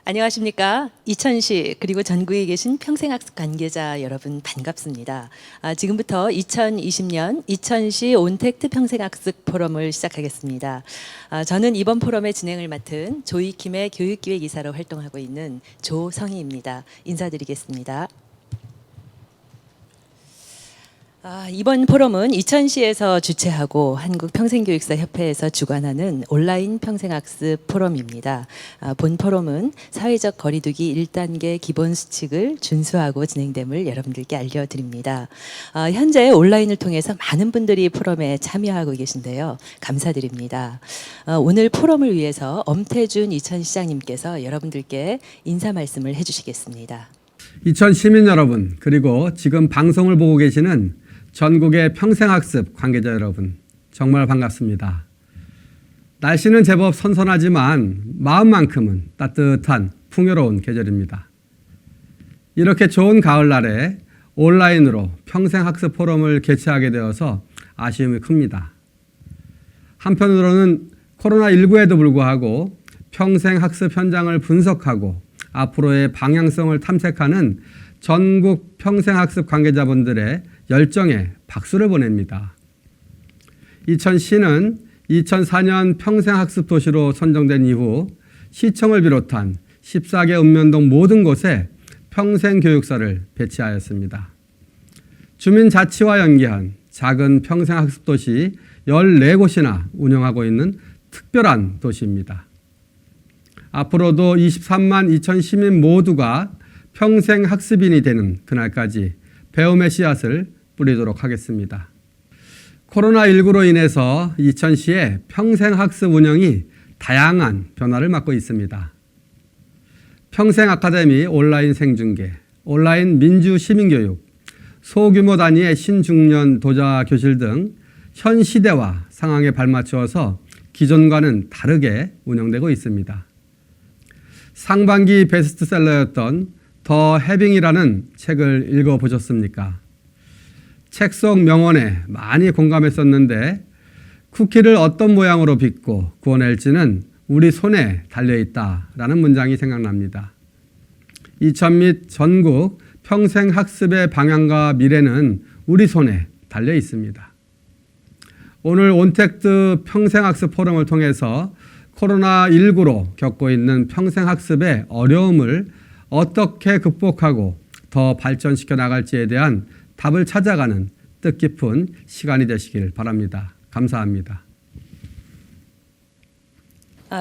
안녕하십니까. 이천시 그리고 전국에 계신 평생학습 관계자 여러분 반갑습니다. 지금부터 2020년 이천시 온택트 평생학습 포럼을 시작하겠습니다. 저는 이번 포럼의 진행을 맡은 조이킴의 교육기획이사로 활동하고 있는 조성희입니다. 인사드리겠습니다. 이번 포럼은 이천시에서 주최하고 한국평생교육사협회에서 주관하는 온라인 평생학습 포럼입니다. 본 포럼은 사회적 거리두기 1단계 기본 수칙을 준수하고 진행됨을 여러분들께 알려드립니다. 현재 온라인을 통해서 많은 분들이 포럼에 참여하고 계신데요. 감사드립니다. 오늘 포럼을 위해서 엄태준 이천시장님께서 여러분들께 인사 말씀을 해주시겠습니다. 이천 시민 여러분, 그리고 지금 방송을 보고 계시는 전국의 평생학습 관계자 여러분, 정말 반갑습니다. 날씨는 제법 선선하지만 마음만큼은 따뜻한 풍요로운 계절입니다. 이렇게 좋은 가을날에 온라인으로 평생학습 포럼을 개최하게 되어서 아쉬움이 큽니다. 한편으로는 코로나19에도 불구하고 평생학습 현장을 분석하고 앞으로의 방향성을 탐색하는 전국 평생학습 관계자분들의 열정에 박수를 보냅니다. 이천시는 2004년 평생학습 도시로 선정된 이후 시청을 비롯한 14개 읍면동 모든 곳에 평생교육사를 배치하였습니다. 주민자치와 연계한 작은 평생학습 도시 14곳이나 운영하고 있는 특별한 도시입니다. 앞으로도 23만 이천 시민 모두가 평생학습인이 되는 그날까지 배움의 씨앗을 뿌리도록 하겠습니다. 코로나19로 인해서 이천시의 평생학습 운영이 다양한 변화를 맞고 있습니다. 평생아카데미 온라인 생중계, 온라인 민주시민교육, 소규모 단위의 신중년 도자교실 등 현 시대와 상황에 발맞추어서 기존과는 다르게 운영되고 있습니다. 상반기 베스트셀러였던 더 해빙이라는 책을 읽어보셨습니까? 책 속 명언에 많이 공감했었는데 쿠키를 어떤 모양으로 빚고 구워낼지는 우리 손에 달려있다라는 문장이 생각납니다. 이천 및 전국 평생학습의 방향과 미래는 우리 손에 달려 있습니다. 오늘 온택트 평생학습 포럼을 통해서 코로나19로 겪고 있는 평생학습의 어려움을 어떻게 극복하고 더 발전시켜 나갈지에 대한 답을 찾아가는 뜻깊은 시간이 되시길 바랍니다. 감사합니다.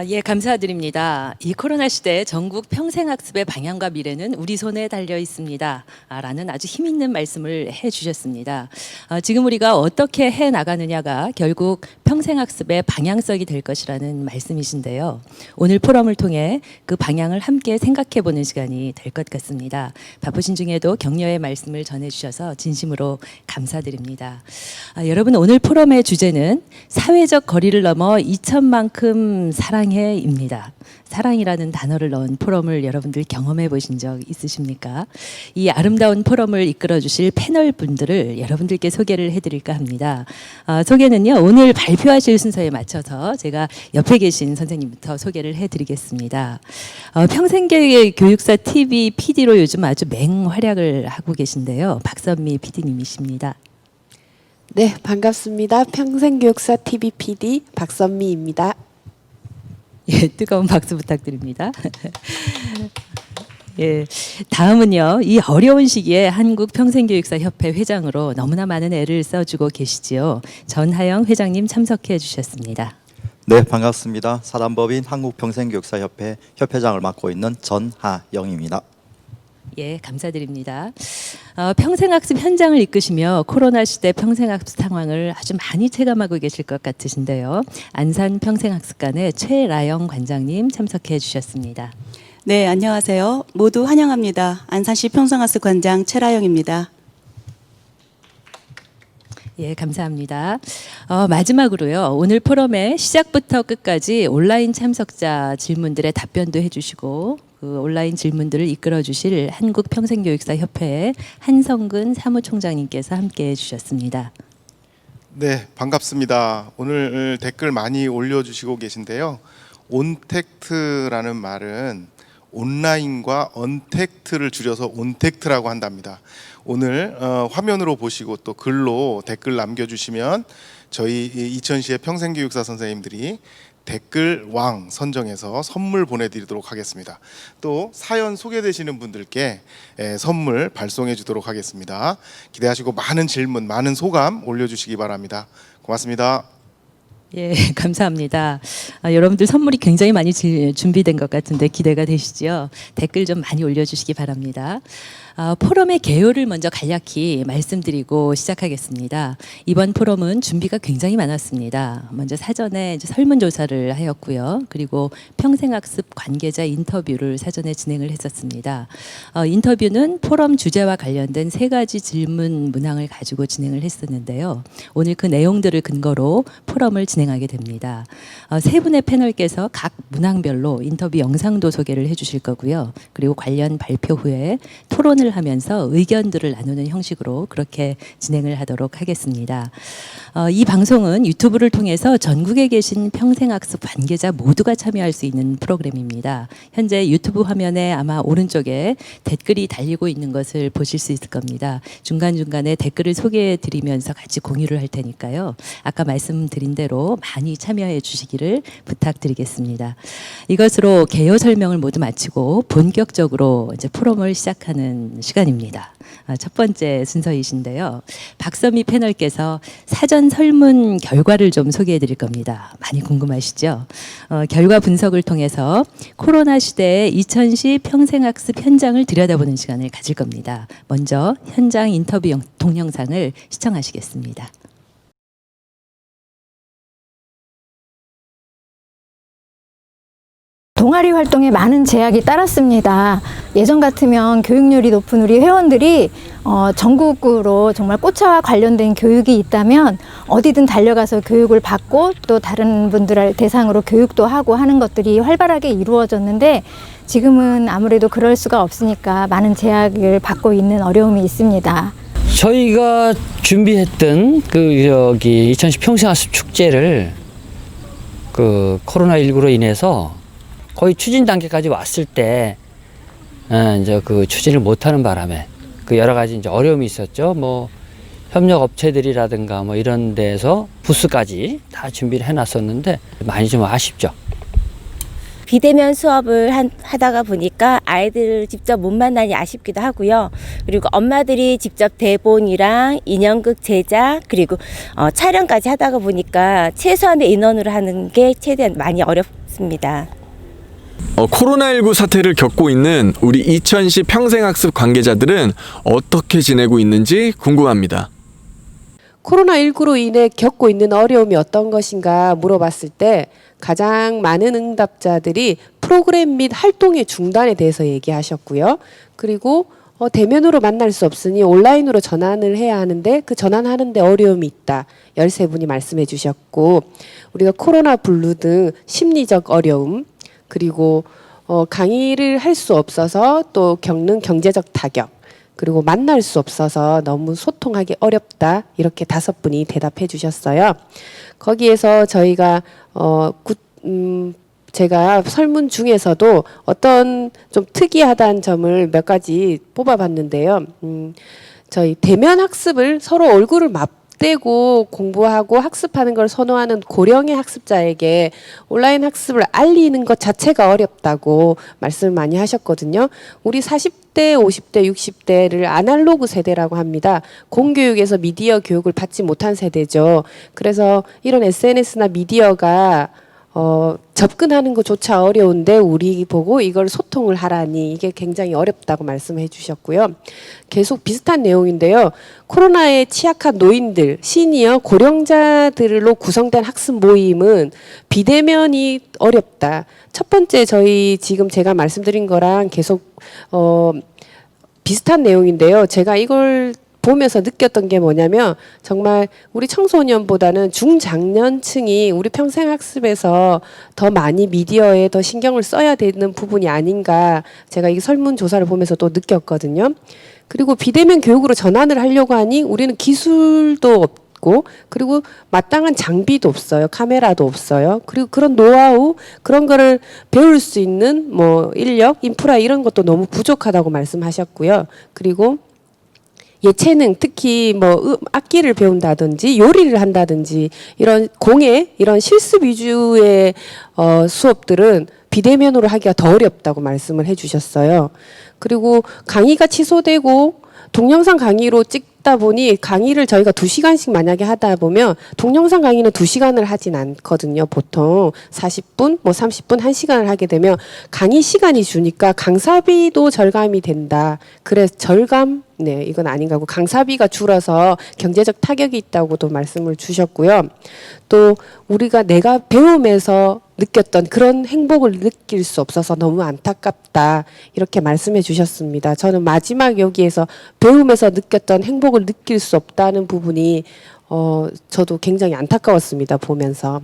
예, 감사드립니다. 이 코로나 시대 전국 평생학습의 방향과 미래는 우리 손에 달려 있습니다. 라는 아주 힘있는 말씀을 해주셨습니다. 지금 우리가 어떻게 해 나가느냐가 결국 평생학습의 방향성이 될 것이라는 말씀이신데요. 오늘 포럼을 통해 그 방향을 함께 생각해보는 시간이 될 것 같습니다. 바쁘신 중에도 격려의 말씀을 전해주셔서 진심으로 감사드립니다. 여러분, 오늘 포럼의 주제는 사회적 거리를 넘어 2천만큼 사랑해입니다. 사랑이라는 단어를 넣은 포럼을 여러분들 경험해 보신 적 있으십니까? 이 아름다운 포럼을 이끌어 주실 패널 분들을 여러분들께 소개를 해드릴까 합니다. 소개는요, 오늘 발표하실 순서에 맞춰서 제가 옆에 계신 선생님부터 소개를 해드리겠습니다. 평생교육의 교육사 TV PD로 요즘 아주 맹활약을 하고 계신데요. 박선미 PD님이십니다. 네, 반갑습니다. 평생교육사 TV PD 박선미입니다. 예, 뜨거운 박수 부탁드립니다. 예, 다음은요, 이 어려운 시기에 한국평생교육사협회 회장으로 너무나 많은 애를 써주고 계시지요. 전하영 회장님 참석해 주셨습니다. 네, 반갑습니다. 사단법인 한국평생교육사협회 협회장을 맡고 있는 전하영입니다. 예, 감사드립니다. 평생학습 현장을 이끄시며 코로나 시대 평생학습 상황을 아주 많이 체감하고 계실 것 같으신데요. 안산 평생학습관의 최라영 관장님 참석해 주셨습니다. 네, 안녕하세요. 모두 환영합니다. 안산시 평생학습관장 최라영입니다. 예, 감사합니다. 마지막으로요, 오늘 포럼의 시작부터 끝까지 온라인 참석자 질문들의 답변도 해주시고 그 온라인 질문들을 이끌어 주실 한국평생교육사협회의 한성근 사무총장님께서 함께해 주셨습니다. 네, 반갑습니다. 오늘 댓글 많이 올려주시고 계신데요. 온택트라는 말은 온라인과 언택트를 줄여서 온택트라고 한답니다. 오늘 화면으로 보시고 또 글로 댓글 남겨주시면 저희 이천시의 평생교육사 선생님들이 댓글 왕 선정해서 선물 보내드리도록 하겠습니다. 또 사연 소개되시는 분들께 선물 발송해 주도록 하겠습니다. 기대하시고 많은 질문, 많은 소감 올려주시기 바랍니다. 고맙습니다. 예, 감사합니다. 여러분들 선물이 굉장히 많이 준비된 것 같은데 기대가 되시죠? 댓글 좀 많이 올려주시기 바랍니다. 포럼의 개요를 먼저 간략히 말씀드리고 시작하겠습니다. 이번 포럼은 준비가 굉장히 많았습니다. 먼저 사전에 이제 설문조사를 하였고요. 그리고 평생학습 관계자 인터뷰를 사전에 진행을 했었습니다. 인터뷰는 포럼 주제와 관련된 3가지 질문 문항을 가지고 진행을 했었는데요. 오늘 그 내용들을 근거로 포럼을 진행하게 됩니다. 3분의 패널께서 각 문항별로 인터뷰 영상도 소개를 해주실 거고요. 그리고 관련 발표 후에 토론을 하면서 의견들을 나누는 형식으로 그렇게 진행을 하도록 하겠습니다. 이 방송은 유튜브를 통해서 전국에 계신 평생학습 관계자 모두가 참여할 수 있는 프로그램입니다. 현재 유튜브 화면에 아마 오른쪽에 댓글이 달리고 있는 것을 보실 수 있을 겁니다. 중간중간에 댓글을 소개해 드리면서 같이 공유를 할 테니까요. 아까 말씀드린 대로 많이 참여해 주시기를 부탁드리겠습니다. 이것으로 개요 설명을 모두 마치고 본격적으로 이제 포럼을 시작하는 시간입니다. 첫 번째 순서이신데요. 박선미 패널께서 사전 설문 결과를 좀 소개해 드릴 겁니다. 많이 궁금하시죠? 결과 분석을 통해서 코로나 시대의 이천시 평생학습 현장을 들여다보는 시간을 가질 겁니다. 먼저 현장 인터뷰 동영상을 시청하시겠습니다. 동아리 활동에 많은 제약이 따랐습니다. 예전 같으면 교육열이 높은 우리 회원들이 전국으로 정말 꽃차와 관련된 교육이 있다면 어디든 달려가서 교육을 받고 또 다른 분들을 대상으로 교육도 하고 하는 것들이 활발하게 이루어졌는데 지금은 아무래도 그럴 수가 없으니까 많은 제약을 받고 있는 어려움이 있습니다. 저희가 준비했던 이천시 평생학습 축제를 코로나19로 인해서 거의 추진 단계까지 왔을 때 이제 추진을 못하는 바람에 여러 가지 이제 어려움이 있었죠. 뭐 협력 업체들이라든가 뭐 이런 데서 부스까지 다 준비를 해놨었는데 많이 좀 아쉽죠. 비대면 수업을 하다가 보니까 아이들을 직접 못 만나니 아쉽기도 하고요. 그리고 엄마들이 직접 대본이랑 인형극 제작 그리고 촬영까지 하다가 보니까 최소한의 인원으로 하는 게 최대한 많이 어렵습니다. 코로나19 사태를 겪고 있는 우리 이천시 평생학습 관계자들은 어떻게 지내고 있는지 궁금합니다. 코로나19로 인해 겪고 있는 어려움이 어떤 것인가 물어봤을 때 가장 많은 응답자들이 프로그램 및 활동의 중단에 대해서 얘기하셨고요. 그리고 대면으로 만날 수 없으니 온라인으로 전환을 해야 하는데 그 전환하는데 어려움이 있다. 13분이 말씀해 주셨고 우리가 코로나 블루 등 심리적 어려움 그리고 강의를 할 수 없어서 또 겪는 경제적 타격 그리고 만날 수 없어서 너무 소통하기 어렵다 이렇게 5분이 대답해 주셨어요. 거기에서 저희가 제가 설문 중에서도 어떤 좀 특이하다는 점을 몇 가지 뽑아봤는데요. 저희 대면 학습을 서로 얼굴을 맞대고 공부하고 학습하는 걸 선호하는 고령의 학습자에게 온라인 학습을 알리는 것 자체가 어렵다고 말씀을 많이 하셨거든요. 우리 40대, 50대, 60대를 아날로그 세대라고 합니다. 공교육에서 미디어 교육을 받지 못한 세대죠. 그래서 이런 SNS나 미디어가 접근하는 것조차 어려운데 우리 보고 이걸 소통을 하라니 이게 굉장히 어렵다고 말씀해 주셨고요. 계속 비슷한 내용인데요. 코로나에 취약한 노인들, 시니어, 고령자들로 구성된 학습 모임은 비대면이 어렵다. 첫 번째 저희 지금 제가 말씀드린 거랑 계속 비슷한 내용인데요. 제가 이걸 보면서 느꼈던 게 뭐냐면 정말 우리 청소년보다는 중장년층이 우리 평생학습에서 더 많이 미디어에 더 신경을 써야 되는 부분이 아닌가 제가 이 설문조사를 보면서 또 느꼈거든요. 그리고 비대면 교육으로 전환을 하려고 하니 우리는 기술도 없고 없고 그리고 마땅한 장비도 없어요. 카메라도 없어요. 그리고 그런 노하우 그런 거를 배울 수 있는 뭐 인력, 인프라 이런 것도 너무 부족하다고 말씀하셨고요. 그리고 예체능 특히 뭐 악기를 배운다든지 요리를 한다든지 이런 공예 이런 실습 위주의 수업들은 비대면으로 하기가 더 어렵다고 말씀을 해주셨어요. 그리고 강의가 취소되고 동영상 강의로 찍다 보니 강의를 저희가 2시간씩 만약에 하다 보면 동영상 강의는 2시간을 하진 않거든요. 보통 40분, 뭐 30분, 1시간을 하게 되면 강의 시간이 주니까 강사비도 절감이 된다. 그래서 절감? 네, 이건 아닌가 하고 강사비가 줄어서 경제적 타격이 있다고도 말씀을 주셨고요. 또 우리가 내가 배움에서 느꼈던 그런 행복을 느낄 수 없어서 너무 안타깝다 이렇게 말씀해 주셨습니다. 저는 마지막 여기에서 배움에서 느꼈던 행복을 느낄 수 없다는 부분이 저도 굉장히 안타까웠습니다. 보면서.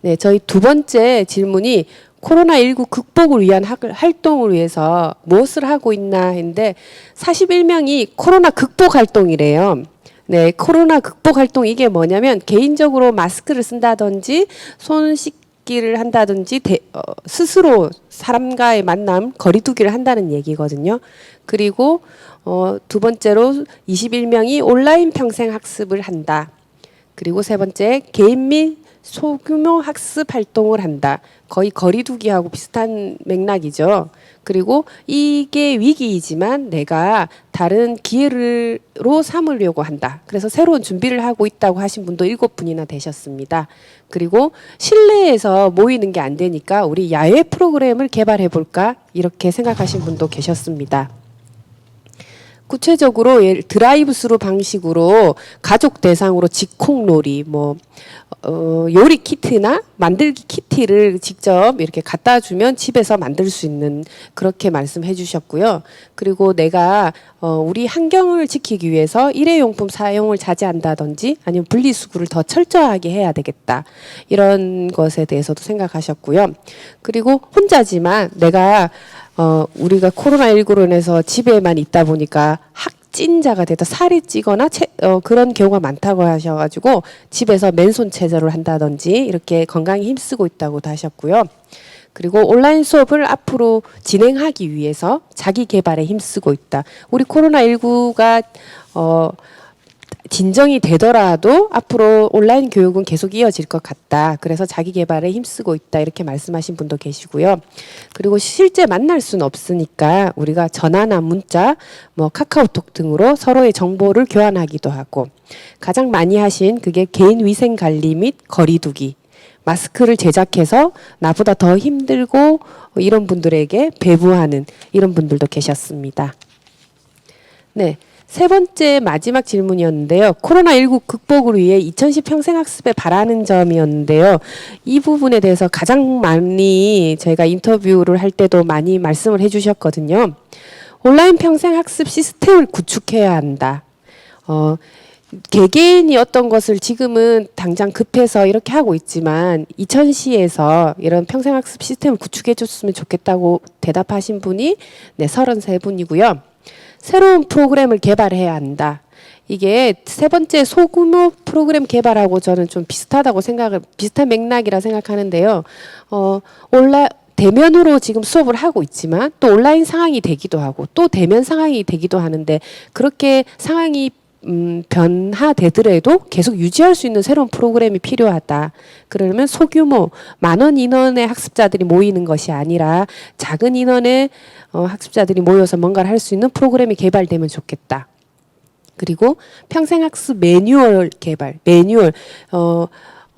네, 저희 두 번째 질문이 코로나19 극복을 위한 활동을 위해서 무엇을 하고 있나 했는데 41명이 코로나 극복 활동이래요. 네, 코로나 극복 활동 이게 뭐냐면 개인적으로 마스크를 쓴다든지 손 씻기를 한다든지 스스로 사람과의 만남 거리두기를 한다는 얘기거든요. 그리고 두 번째로 21명이 온라인 평생 학습을 한다. 그리고 세 번째 개인 및 소규모 학습 활동을 한다. 거의 거리두기하고 비슷한 맥락이죠. 그리고 이게 위기이지만 내가 다른 기회로 삼으려고 한다. 그래서 새로운 준비를 하고 있다고 하신 분도 7분이나 되셨습니다. 그리고 실내에서 모이는 게 안 되니까 우리 야외 프로그램을 개발해 볼까 이렇게 생각하신 분도 계셨습니다. 구체적으로 드라이브스루 방식으로 가족 대상으로 직콕놀이, 요리 키트나 만들기 키트를 직접 이렇게 갖다 주면 집에서 만들 수 있는 그렇게 말씀해 주셨고요. 그리고 내가 우리 환경을 지키기 위해서 일회용품 사용을 자제한다든지 아니면 분리수거를 더 철저하게 해야 되겠다. 이런 것에 대해서도 생각하셨고요. 그리고 혼자지만 내가 우리가 코로나19로 인해서 집에만 있다 보니까 확진자가 돼서 살이 찌거나 그런 경우가 많다고 하셔가지고 집에서 맨손 체조를 한다든지 이렇게 건강에 힘쓰고 있다고도 하셨고요. 그리고 온라인 수업을 앞으로 진행하기 위해서 자기 개발에 힘쓰고 있다. 우리 코로나19가 진정이 되더라도 앞으로 온라인 교육은 계속 이어질 것 같다. 그래서 자기 개발에 힘쓰고 있다. 이렇게 말씀하신 분도 계시고요. 그리고 실제 만날 수는 없으니까 우리가 전화나 문자, 카카오톡 등으로 서로의 정보를 교환하기도 하고 가장 많이 하신 그게 개인 위생 관리 및 거리두기. 마스크를 제작해서 나보다 더 힘들고 이런 분들에게 배부하는 이런 분들도 계셨습니다. 네. 세 번째 마지막 질문이었는데요. 코로나19 극복을 위해 2010 평생학습에 바라는 점이었는데요. 이 부분에 대해서 가장 많이 저희가 인터뷰를 할 때도 많이 말씀을 해주셨거든요. 온라인 평생학습 시스템을 구축해야 한다. 개개인이 어떤 것을 지금은 당장 급해서 이렇게 하고 있지만 2000시에서 이런 평생학습 시스템을 구축해 줬으면 좋겠다고 대답하신 분이 33분이고요. 새로운 프로그램을 개발해야 한다. 이게 세 번째 소규모 프로그램 개발하고 저는 좀 비슷한 맥락이라 생각하는데요. 대면으로 지금 수업을 하고 있지만 또 온라인 상황이 되기도 하고 또 대면 상황이 되기도 하는데 그렇게 상황이 변화되더라도 계속 유지할 수 있는 새로운 프로그램이 필요하다. 그러면 소규모 10,000원 인원의 학습자들이 모이는 것이 아니라 작은 인원의 학습자들이 모여서 뭔가를 할 수 있는 프로그램이 개발되면 좋겠다. 그리고 평생학습 매뉴얼 개발,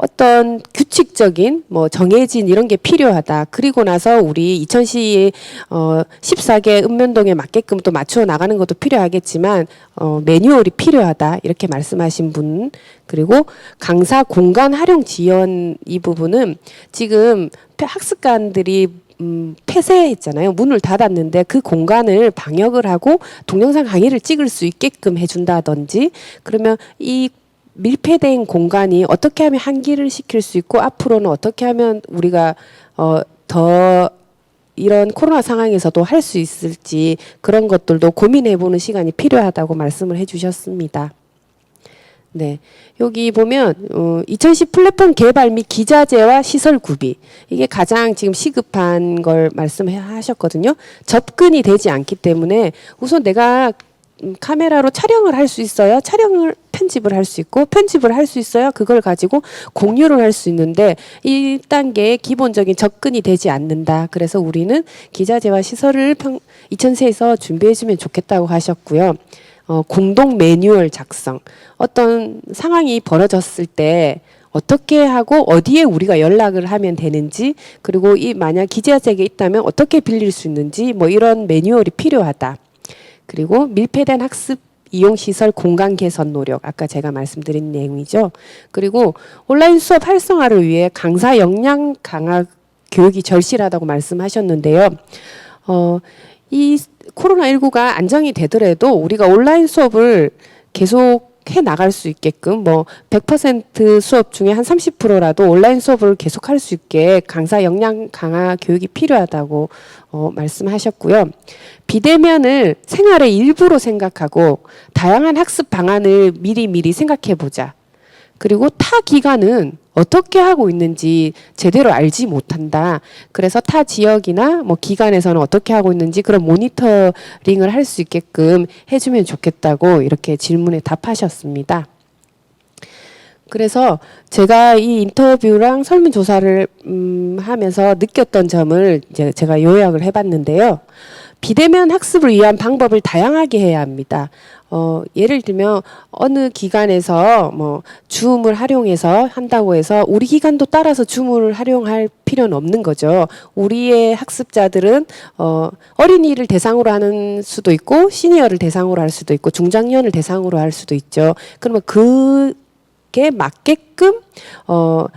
어떤 규칙적인 정해진 이런 게 필요하다. 그리고 나서 우리 2000시 14개 읍면동에 맞게끔 또 맞춰 나가는 것도 필요하겠지만 매뉴얼이 필요하다. 이렇게 말씀하신 분. 그리고 강사 공간 활용 지원 이 부분은 지금 학습관들이 폐쇄했잖아요. 문을 닫았는데 그 공간을 방역을 하고 동영상 강의를 찍을 수 있게끔 해준다든지 그러면 이 밀폐된 공간이 어떻게 하면 환기를 시킬 수 있고 앞으로는 어떻게 하면 우리가 더 이런 코로나 상황에서도 할 수 있을지 그런 것들도 고민해보는 시간이 필요하다고 말씀을 해주셨습니다. 네, 여기 보면 2010 플랫폼 개발 및 기자재와 시설 구비, 이게 가장 지금 시급한 걸 말씀하셨거든요. 접근이 되지 않기 때문에 우선 내가 카메라로 촬영을 할 수 있어요. 촬영을 편집을 할 수 있고, 편집을 할 수 있어요. 그걸 가지고 공유를 할 수 있는데 1단계의 기본적인 접근이 되지 않는다. 그래서 우리는 기자재와 시설을 2000세에서 준비해주면 좋겠다고 하셨고요. 공동 매뉴얼 작성, 어떤 상황이 벌어졌을 때 어떻게 하고 어디에 우리가 연락을 하면 되는지, 그리고 이 만약 기자재가 있다면 어떻게 빌릴 수 있는지, 뭐 이런 매뉴얼이 필요하다. 그리고 밀폐된 학습 이용 시설 공간 개선 노력, 아까 제가 말씀드린 내용이죠. 그리고 온라인 수업 활성화를 위해 강사 역량 강화 교육이 절실하다고 말씀하셨는데요. 이 코로나19가 안정이 되더라도 우리가 온라인 수업을 계속 해 나갈 수 있게끔, 뭐 100% 수업 중에 한 30%라도 온라인 수업을 계속할 수 있게 강사 역량 강화 교육이 필요하다고 말씀하셨고요. 비대면을 생활의 일부로 생각하고 다양한 학습 방안을 미리 생각해 보자. 그리고 타 기관은 어떻게 하고 있는지 제대로 알지 못한다. 그래서 타 지역이나 뭐 기관에서는 어떻게 하고 있는지 그런 모니터링을 할 수 있게끔 해주면 좋겠다고 이렇게 질문에 답하셨습니다. 그래서 제가 이 인터뷰랑 설문조사를 하면서 느꼈던 점을 이제 제가 요약을 해봤는데요. 비대면 학습을 위한 방법을 다양하게 해야 합니다. 예를 들면 어느 기관에서 뭐 줌을 활용해서 한다고 해서 우리 기관도 따라서 줌을 활용할 필요는 없는 거죠. 우리의 학습자들은 어린이를 대상으로 하는 수도 있고 시니어를 대상으로 할 수도 있고 중장년을 대상으로 할 수도 있죠. 그러면 그게 맞게끔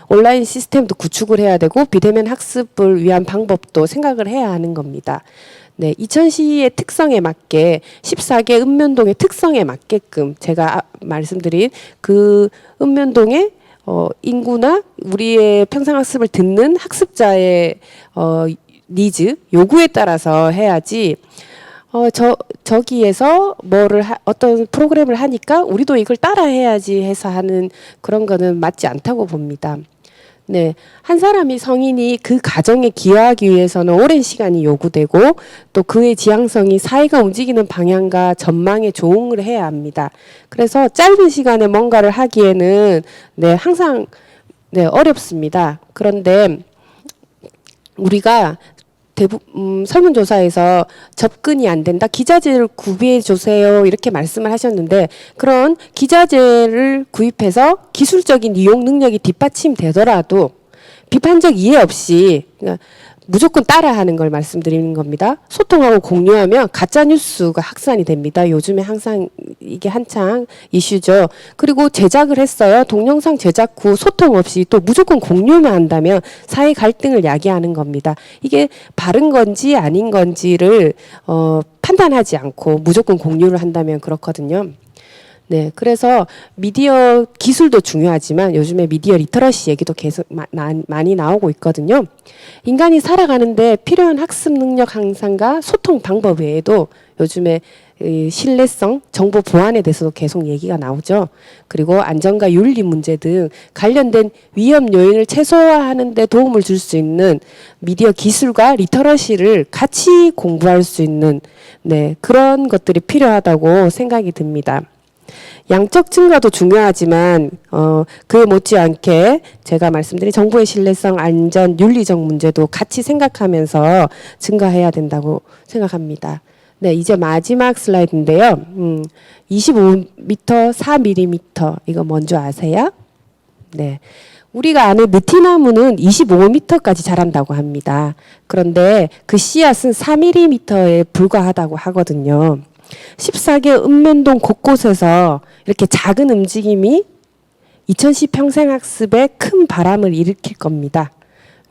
온라인 시스템도 구축을 해야 되고 비대면 학습을 위한 방법도 생각을 해야 하는 겁니다. 네, 이천시의 특성에 맞게 14개 읍면동의 특성에 맞게끔 제가 말씀드린 그 읍면동의 인구나 우리의 평생학습을 듣는 학습자의 니즈, 요구에 따라서 해야지 저기에서 어떤 프로그램을 하니까 우리도 이걸 따라 해야지 해서 하는 그런 거는 맞지 않다고 봅니다. 네, 한 사람이 성인이 그 가정에 기여하기 위해서는 오랜 시간이 요구되고 또 그의 지향성이 사회가 움직이는 방향과 전망에 조응을 해야 합니다. 그래서 짧은 시간에 뭔가를 하기에는 항상 어렵습니다. 그런데 우리가 설문조사에서 접근이 안 된다. 기자재를 구비해 주세요. 이렇게 말씀을 하셨는데 그런 기자재를 구입해서 기술적인 이용 능력이 뒷받침되더라도 비판적 이해 없이 무조건 따라하는 걸 말씀드리는 겁니다. 소통하고 공유하면 가짜 뉴스가 확산이 됩니다. 요즘에 항상 이게 한창 이슈죠. 그리고 제작을 했어요. 동영상 제작 후 소통 없이 또 무조건 공유만 한다면 사회 갈등을 야기하는 겁니다. 이게 바른 건지 아닌 건지를 판단하지 않고 무조건 공유를 한다면 그렇거든요. 네, 그래서 미디어 기술도 중요하지만 요즘에 미디어 리터러시 얘기도 계속 많이 나오고 있거든요. 인간이 살아가는데 필요한 학습 능력 향상과 소통 방법 외에도 요즘에 신뢰성, 정보 보안에 대해서도 계속 얘기가 나오죠. 그리고 안전과 윤리 문제 등 관련된 위험 요인을 최소화하는 데 도움을 줄 수 있는 미디어 기술과 리터러시를 같이 공부할 수 있는 그런 것들이 필요하다고 생각이 듭니다. 양적 증가도 중요하지만 그에 못지않게 제가 말씀드린 정보의 신뢰성, 안전, 윤리적 문제도 같이 생각하면서 증가해야 된다고 생각합니다. 네, 이제 마지막 슬라이드인데요. 25m, 4mm 이거 뭔지 아세요? 네. 우리가 아는 느티나무는 25m까지 자란다고 합니다. 그런데 그 씨앗은 4mm에 불과하다고 하거든요. 14개 읍면동 곳곳에서 이렇게 작은 움직임이 2010 평생학습에 큰 바람을 일으킬 겁니다.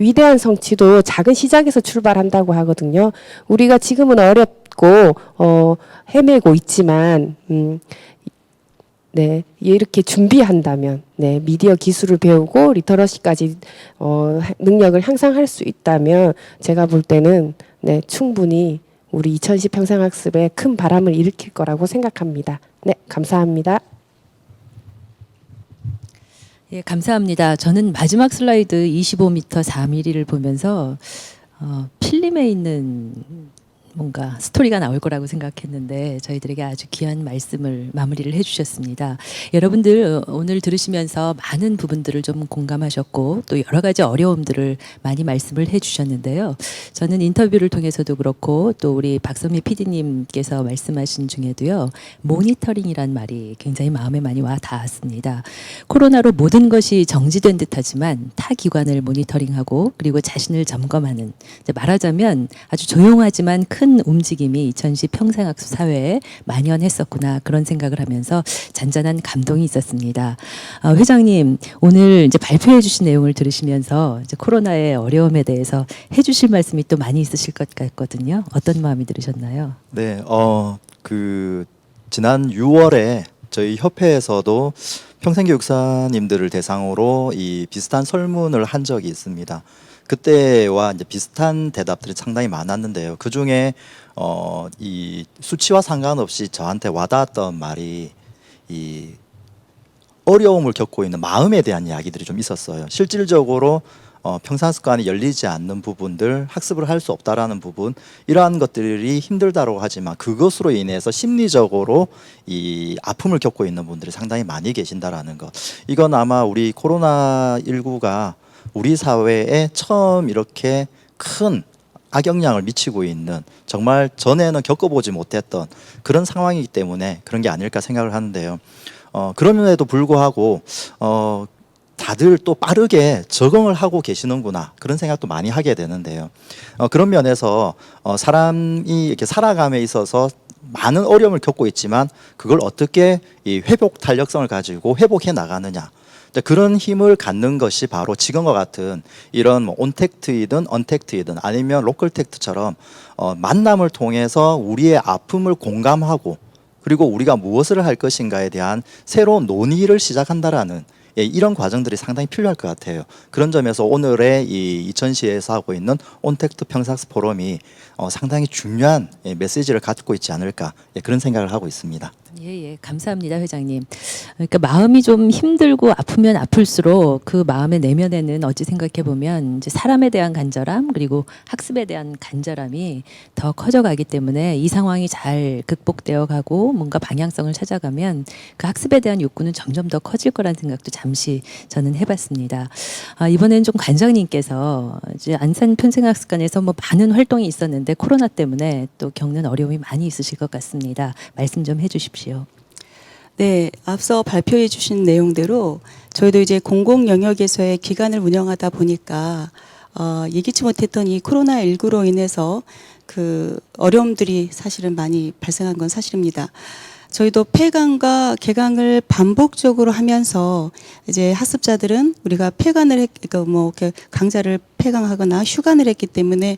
위대한 성취도 작은 시작에서 출발한다고 하거든요. 우리가 지금은 어렵고 헤매고 있지만 이렇게 준비한다면 미디어 기술을 배우고 리터러시까지 능력을 향상할 수 있다면 제가 볼 때는 충분히 우리 2010 평생학습에 큰 바람을 일으킬 거라고 생각합니다. 네, 감사합니다. 예, 감사합니다. 저는 마지막 슬라이드 25m 4mm를 보면서 필름에 있는 뭔가 스토리가 나올 거라고 생각했는데 저희들에게 아주 귀한 말씀을 마무리를 해주셨습니다. 여러분들 오늘 들으시면서 많은 부분들을 좀 공감하셨고 또 여러 가지 어려움들을 많이 말씀을 해주셨는데요. 저는 인터뷰를 통해서도 그렇고 또 우리 박선미 PD님께서 말씀하신 중에도요. 모니터링이란 말이 굉장히 마음에 많이 와 닿았습니다. 코로나로 모든 것이 정지된 듯하지만 타 기관을 모니터링하고 그리고 자신을 점검하는 말하자면 아주 조용하지만 큰 움직임이 2010 평생학습 사회에 만연했었구나 그런 생각을 하면서 잔잔한 감동이 있었습니다. 회장님 오늘 이제 발표해 주신 내용을 들으시면서 이제 코로나의 어려움에 대해서 해주실 말씀이 또 많이 있으실 것 같거든요. 어떤 마음이 들으셨나요? 네, 지난 6월에 저희 협회에서도 평생교육사님들을 대상으로 이 비슷한 설문을 한 적이 있습니다. 그때와 이제 비슷한 대답들이 상당히 많았는데요. 그 중에 이 수치와 상관없이 저한테 와닿았던 말이 이 어려움을 겪고 있는 마음에 대한 이야기들이 좀 있었어요. 실질적으로 평생학습관이 열리지 않는 부분들, 학습을 할 수 없다라는 부분, 이러한 것들이 힘들다고 하지만 그것으로 인해서 심리적으로 이 아픔을 겪고 있는 분들이 상당히 많이 계신다라는 것. 이건 아마 우리 코로나19가 우리 사회에 처음 이렇게 큰 악영향을 미치고 있는 정말 전에는 겪어보지 못했던 그런 상황이기 때문에 그런 게 아닐까 생각을 하는데요. 그럼에도 불구하고 다들 또 빠르게 적응을 하고 계시는구나 그런 생각도 많이 하게 되는데요. 그런 면에서 사람이 이렇게 살아감에 있어서 많은 어려움을 겪고 있지만 그걸 어떻게 이 회복 탄력성을 가지고 회복해 나가느냐. 그런 힘을 갖는 것이 바로 지금과 같은 이런 뭐 온택트이든 언택트이든 아니면 로컬택트처럼 만남을 통해서 우리의 아픔을 공감하고 그리고 우리가 무엇을 할 것인가에 대한 새로운 논의를 시작한다라는 이런 과정들이 상당히 필요할 것 같아요. 그런 점에서 오늘의 이 이천시에서 하고 있는 온택트 평생학습 포럼이 상당히 중요한 메시지를 갖고 있지 않을까 그런 생각을 하고 있습니다. 예, 감사합니다, 회장님. 그러니까 마음이 좀 힘들고 아프면 아플수록 그 마음의 내면에는 어찌 생각해 보면 이제 사람에 대한 간절함 그리고 학습에 대한 간절함이 더 커져가기 때문에 이 상황이 잘 극복되어 가고 뭔가 방향성을 찾아가면 그 학습에 대한 욕구는 점점 더 커질 거란 생각도 잠시 저는 해봤습니다. 이번에는 좀 관장님께서 이제 안산 평생학습관에서 뭐 많은 활동이 있었는데 코로나 때문에 또 겪는 어려움이 많이 있으실 것 같습니다. 말씀 좀 해주십시오. 네, 앞서 발표해 주신 내용대로 저희도 이제 공공 영역에서의 기관을 운영하다 보니까 예기치 못했던 이 코로나19로 인해서 그 어려움들이 사실은 많이 발생한 건 사실입니다. 저희도 폐강과 개강을 반복적으로 하면서 이제 학습자들은 우리가 폐강을 그러니까 뭐 이렇게 강좌를 폐강하거나 휴관을 했기 때문에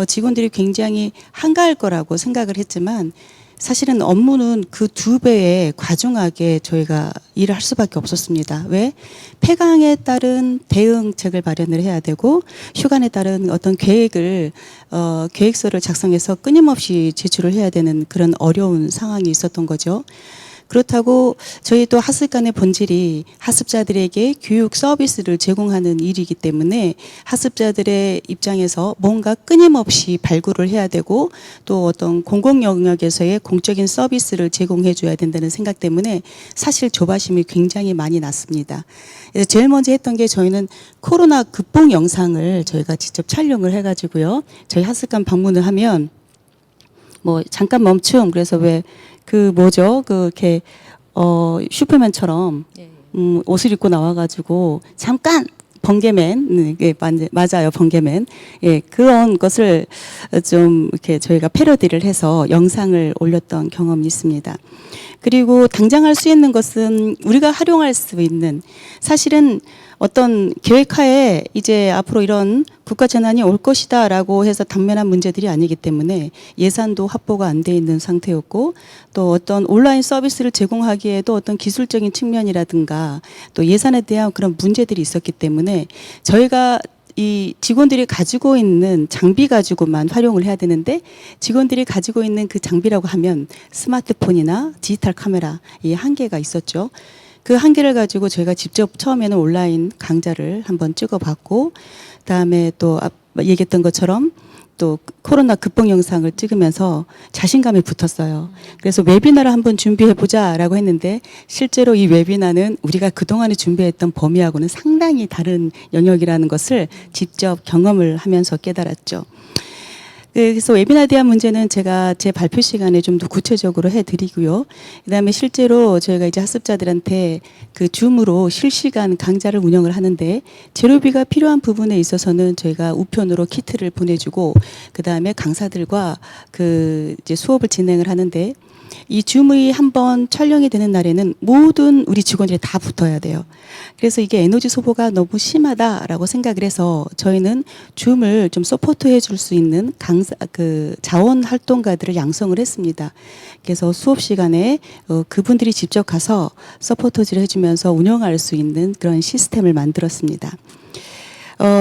직원들이 굉장히 한가할 거라고 생각을 했지만 사실은 업무는 그 2배의 과중하게 저희가 일을 할 수밖에 없었습니다. 왜? 폐강에 따른 대응책을 마련을 해야 되고 휴관에 따른 어떤 계획서를 작성해서 끊임없이 제출을 해야 되는 그런 어려운 상황이 있었던 거죠. 그렇다고 저희 또 학습관의 본질이 학습자들에게 교육 서비스를 제공하는 일이기 때문에 학습자들의 입장에서 뭔가 끊임없이 발굴을 해야 되고 또 어떤 공공 영역에서의 공적인 서비스를 제공해 줘야 된다는 생각 때문에 사실 조바심이 굉장히 많이 났습니다. 그래서 제일 먼저 했던 게 저희는 코로나 극복 영상을 저희가 직접 촬영을 해가지고요. 저희 학습관 방문을 하면 뭐 잠깐 멈춤 그래서 왜 그 뭐죠? 그렇게 슈퍼맨처럼 옷을 입고 나와가지고 잠깐 번개맨, 예, 맞아요, 번개맨. 예, 그런 것을 좀 이렇게 저희가 패러디를 해서 영상을 올렸던 경험이 있습니다. 그리고 당장 할 수 있는 것은 우리가 활용할 수 있는 사실은 어떤 계획하에 이제 앞으로 이런 국가 재난이 올 것이다라고 해서 당면한 문제들이 아니기 때문에 예산도 확보가 안 돼 있는 상태였고 또 어떤 온라인 서비스를 제공하기에도 어떤 기술적인 측면이라든가 또 예산에 대한 그런 문제들이 있었기 때문에 저희가 이 직원들이 가지고 있는 장비 가지고만 활용을 해야 되는데 직원들이 가지고 있는 그 장비라고 하면 스마트폰이나 디지털 카메라 이 한계가 있었죠. 그 한계를 가지고 저희가 직접 처음에는 온라인 강좌를 한번 찍어봤고, 그다음에 또 얘기했던 것처럼 또 코로나 극복 영상을 찍으면서 자신감이 붙었어요. 그래서 웨비나를 한번 준비해보자라고 했는데 실제로 이 웨비나는 우리가 그동안에 준비했던 범위하고는 상당히 다른 영역이라는 것을 직접 경험을 하면서 깨달았죠. 그래서 웨비나에 대한 문제는 제가 제 발표 시간에 좀 더 구체적으로 해드리고요. 그다음에 실제로 저희가 이제 학습자들한테 그 줌으로 실시간 강좌를 운영을 하는데 재료비가 필요한 부분에 있어서는 저희가 우편으로 키트를 보내주고 그다음에 강사들과 그 이제 수업을 진행을 하는데 이 줌이 한번 촬영이 되는 날에는 모든 우리 직원들이 다 붙어야 돼요. 그래서 이게 에너지 소모가 너무 심하다라고 생각을 해서 저희는 줌을 좀 서포트해 줄 수 있는 강사 그 자원 활동가들을 양성을 했습니다. 그래서 수업 시간에 그분들이 직접 가서 서포트를 해주면서 운영할 수 있는 그런 시스템을 만들었습니다.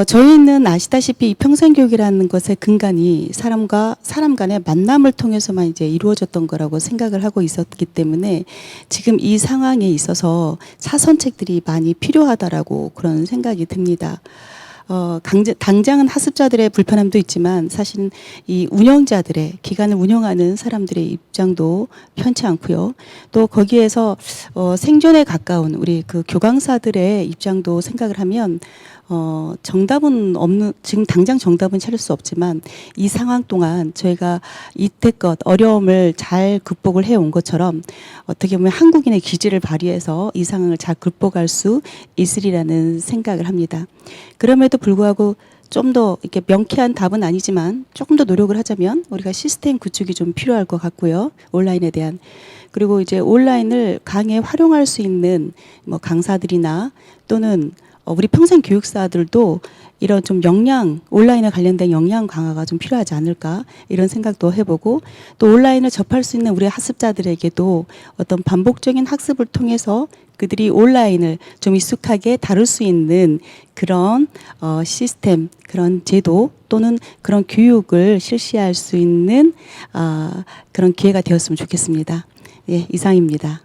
저희는 아시다시피 이 평생교육이라는 것의 근간이 사람과 사람 간의 만남을 통해서만 이제 이루어졌던 거라고 생각을 하고 있었기 때문에 지금 이 상황에 있어서 차선책들이 많이 필요하다라고 그런 생각이 듭니다. 당장은 학습자들의 불편함도 있지만 사실 이 운영자들의 기관을 운영하는 사람들의 입장도 편치 않고요. 또 거기에서 생존에 가까운 우리 그 교강사들의 입장도 생각을 하면 정답은 없는, 지금 당장 정답은 찾을 수 없지만 이 상황 동안 저희가 이때껏 어려움을 잘 극복을 해온 것처럼 어떻게 보면 한국인의 기질을 발휘해서 이 상황을 잘 극복할 수 있으리라는 생각을 합니다. 그럼에도 불구하고 좀 더 이렇게 명쾌한 답은 아니지만 조금 더 노력을 하자면 우리가 시스템 구축이 좀 필요할 것 같고요. 온라인에 대한. 그리고 이제 온라인을 강에 활용할 수 있는 뭐 강사들이나 또는 우리 평생 교육사들도 이런 좀 온라인에 관련된 역량 강화가 좀 필요하지 않을까 이런 생각도 해보고 또 온라인을 접할 수 있는 우리 학습자들에게도 어떤 반복적인 학습을 통해서 그들이 온라인을 좀 익숙하게 다룰 수 있는 그런 시스템, 그런 제도 또는 그런 교육을 실시할 수 있는 그런 기회가 되었으면 좋겠습니다. 예, 이상입니다.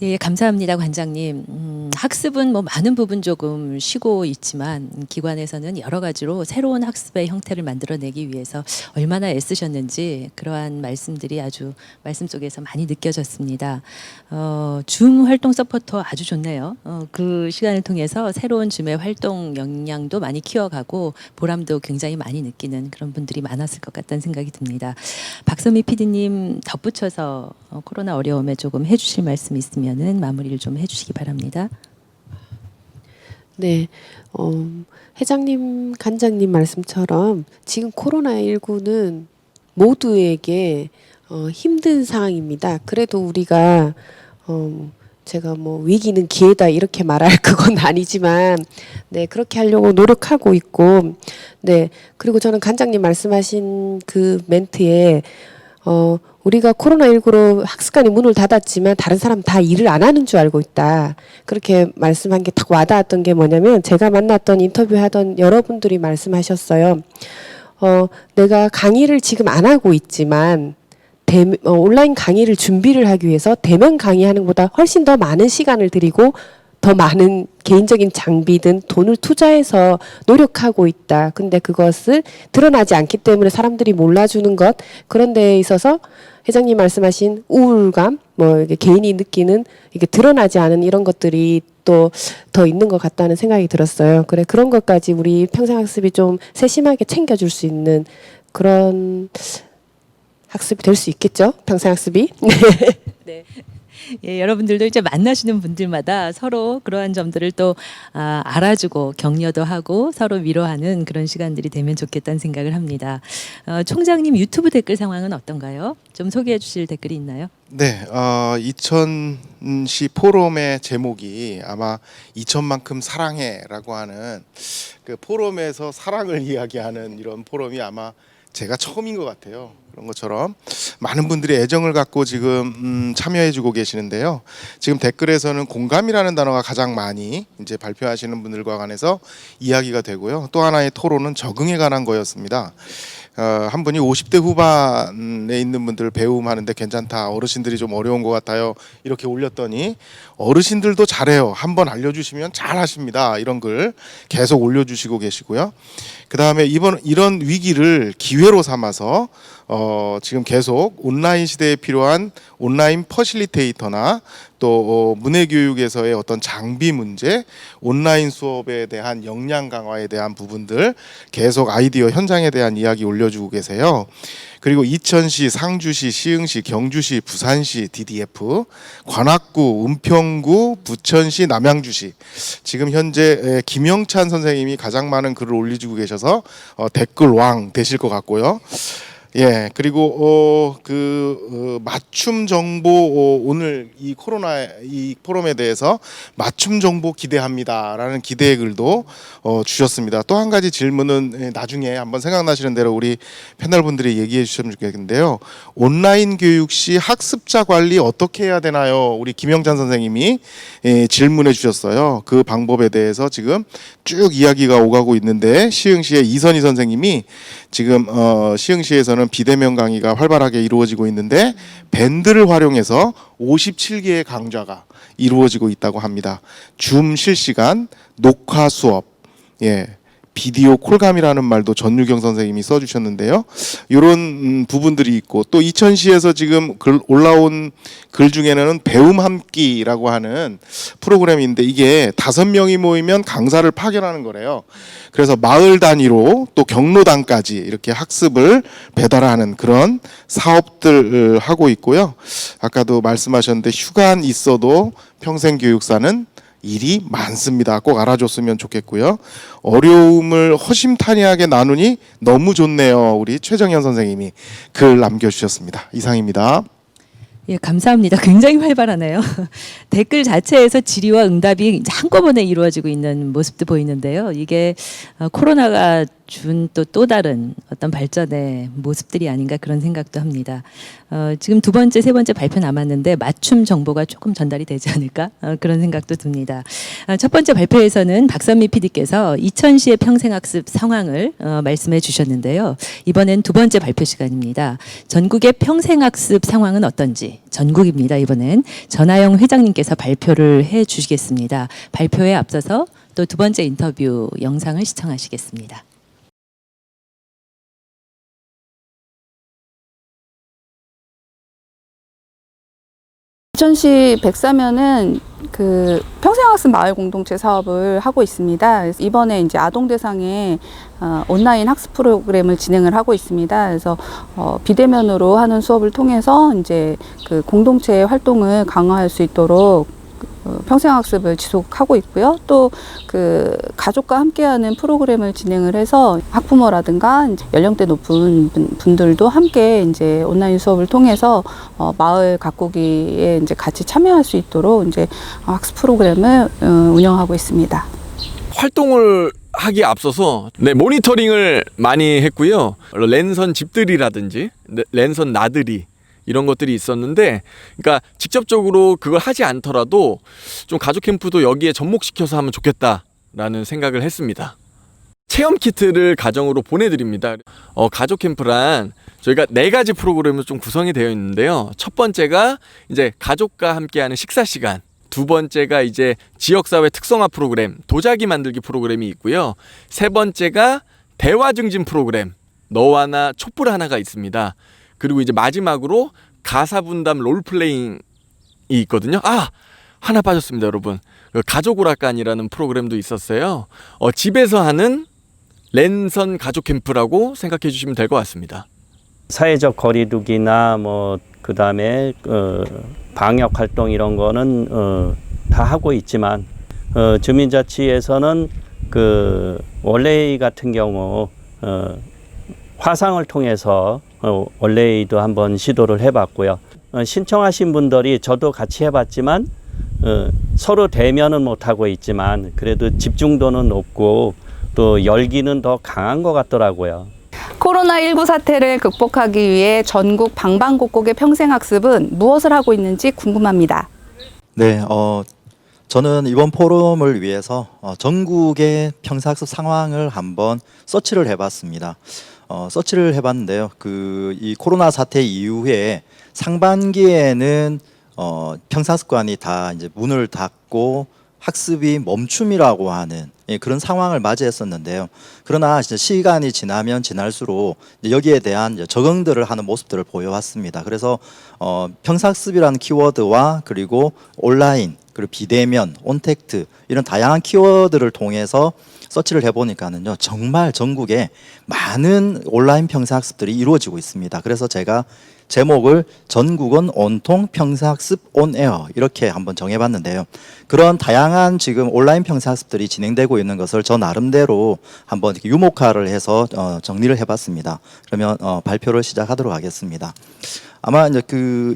예, 감사합니다, 관장님. 학습은 뭐 많은 부분 조금 쉬고 있지만 기관에서는 여러 가지로 새로운 학습의 형태를 만들어내기 위해서 얼마나 애쓰셨는지 그러한 말씀들이 아주 말씀 속에서 많이 느껴졌습니다. 줌 활동 서포터 아주 좋네요. 그 시간을 통해서 새로운 줌의 활동 역량도 많이 키워가고 보람도 굉장히 많이 느끼는 그런 분들이 많았을 것 같다는 생각이 듭니다. 박선미 PD님 덧붙여서 코로나 어려움에 조금 해주실 말씀 있으면 마무리를 좀 해주시기 바랍니다. 네, 회장님, 간장님 말씀처럼 지금 코로나19는 모두에게 힘든 상황입니다. 그래도 우리가 제가 뭐 위기는 기회다 이렇게 말할 그건 아니지만 네 그렇게 하려고 노력하고 있고 네 그리고 저는 간장님 말씀하신 그 멘트에 우리가 코로나19로 학습관이 문을 닫았지만 다른 사람 다 일을 안 하는 줄 알고 있다. 그렇게 말씀한 게 딱 와닿았던 게 뭐냐면 제가 만났던 인터뷰하던 여러분들이 말씀하셨어요. 내가 강의를 지금 안 하고 있지만 온라인 강의를 준비를 하기 위해서 대면 강의하는 것보다 훨씬 더 많은 시간을 들이고 더 많은 개인적인 장비든 돈을 투자해서 노력하고 있다. 근데 그것을 드러나지 않기 때문에 사람들이 몰라주는 것 그런 데에 있어서 회장님 말씀하신 우울감, 뭐 이게 개인이 느끼는 이게 드러나지 않은 이런 것들이 또 더 있는 것 같다는 생각이 들었어요. 그래 그런 것까지 우리 평생학습이 좀 세심하게 챙겨줄 수 있는 그런 학습이 될 수 있겠죠? 평생학습이. 네. 예, 여러분들도 이제 만나시는 분들마다 서로 그러한 점들을 또 알아주고 격려도 하고 서로 위로하는 그런 시간들이 되면 좋겠다는 생각을 합니다. 총장님 유튜브 댓글 상황은 어떤가요? 좀 소개해 주실 댓글이 있나요? 네, 이천시 포럼의 제목이 아마 이천만큼 사랑해라고 하는 그 포럼에서 사랑을 이야기하는 이런 포럼이 아마 제가 처음인 것 같아요. 그런 것처럼 많은 분들이 애정을 갖고 지금 참여해주고 계시는데요. 지금 댓글에서는 공감이라는 단어가 가장 많이 이제 발표하시는 분들과 관해서 이야기가 되고요. 또 하나의 토론은 적응에 관한 거였습니다. 한 분이 50대 후반에 있는 분들 배움하는데 괜찮다. 어르신들이 좀 어려운 것 같아요. 이렇게 올렸더니 어르신들도 잘해요. 한번 알려주시면 잘하십니다. 이런 글 계속 올려주시고 계시고요. 그 다음에 이런 위기를 기회로 삼아서 지금 계속 온라인 시대에 필요한 온라인 퍼실리테이터나 또 문해교육에서의 어떤 장비 문제, 온라인 수업에 대한 역량 강화에 대한 부분들 계속 아이디어 현장에 대한 이야기 올려주고 계세요. 그리고 이천시, 상주시, 시흥시, 경주시, 부산시, DDF, 관악구, 은평구, 부천시, 남양주시. 지금 현재 김영찬 선생님이 가장 많은 글을 올려주고 계셔서 댓글 왕 되실 것 같고요. 예, 그리고 맞춤 정보 오늘 이 코로나 이 포럼에 대해서 맞춤 정보 기대합니다라는 기대의 글도 주셨습니다. 또 한 가지 질문은 나중에 한번 생각나시는 대로 우리 패널 분들이 얘기해 주셨으면 좋겠는데요. 온라인 교육 시 학습자 관리 어떻게 해야 되나요? 우리 김영찬 선생님이 질문해 주셨어요. 그 방법에 대해서 지금 쭉 이야기가 오가고 있는데 시흥시의 이선희 선생님이 지금 시흥시에서는 비대면 강의가 활발하게 이루어지고 있는데 밴드를 활용해서 57개의 강좌가 이루어지고 있다고 합니다. 줌 실시간 녹화 수업, 비디오 콜감이라는 말도 전유경 선생님이 써주셨는데요. 이런 부분들이 있고 또 이천시에서 지금 올라온 글 중에는 배움 함기라고 하는 프로그램인데 이게 5명이 모이면 강사를 파견하는 거래요. 그래서 마을 단위로 또 경로당까지 이렇게 학습을 배달하는 그런 사업들 하고 있고요. 아까도 말씀하셨는데 휴관 있어도 평생교육사는 일이 많습니다. 꼭 알아줬으면 좋겠고요. 어려움을 허심탄회하게 나누니 너무 좋네요. 우리 최정현 선생님이 글 남겨주셨습니다. 이상입니다. 예, 감사합니다. 굉장히 활발하네요. 댓글 자체에서 질의와 응답이 이제 한꺼번에 이루어지고 있는 모습도 보이는데요. 이게 코로나가 준 또 다른 어떤 발전의 모습들이 아닌가 그런 생각도 합니다. 지금 2번째, 3번째 발표 남았는데 맞춤 정보가 조금 전달이 되지 않을까 그런 생각도 듭니다. 첫 번째 발표에서는 박선미 PD께서 이천시의 평생학습 상황을 말씀해 주셨는데요. 이번엔 2번째 발표 시간입니다. 전국의 평생학습 상황은 어떤지 전국입니다. 이번엔 전하영 회장님께서 발표를 해 주시겠습니다. 발표에 앞서서 또 2번째 인터뷰 영상을 시청하시겠습니다. 이천시 백사면은 그 평생학습 마을 공동체 사업을 하고 있습니다. 그래서 이번에 이제 아동 대상의 온라인 학습 프로그램을 진행을 하고 있습니다. 그래서 비대면으로 하는 수업을 통해서 이제 그 공동체 활동을 강화할 수 있도록 평생학습을 지속하고 있고요. 또 그 가족과 함께하는 프로그램을 진행을 해서 학부모라든가 이제 연령대 높은 분들도 함께 이제 온라인 수업을 통해서 마을 가꾸기에 이제 같이 참여할 수 있도록 이제 학습 프로그램을 운영하고 있습니다. 활동을 하기에 앞서서 모니터링을 많이 했고요. 랜선 집들이라든지 랜선 나들이 이런 것들이 있었는데, 그러니까 직접적으로 그걸 하지 않더라도 좀 가족 캠프도 여기에 접목시켜서 하면 좋겠다라는 생각을 했습니다. 체험 키트를 가정으로 보내드립니다. 가족 캠프란 저희가 4가지 프로그램으로 좀 구성이 되어 있는데요. 첫 번째가 이제 가족과 함께하는 식사 시간. 2번째가 이제 지역사회 특성화 프로그램, 도자기 만들기 프로그램이 있고요. 3번째가 대화 증진 프로그램, 너와 나 촛불 하나가 있습니다. 그리고 이제 마지막으로 가사 분담 롤플레잉이 있거든요. 하나 빠졌습니다, 여러분. 가족 오락관이라는 프로그램도 있었어요. 집에서 하는 랜선 가족 캠프라고 생각해 주시면 될 것 같습니다. 사회적 거리두기나 그다음에 방역 활동 이런 거는 다 하고 있지만 주민자치에서는 그 원래이 같은 경우 화상을 통해서 원래이도 한번 시도를 해봤고요. 신청하신 분들이 저도 같이 해봤지만 서로 대면은 못하고 있지만 그래도 집중도는 높고 또 열기는 더 강한 것 같더라고요. 코로나19 사태를 극복하기 위해 전국 방방곡곡의 평생학습은 무엇을 하고 있는지 궁금합니다. 네, 저는 이번 포럼을 위해서 전국의 평생학습 상황을 한번 서치를 해봤습니다. 서치를 해봤는데요. 이 코로나 사태 이후에 상반기에는 평사학습관이 다 이제 문을 닫고 학습이 멈춤이라고 하는 그런 상황을 맞이했었는데요. 그러나 이제 시간이 지나면 지날수록 여기에 대한 적응들을 하는 모습들을 보여왔습니다. 그래서 평사학습이라는 키워드와 그리고 온라인, 그리고 비대면, 온택트 이런 다양한 키워드를 통해서 서치를 해보니까는요, 정말 전국에 많은 온라인 평사학습들이 이루어지고 있습니다. 그래서 제가 제목을 전국은 온통 평사학습 온에어 이렇게 한번 정해봤는데요. 그런 다양한 지금 온라인 평사학습들이 진행되고 있는 것을 저 나름대로 한번 유목화를 해서 정리를 해봤습니다. 그러면 발표를 시작하도록 하겠습니다. 아마 이제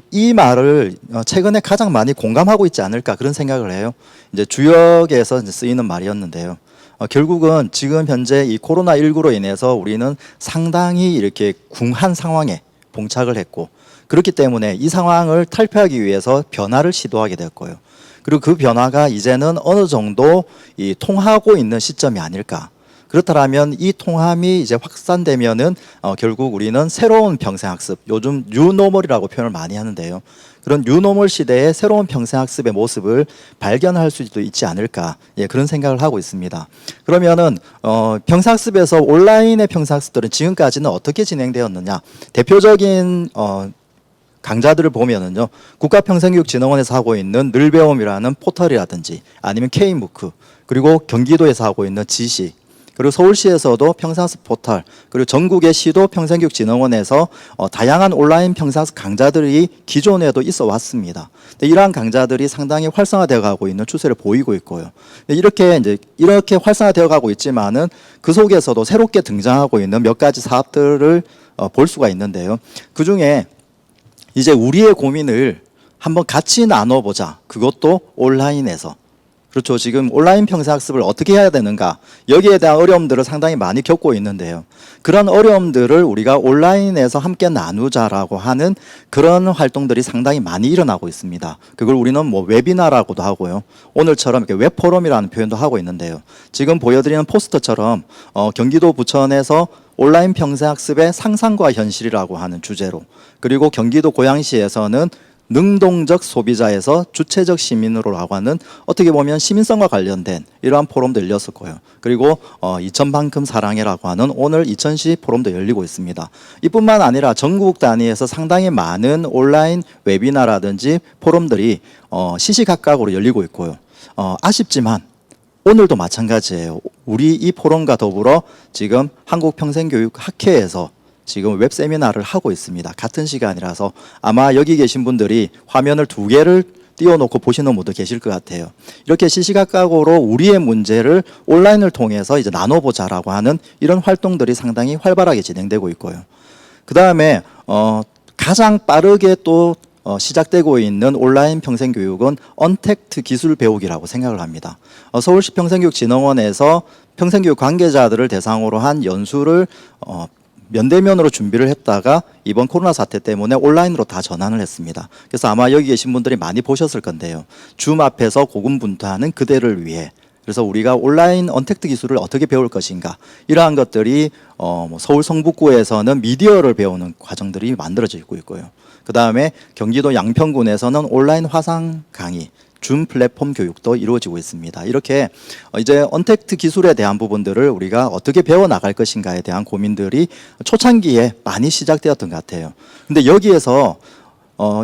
이 말을 최근에 가장 많이 공감하고 있지 않을까 그런 생각을 해요. 이제 주역에서 이제 쓰이는 말이었는데요. 결국은 지금 현재 이 코로나19로 인해서 우리는 상당히 이렇게 궁한 상황에 봉착을 했고, 그렇기 때문에 이 상황을 탈피하기 위해서 변화를 시도하게 됐고요. 그리고 그 변화가 이제는 어느 정도 이 통하고 있는 시점이 아닐까. 그렇다면 이 통함이 이제 확산되면은 결국 우리는 새로운 평생학습, 요즘 뉴노멀이라고 표현을 많이 하는데요. 그런 뉴노멀 시대의 새로운 평생학습의 모습을 발견할 수도 있지 않을까, 그런 생각을 하고 있습니다. 그러면은 평생학습에서 온라인의 평생학습들은 지금까지는 어떻게 진행되었느냐? 대표적인 강좌들을 보면은요, 국가평생교육진흥원에서 하고 있는 늘배움이라는 포털이라든지 아니면 K무크, 그리고 경기도에서 하고 있는 지시, 그리고 서울시에서도 평생학습 포털, 그리고 전국의 시도 평생교육진흥원에서 다양한 온라인 평생학습 강좌들이 기존에도 있어 왔습니다. 이러한 강좌들이 상당히 활성화되어 가고 있는 추세를 보이고 있고요. 이렇게 활성화되어 가고 있지만은 그 속에서도 새롭게 등장하고 있는 몇 가지 사업들을 볼 수가 있는데요. 그 중에 이제 우리의 고민을 한번 같이 나눠보자. 그것도 온라인에서. 그렇죠. 지금 온라인 평생학습을 어떻게 해야 되는가, 여기에 대한 어려움들을 상당히 많이 겪고 있는데요. 그런 어려움들을 우리가 온라인에서 함께 나누자라고 하는 그런 활동들이 상당히 많이 일어나고 있습니다. 그걸 우리는 뭐 웨비나라고도 하고요. 오늘처럼 이렇게 웹포럼이라는 표현도 하고 있는데요. 지금 보여드리는 포스터처럼 경기도 부천에서 온라인 평생학습의 상상과 현실이라고 하는 주제로, 그리고 경기도 고양시에서는 능동적 소비자에서 주체적 시민으로라고 하는, 어떻게 보면 시민성과 관련된 이러한 포럼도 열렸었고요. 그리고 이천만큼 사랑해라고 하는 오늘 이천시 포럼도 열리고 있습니다. 이뿐만 아니라 전국 단위에서 상당히 많은 온라인 웨비나라든지 포럼들이 시시각각으로 열리고 있고요. 아쉽지만 오늘도 마찬가지예요. 우리 이 포럼과 더불어 지금 한국평생교육학회에서 지금 웹 세미나를 하고 있습니다. 같은 시간이라서 아마 여기 계신 분들이 화면을 2개를 띄워놓고 보시는 분도 계실 것 같아요. 이렇게 시시각각으로 우리의 문제를 온라인을 통해서 이제 나눠보자라고 하는 이런 활동들이 상당히 활발하게 진행되고 있고요. 그 다음에 가장 빠르게 또 시작되고 있는 온라인 평생교육은 언택트 기술 배우기라고 생각을 합니다. 서울시 평생교육진흥원에서 평생교육 관계자들을 대상으로 한 연수를 면대면으로 준비를 했다가 이번 코로나 사태 때문에 온라인으로 다 전환을 했습니다. 그래서 아마 여기 계신 분들이 많이 보셨을 건데요. 줌 앞에서 고군분투하는 그대를 위해, 그래서 우리가 온라인 언택트 기술을 어떻게 배울 것인가, 이러한 것들이 서울 성북구에서는 미디어를 배우는 과정들이 만들어지고 있고요. 그 다음에 경기도 양평군에서는 온라인 화상 강의, 줌 플랫폼 교육도 이루어지고 있습니다. 이렇게 이제 언택트 기술에 대한 부분들을 우리가 어떻게 배워나갈 것인가에 대한 고민들이 초창기에 많이 시작되었던 것 같아요. 근데 여기에서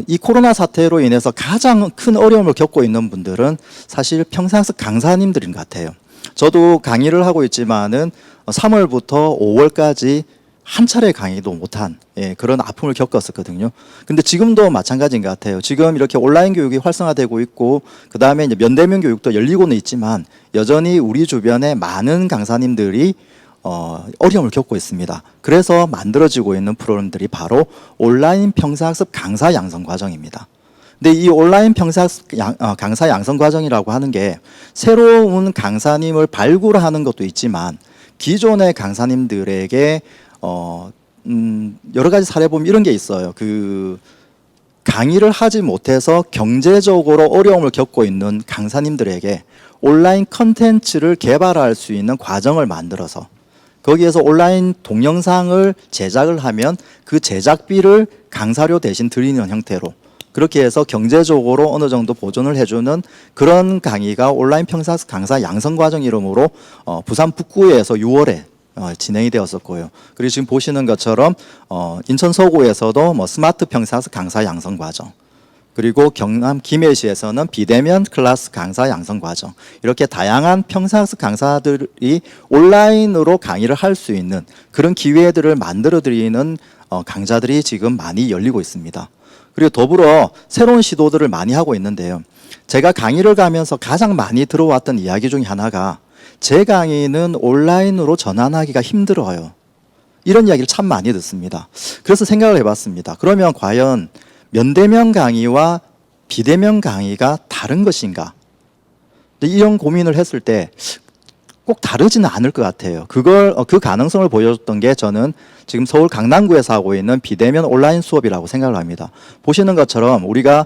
이 코로나 사태로 인해서 가장 큰 어려움을 겪고 있는 분들은 사실 평생학습 강사님들인 것 같아요. 저도 강의를 하고 있지만은 3월부터 5월까지 한 차례 강의도 못한 그런 아픔을 겪었었거든요. 근데 지금도 마찬가지인 것 같아요. 지금 이렇게 온라인 교육이 활성화되고 있고, 그 다음에 이제 면대면 교육도 열리고는 있지만 여전히 우리 주변에 많은 강사님들이 어려움을 겪고 있습니다. 그래서 만들어지고 있는 프로그램들이 바로 온라인 평생학습 강사 양성 과정입니다. 근데 이 온라인 평생학습 강사 양성 과정이라고 하는 게 새로운 강사님을 발굴하는 것도 있지만, 기존의 강사님들에게 여러 가지 사례 보면 이런 게 있어요. 강의를 하지 못해서 경제적으로 어려움을 겪고 있는 강사님들에게 온라인 컨텐츠를 개발할 수 있는 과정을 만들어서 거기에서 온라인 동영상을 제작을 하면 그 제작비를 강사료 대신 드리는 형태로 그렇게 해서 경제적으로 어느 정도 보존을 해주는 그런 강의가 온라인 평생학습 강사 양성과정 이름으로 부산 북구에서 6월에 진행이 되었었고요. 그리고 지금 보시는 것처럼 인천 서구에서도 뭐 스마트 평생학습 강사 양성과정, 그리고 경남 김해시에서는 비대면 클래스 강사 양성과정, 이렇게 다양한 평생학습 강사들이 온라인으로 강의를 할 수 있는 그런 기회들을 만들어드리는 강좌들이 지금 많이 열리고 있습니다. 그리고 더불어 새로운 시도들을 많이 하고 있는데요. 제가 강의를 가면서 가장 많이 들어왔던 이야기 중에 하나가 제 강의는 온라인으로 전환하기가 힘들어요. 이런 이야기를 참 많이 듣습니다. 그래서 생각을 해봤습니다. 그러면 과연 면대면 강의와 비대면 강의가 다른 것인가? 이런 고민을 했을 때 꼭 다르지는 않을 것 같아요. 그 가능성을 보여줬던 게 저는 지금 서울 강남구에서 하고 있는 비대면 온라인 수업이라고 생각을 합니다. 보시는 것처럼 우리가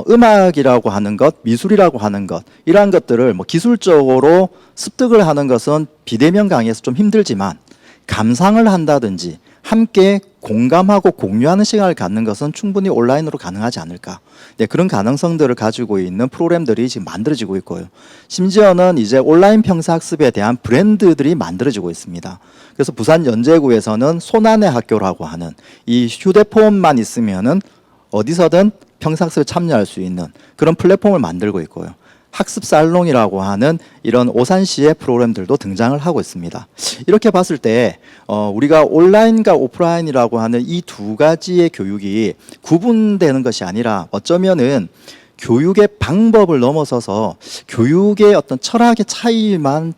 음악이라고 하는 것, 미술이라고 하는 것, 이러한 것들을 뭐 기술적으로 습득을 하는 것은 비대면 강의에서 좀 힘들지만 감상을 한다든지 함께 공감하고 공유하는 시간을 갖는 것은 충분히 온라인으로 가능하지 않을까. 네, 그런 가능성들을 가지고 있는 프로그램들이 지금 만들어지고 있고요. 심지어는 이제 온라인 평생학습에 대한 브랜드들이 만들어지고 있습니다. 그래서 부산 연제구에서는 손안의 학교라고 하는 이 휴대폰만 있으면은 어디서든 평생학습에 참여할 수 있는 그런 플랫폼을 만들고 있고요. 학습 살롱이라고 하는 이런 오산시의 프로그램들도 등장을 하고 있습니다. 이렇게 봤을 때 우리가 온라인과 오프라인이라고 하는 이 두 가지의 교육이 구분되는 것이 아니라 어쩌면은 교육의 방법을 넘어서서 교육의 어떤 철학의 차이만,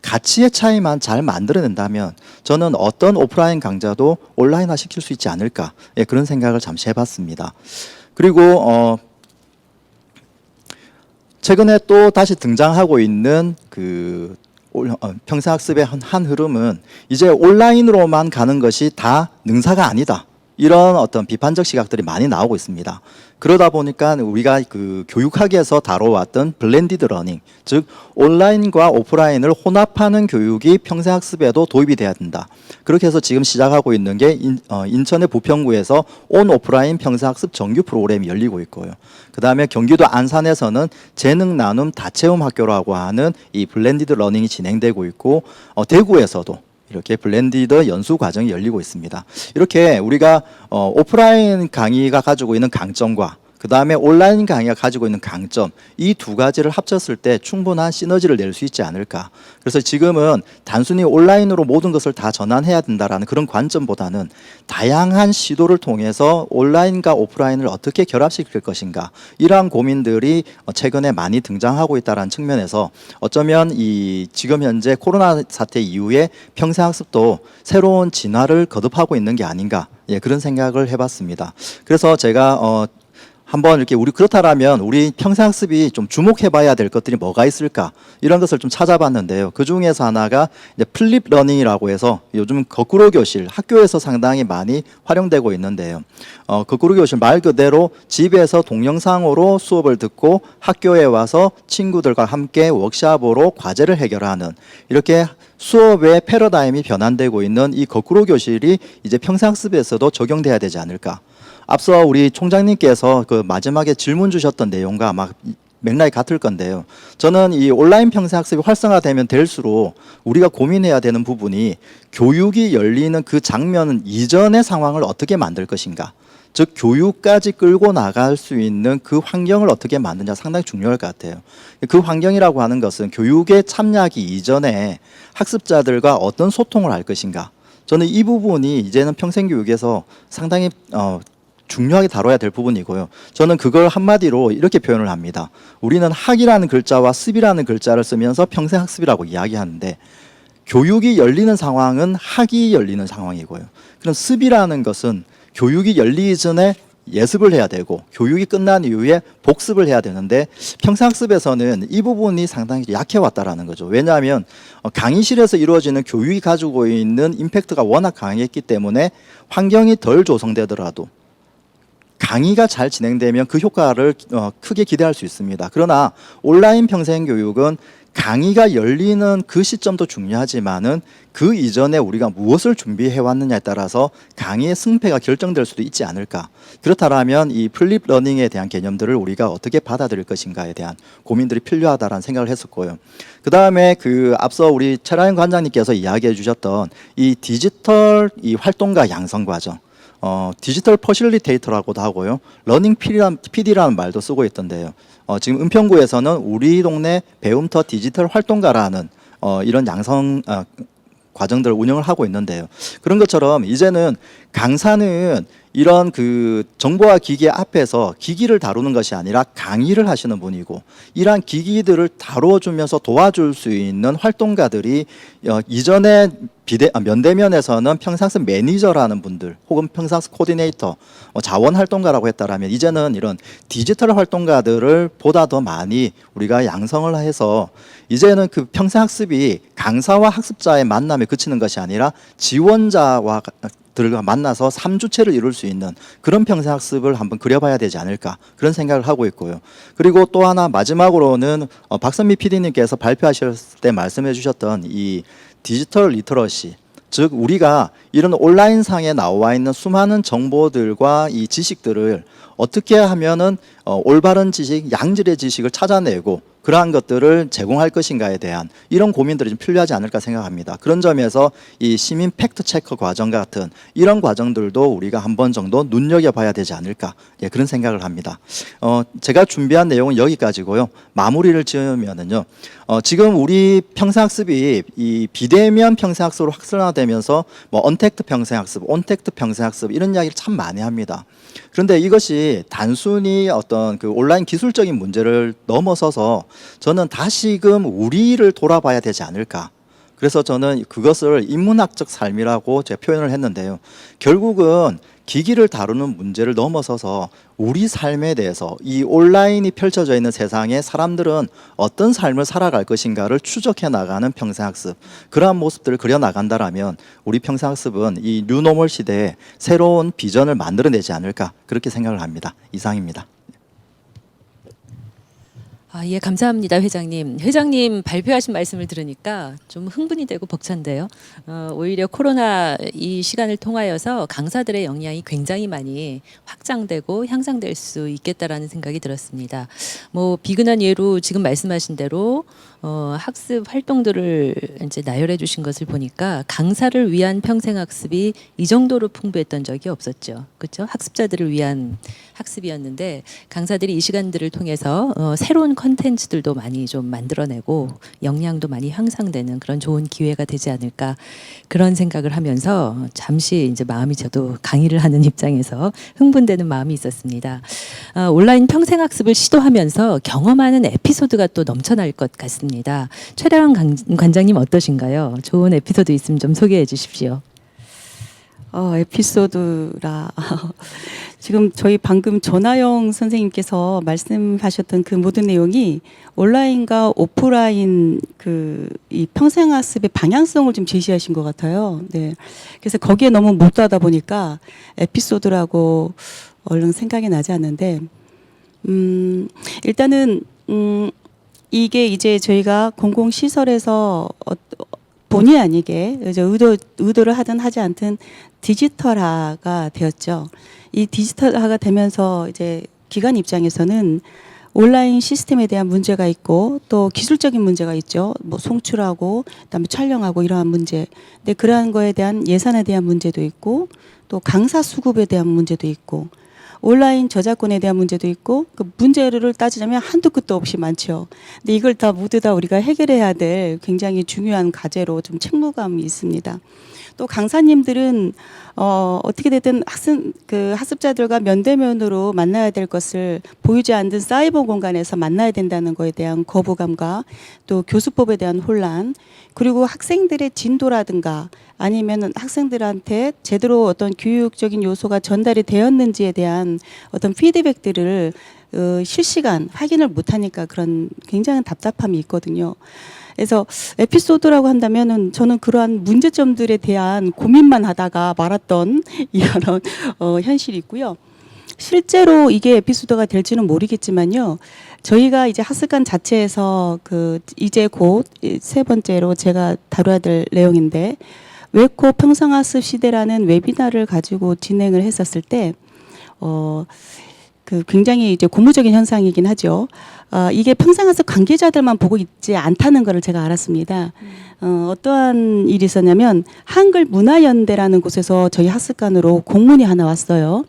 가치의 차이만 잘 만들어낸다면 저는 어떤 오프라인 강좌도 온라인화 시킬 수 있지 않을까, 예, 그런 생각을 잠시 해봤습니다. 그리고 최근에 또 다시 등장하고 있는 그 평생학습의 한 흐름은 이제 온라인으로만 가는 것이 다 능사가 아니다, 이런 어떤 비판적 시각들이 많이 나오고 있습니다. 그러다 보니까 우리가 그 교육학에서 다뤄왔던 블렌디드 러닝, 즉 온라인과 오프라인을 혼합하는 교육이 평생학습에도 도입이 돼야 된다. 그렇게 해서 지금 시작하고 있는 게 인천의 부평구에서 온 오프라인 평생학습 정규 프로그램이 열리고 있고요. 그 다음에 경기도 안산에서는 재능 나눔 다채움 학교라고 하는 이 블렌디드 러닝이 진행되고 있고, 대구에서도 이렇게 블렌디드 연수 과정이 열리고 있습니다. 이렇게 우리가 오프라인 강의가 가지고 있는 강점과 그 다음에 온라인 강의가 가지고 있는 강점, 이 두 가지를 합쳤을 때 충분한 시너지를 낼 수 있지 않을까. 그래서 지금은 단순히 온라인으로 모든 것을 다 전환해야 된다라는 그런 관점보다는 다양한 시도를 통해서 온라인과 오프라인을 어떻게 결합시킬 것인가, 이러한 고민들이 최근에 많이 등장하고 있다는 측면에서 어쩌면 이 지금 현재 코로나 사태 이후에 평생학습도 새로운 진화를 거듭하고 있는 게 아닌가, 예, 그런 생각을 해봤습니다. 그래서 제가 한번 이렇게 그렇다라면 우리 평생학습이 좀 주목해봐야 될 것들이 뭐가 있을까, 이런 것을 좀 찾아봤는데요. 그 중에서 하나가 이제 플립 러닝이라고 해서 요즘 거꾸로 교실, 학교에서 상당히 많이 활용되고 있는데요. 거꾸로 교실 말 그대로 집에서 동영상으로 수업을 듣고 학교에 와서 친구들과 함께 워크숍으로 과제를 해결하는, 이렇게 수업의 패러다임이 변환되고 있는 이 거꾸로 교실이 이제 평생학습에서도 적용돼야 되지 않을까. 앞서 우리 총장님께서 그 마지막에 질문 주셨던 내용과 막 맥락이 같을 건데요. 저는 이 온라인 평생학습이 활성화되면 될수록 우리가 고민해야 되는 부분이 교육이 열리는 그 장면 이전의 상황을 어떻게 만들 것인가. 즉 교육까지 끌고 나갈 수 있는 그 환경을 어떻게 만드냐, 상당히 중요할 것 같아요. 그 환경이라고 하는 것은 교육에 참여하기 이전에 학습자들과 어떤 소통을 할 것인가. 저는 이 부분이 이제는 평생교육에서 상당히 중요하게 다뤄야 될 부분이고요. 저는 그걸 한마디로 이렇게 표현을 합니다. 우리는 학이라는 글자와 습이라는 글자를 쓰면서 평생학습이라고 이야기하는데, 교육이 열리는 상황은 학이 열리는 상황이고요. 그럼 습이라는 것은 교육이 열리기 전에 예습을 해야 되고 교육이 끝난 이후에 복습을 해야 되는데, 평생학습에서는 이 부분이 상당히 약해왔다라는 거죠. 왜냐하면 강의실에서 이루어지는 교육이 가지고 있는 임팩트가 워낙 강했기 때문에 환경이 덜 조성되더라도 강의가 잘 진행되면 그 효과를 크게 기대할 수 있습니다. 그러나 온라인 평생교육은 강의가 열리는 그 시점도 중요하지만은 그 이전에 우리가 무엇을 준비해 왔느냐에 따라서 강의의 승패가 결정될 수도 있지 않을까. 그렇다면 이 플립 러닝에 대한 개념들을 우리가 어떻게 받아들일 것인가에 대한 고민들이 필요하다라는 생각을 했었고요. 그 다음에 그 앞서 우리 최라연 관장님께서 이야기해 주셨던 이 디지털 이 활동가 양성 과정. 디지털 퍼실리테이터라고도 하고요. 러닝 PD라는 말도 쓰고 있던데요. 지금 은평구에서는 우리 동네 배움터 디지털 활동가라는 이런 양성 과정들을 운영을 하고 있는데요. 그런 것처럼 이제는 강사는 이런 그 정보와 기기 앞에서 기기를 다루는 것이 아니라 강의를 하시는 분이고, 이러한 기기들을 다뤄주면서 도와줄 수 있는 활동가들이 이전에 면대면에서는 평상시 매니저라는 분들 혹은 평상시 코디네이터, 자원 활동가라고 했다라면 이제는 이런 디지털 활동가들을 보다 더 많이 우리가 양성을 해서 이제는 그 평생학습이 강사와 학습자의 만남에 그치는 것이 아니라 지원자와 들과 만나서 3주체를 이룰 수 있는 그런 평생학습을 한번 그려봐야 되지 않을까, 그런 생각을 하고 있고요. 그리고 또 하나 마지막으로는 박선미 PD님께서 발표하셨을 때 말씀해 주셨던 이 디지털 리터러시, 즉 우리가 이런 온라인상에 나와 있는 수많은 정보들과 이 지식들을 어떻게 하면은 올바른 지식, 양질의 지식을 찾아내고 그러한 것들을 제공할 것인가에 대한 이런 고민들이 좀 필요하지 않을까 생각합니다. 그런 점에서 이 시민 팩트 체크 과정 같은 이런 과정들도 우리가 한 번 정도 눈여겨봐야 되지 않을까, 예, 그런 생각을 합니다. 제가 준비한 내용은 여기까지고요. 마무리를 지으면은요, 지금 우리 평생학습이 이 비대면 평생학습으로 확산화되면서 뭐 언택트 평생학습, 온택트 평생학습 이런 이야기를 참 많이 합니다. 그런데 이것이 단순히 어떤 그 온라인 기술적인 문제를 넘어서서 저는 다시금 우리를 돌아봐야 되지 않을까. 그래서 저는 그것을 인문학적 삶이라고 제가 표현을 했는데요. 결국은 기기를 다루는 문제를 넘어서서 우리 삶에 대해서 이 온라인이 펼쳐져 있는 세상에 사람들은 어떤 삶을 살아갈 것인가를 추적해 나가는 평생학습, 그러한 모습들을 그려 나간다라면 우리 평생학습은 이 뉴노멀 시대에 새로운 비전을 만들어내지 않을까, 그렇게 생각을 합니다. 이상입니다. 예, 감사합니다, 회장님. 회장님 발표하신 말씀을 들으니까 좀 흥분이 되고 벅찬데요. 오히려 코로나 이 시간을 통하여서 강사들의 역량이 굉장히 많이 확장되고 향상될 수 있겠다라는 생각이 들었습니다. 뭐 비근한 예로 지금 말씀하신 대로 학습 활동들을 이제 나열해 주신 것을 보니까 강사를 위한 평생학습이 이 정도로 풍부했던 적이 없었죠. 그렇죠? 학습자들을 위한 학습이었는데 강사들이 이 시간들을 통해서 새로운 컨텐츠들도 많이 좀 만들어내고 역량도 많이 향상되는 그런 좋은 기회가 되지 않을까, 그런 생각을 하면서 잠시 이제 마음이, 저도 강의를 하는 입장에서 흥분되는 마음이 있었습니다. 온라인 평생학습을 시도하면서 경험하는 에피소드가 또 넘쳐날 것 같습니다. 최라연 관장님 어떠신가요? 좋은 에피소드 있으면 좀 소개해 주십시오. 에피소드라. 지금 저희 방금 전하영 선생님께서 말씀하셨던 그 모든 내용이 온라인과 오프라인 이 평생학습의 방향성을 좀 제시하신 것 같아요. 네. 그래서 거기에 너무 몰두하다 보니까 에피소드라고 얼른 생각이 나지 않는데, 일단은, 이게 이제 저희가 공공시설에서 본의 아니게 이제 의도를 하든 하지 않든 디지털화가 되었죠. 이 디지털화가 되면서 이제 기관 입장에서는 온라인 시스템에 대한 문제가 있고 또 기술적인 문제가 있죠. 뭐 송출하고 그다음에 촬영하고 이러한 문제. 근데 그러한 거에 대한 예산에 대한 문제도 있고 또 강사 수급에 대한 문제도 있고 온라인 저작권에 대한 문제도 있고, 그 문제를 따지자면 한도 끝도 없이 많죠. 근데 이걸 다 모두 다 우리가 해결해야 될 굉장히 중요한 과제로 좀 책무감이 있습니다. 또 강사님들은 어떻게 됐든 학습자들과 면대면으로 만나야 될 것을 보이지 않는 사이버 공간에서 만나야 된다는 거에 대한 거부감과 또 교수법에 대한 혼란, 그리고 학생들의 진도라든가 아니면 학생들한테 제대로 어떤 교육적인 요소가 전달이 되었는지에 대한 어떤 피드백들을 실시간 확인을 못하니까 그런 굉장한 답답함이 있거든요. 그래서 에피소드라고 한다면은 저는 그러한 문제점들에 대한 고민만 하다가 말았던 이런 현실이 있고요. 실제로 이게 에피소드가 될지는 모르겠지만요. 저희가 이제 하스간 자체에서 그 이제 곧 세 번째로 제가 다뤄야 될 내용인데 웨코 평생학습 시대라는 웨비나를 가지고 진행을 했었을 때 그 굉장히 이제 고무적인 현상이긴 하죠. 이게 평생학습 관계자들만 보고 있지 않다는 것을 제가 알았습니다. 어떠한 일이 있었냐면 한글 문화연대라는 곳에서 저희 학습관으로 공문이 하나 왔어요.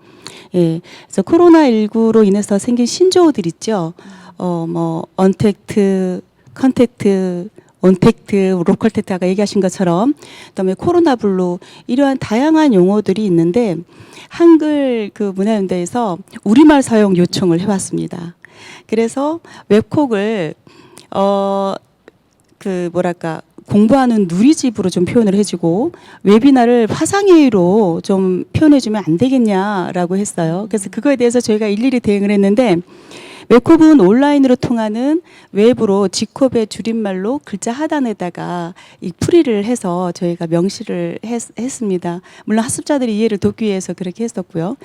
예, 그래서 코로나19로 인해서 생긴 신조어들 있죠. 뭐 언택트, 컨택트, 온택트, 로컬택트 아까 얘기하신 것처럼 그다음에 코로나 블루 이러한 다양한 용어들이 있는데 한글 그 문화연대에서 우리말 사용 요청을 해왔습니다. 그래서 웹콕을 그 뭐랄까 공부하는 누리집으로 좀 표현을 해주고 웨비나를 화상회의로 좀 표현해주면 안 되겠냐라고 했어요. 그래서 그거에 대해서 저희가 일일이 대응을 했는데 웹콕은 온라인으로 통하는 웹으로 지콥의 줄임말로 글자 하단에다가 이 풀이를 해서 저희가 명시를 했습니다. 물론 학습자들이 이해를 돕기 위해서 그렇게 했었고요.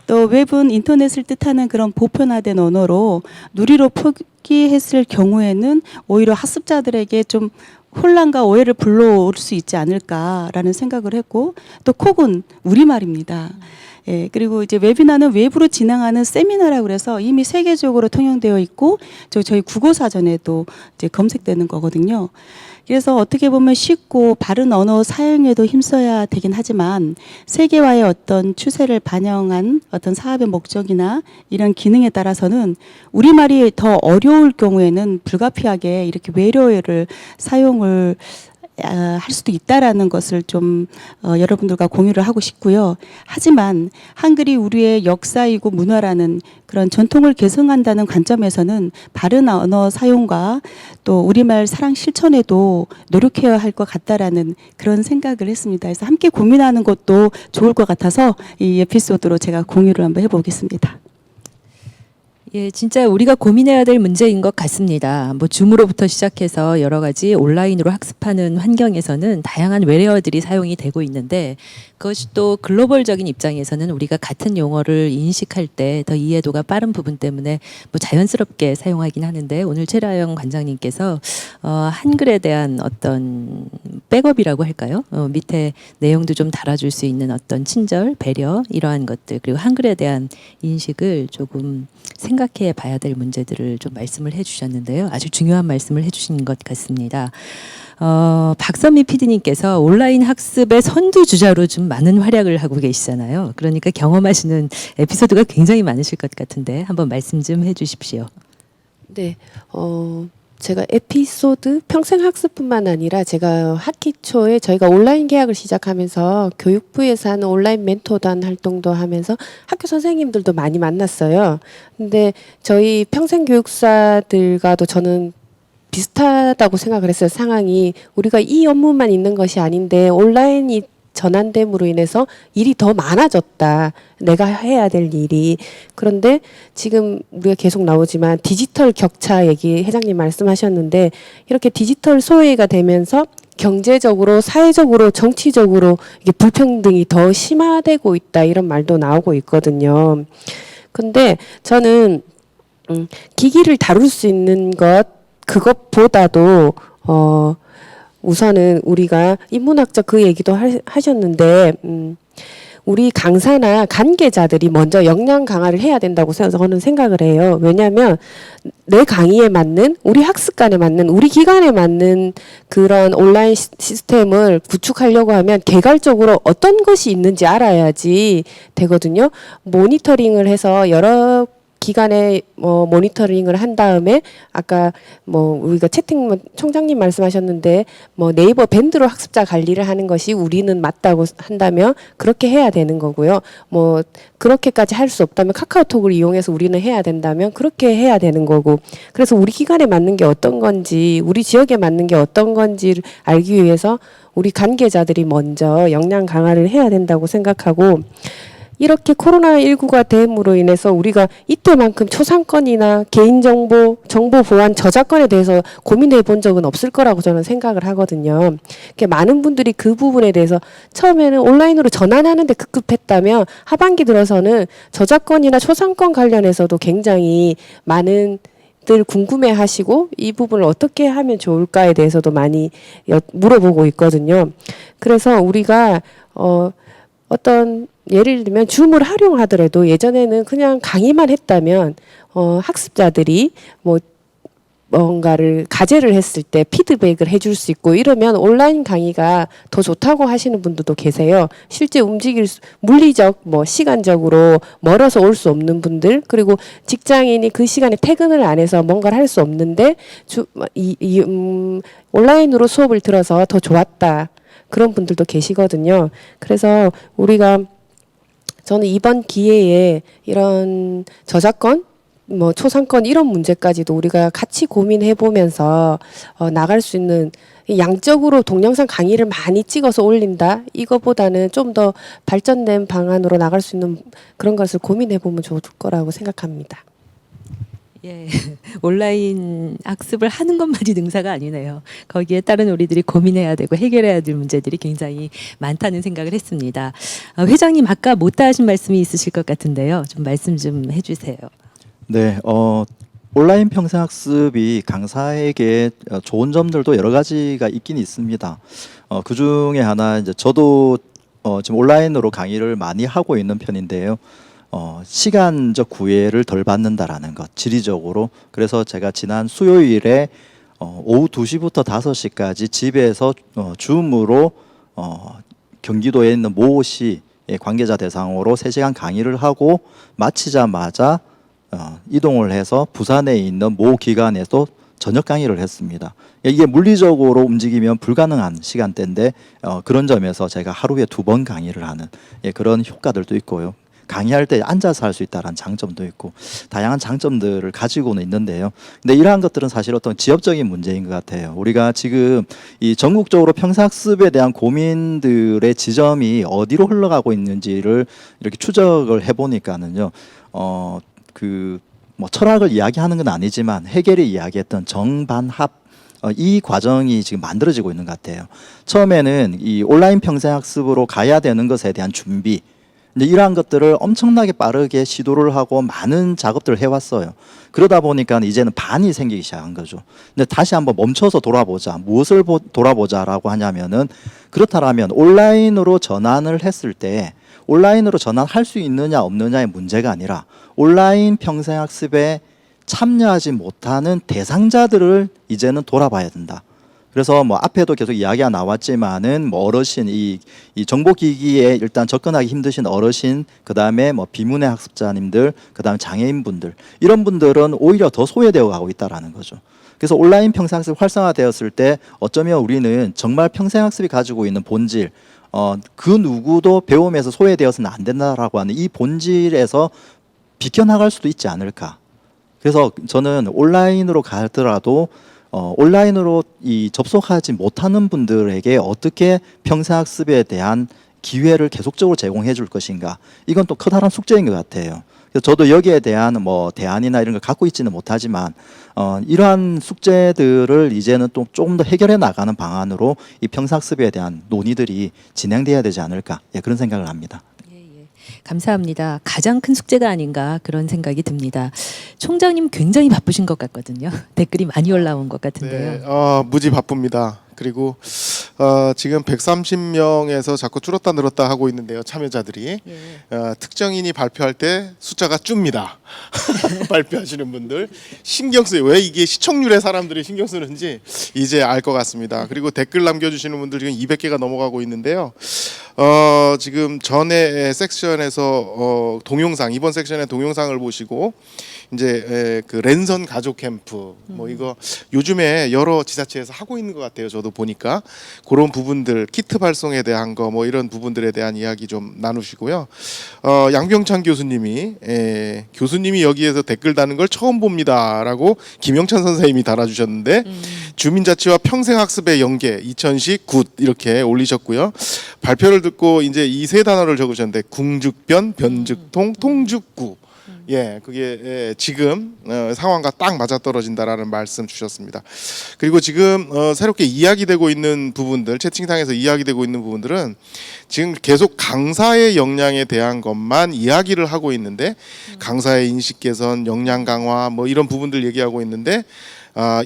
또 웹은 인터넷을 뜻하는 그런 보편화된 언어로 누리로 표기했을 경우에는 오히려 학습자들에게 좀 혼란과 오해를 불러올 수 있지 않을까라는 생각을 했고 또 콕은 우리말입니다. 예, 그리고 이제 웨비나는 웹으로 진행하는 세미나라고 그래서 이미 세계적으로 통용되어 있고 저희 국어사전에도 이제 검색되는 거거든요. 그래서 어떻게 보면 쉽고 바른 언어 사용에도 힘써야 되긴 하지만 세계화의 어떤 추세를 반영한 어떤 사업의 목적이나 이런 기능에 따라서는 우리말이 더 어려울 경우에는 불가피하게 이렇게 외래어를 사용을 할 수도 있다라는 것을 좀 여러분들과 공유를 하고 싶고요. 하지만 한글이 우리의 역사이고 문화라는 그런 전통을 계승한다는 관점에서는 바른 언어 사용과 또 우리말 사랑 실천에도 노력해야 할 것 같다라는 그런 생각을 했습니다. 그래서 함께 고민하는 것도 좋을 것 같아서 이 에피소드로 제가 공유를 한번 해보겠습니다. 예, 진짜 우리가 고민해야 될 문제인 것 같습니다. 뭐 줌으로부터 시작해서 여러 가지 온라인으로 학습하는 환경에서는 다양한 외래어들이 사용이 되고 있는데 그것이 또 글로벌적인 입장에서는 우리가 같은 용어를 인식할 때 더 이해도가 빠른 부분 때문에 뭐 자연스럽게 사용하긴 하는데 오늘 최라영 관장님께서 한글에 대한 어떤 백업이라고 할까요? 밑에 내용도 좀 달아줄 수 있는 어떤 친절, 배려 이러한 것들 그리고 한글에 대한 인식을 조금 생각해 봐야 될 문제들을 좀 말씀을 해주셨는데요. 아주 중요한 말씀을 해주신 것 같습니다. 박선미 PD님께서 온라인 학습의 선두주자로 좀 많은 활약을 하고 계시잖아요. 그러니까 경험하시는 에피소드가 굉장히 많으실 것 같은데 한번 말씀 좀 해주십시오. 네, 제가 에피소드 평생학습뿐만 아니라 제가 학기 초에 저희가 온라인 계약을 시작하면서 교육부에서 하는 온라인 멘토단 활동도 하면서 학교 선생님들도 많이 만났어요. 근데 저희 평생교육사들과도 저는 비슷하다고 생각을 했어요. 상황이 우리가 이 업무만 있는 것이 아닌데 온라인이 전환됨으로 인해서 일이 더 많아졌다. 내가 해야 될 일이. 그런데 지금 우리가 계속 나오지만 디지털 격차 얘기 회장님 말씀하셨는데 이렇게 디지털 소외가 되면서 경제적으로, 사회적으로, 정치적으로 이게 불평등이 더 심화되고 있다. 이런 말도 나오고 있거든요. 근데 저는 기기를 다룰 수 있는 그것보다도 우선은 우리가 인문학적 그 얘기도 하셨는데 우리 강사나 관계자들이 먼저 역량 강화를 해야 된다고 저는 생각을 해요. 왜냐하면 내 강의에 맞는 우리 학습관에 맞는 우리 기관에 맞는 그런 온라인 시스템을 구축하려고 하면 개괄적으로 어떤 것이 있는지 알아야지 되거든요. 모니터링을 해서 여러 기간에 모니터링을 한 다음에 아까 우리가 채팅 총장님 말씀하셨는데 네이버 밴드로 학습자 관리를 하는 것이 우리는 맞다고 한다면 그렇게 해야 되는 거고요. 그렇게까지 할 수 없다면 카카오톡을 이용해서 우리는 해야 된다면 그렇게 해야 되는 거고. 그래서 우리 기관에 맞는 게 어떤 건지 우리 지역에 맞는 게 어떤 건지를 알기 위해서 우리 관계자들이 먼저 역량 강화를 해야 된다고 생각하고 이렇게 코로나19가 됨으로 인해서 우리가 이때만큼 초상권이나 개인정보, 정보 보안, 저작권에 대해서 고민해 본 적은 없을 거라고 저는 생각을 하거든요. 많은 분들이 그 부분에 대해서 처음에는 온라인으로 전환하는데 급급했다면 하반기 들어서는 저작권이나 초상권 관련해서도 굉장히 많은 들 궁금해하시고 이 부분을 어떻게 하면 좋을까에 대해서도 많이 물어보고 있거든요. 그래서 우리가 어떤 예를 들면 줌을 활용하더라도 예전에는 그냥 강의만 했다면 학습자들이 뭐 뭔가를 과제를 했을 때 피드백을 해줄 수 있고 이러면 온라인 강의가 더 좋다고 하시는 분들도 계세요. 실제 물리적 시간적으로 멀어서 올 수 없는 분들, 그리고 직장인이 그 시간에 퇴근을 안 해서 뭔가를 할 수 없는데 온라인으로 수업을 들어서 더 좋았다. 그런 분들도 계시거든요. 그래서 저는 이번 기회에 이런 저작권, 초상권 이런 문제까지도 우리가 같이 고민해 보면서 나갈 수 있는, 양적으로 동영상 강의를 많이 찍어서 올린다 이거보다는 좀 더 발전된 방안으로 나갈 수 있는 그런 것을 고민해 보면 좋을 거라고 생각합니다. 예, 온라인 학습을 하는 것만이 능사가 아니네요. 거기에 따른 우리들이 고민해야 되고 해결해야 될 문제들이 굉장히 많다는 생각을 했습니다. 회장님 아까 못다 하신 말씀이 있으실 것 같은데요. 좀 말씀 좀 해주세요. 네, 온라인 평생학습이 강사에게 좋은 점들도 여러 가지가 있긴 있습니다. 그 중에 하나 이제 저도 지금 온라인으로 강의를 많이 하고 있는 편인데요. 시간적 구애를 덜 받는다라는 것, 지리적으로. 그래서 제가 지난 수요일에 오후 2시부터 5시까지 집에서 줌으로 경기도에 있는 모시 관계자 대상으로 3시간 강의를 하고 마치자마자 이동을 해서 부산에 있는 모 기관에서 저녁 강의를 했습니다. 이게 물리적으로 움직이면 불가능한 시간대인데 그런 점에서 제가 하루에 2번 강의를 하는 그런 효과들도 있고요. 강의할 때 앉아서 할 수 있다는 장점도 있고 다양한 장점들을 가지고는 있는데요. 근데 이러한 것들은 사실 어떤 지역적인 문제인 것 같아요. 우리가 지금 이 전국적으로 평생학습에 대한 고민들의 지점이 어디로 흘러가고 있는지를 이렇게 추적을 해보니까는요. 철학을 이야기하는 건 아니지만 해겔이 이야기했던 정반합 이 과정이 지금 만들어지고 있는 것 같아요. 처음에는 이 온라인 평생학습으로 가야 되는 것에 대한 준비, 이제 이러한 것들을 엄청나게 빠르게 시도를 하고 많은 작업들을 해왔어요. 그러다 보니까 이제는 반이 생기기 시작한 거죠. 근데 다시 한번 멈춰서 돌아보자. 무엇을 돌아보자라고 하냐면은 그렇다라면 온라인으로 전환을 했을 때 온라인으로 전환할 수 있느냐 없느냐의 문제가 아니라 온라인 평생학습에 참여하지 못하는 대상자들을 이제는 돌아봐야 된다. 그래서 앞에도 계속 이야기가 나왔지만은 어르신, 이 정보기기에 일단 접근하기 힘드신 어르신, 그 다음에 비문의 학습자님들, 그 다음에 장애인분들, 이런 분들은 오히려 더 소외되어 가고 있다라는 거죠. 그래서 온라인 평생학습이 활성화되었을 때 어쩌면 우리는 정말 평생학습이 가지고 있는 본질, 그 누구도 배움에서 소외되어서는 안 된다라고 하는 이 본질에서 비켜나갈 수도 있지 않을까. 그래서 저는 온라인으로 가더라도 온라인으로 접속하지 못하는 분들에게 어떻게 평생학습에 대한 기회를 계속적으로 제공해 줄 것인가. 이건 또 커다란 숙제인 것 같아요. 그래서 저도 여기에 대한 대안이나 이런 걸 갖고 있지는 못하지만 이러한 숙제들을 이제는 또 조금 더 해결해 나가는 방안으로 이 평생학습에 대한 논의들이 진행돼야 되지 않을까. 그런 생각을 합니다. 감사합니다. 가장 큰 숙제가 아닌가 그런 생각이 듭니다. 총장님 굉장히 바쁘신 것 같거든요. 댓글이 많이 올라온 것 같은데요. 네, 무지 바쁩니다. 그리고 지금 130명에서 자꾸 줄었다 늘었다 하고 있는데요. 참여자들이 특정인이 발표할 때 숫자가 줍니다. 발표하시는 분들 신경 쓰요. 왜 이게 시청률에 사람들이 신경 쓰는지 이제 알 것 같습니다. 그리고 댓글 남겨주시는 분들 지금 200개가 넘어가고 있는데요. 지금 전에 섹션에서 동영상, 이번 섹션의 동영상을 보시고 이제 그 랜선 가족 캠프 이거 요즘에 여러 지자체에서 하고 있는 것 같아요. 저도 보니까 그런 부분들, 키트 발송에 대한 거 이런 부분들에 대한 이야기 좀 나누시고요. 양병찬 교수님이 교수님 교수님이 여기에서 댓글 다는 걸 처음 봅니다라고 김영찬 선생님이 달아주셨는데 주민자치와 평생학습의 연계 2000시 굿 이렇게 올리셨고요. 발표를 듣고 이제 이 세 단어를 적으셨는데 궁죽변, 변죽통, 통죽구. 예, 그게 지금 상황과 딱 맞아떨어진다라는 말씀 주셨습니다. 그리고 지금 새롭게 이야기되고 있는 부분들, 채팅창에서 이야기되고 있는 부분들은 지금 계속 강사의 역량에 대한 것만 이야기를 하고 있는데 강사의 인식 개선, 역량 강화 뭐 이런 부분들 얘기하고 있는데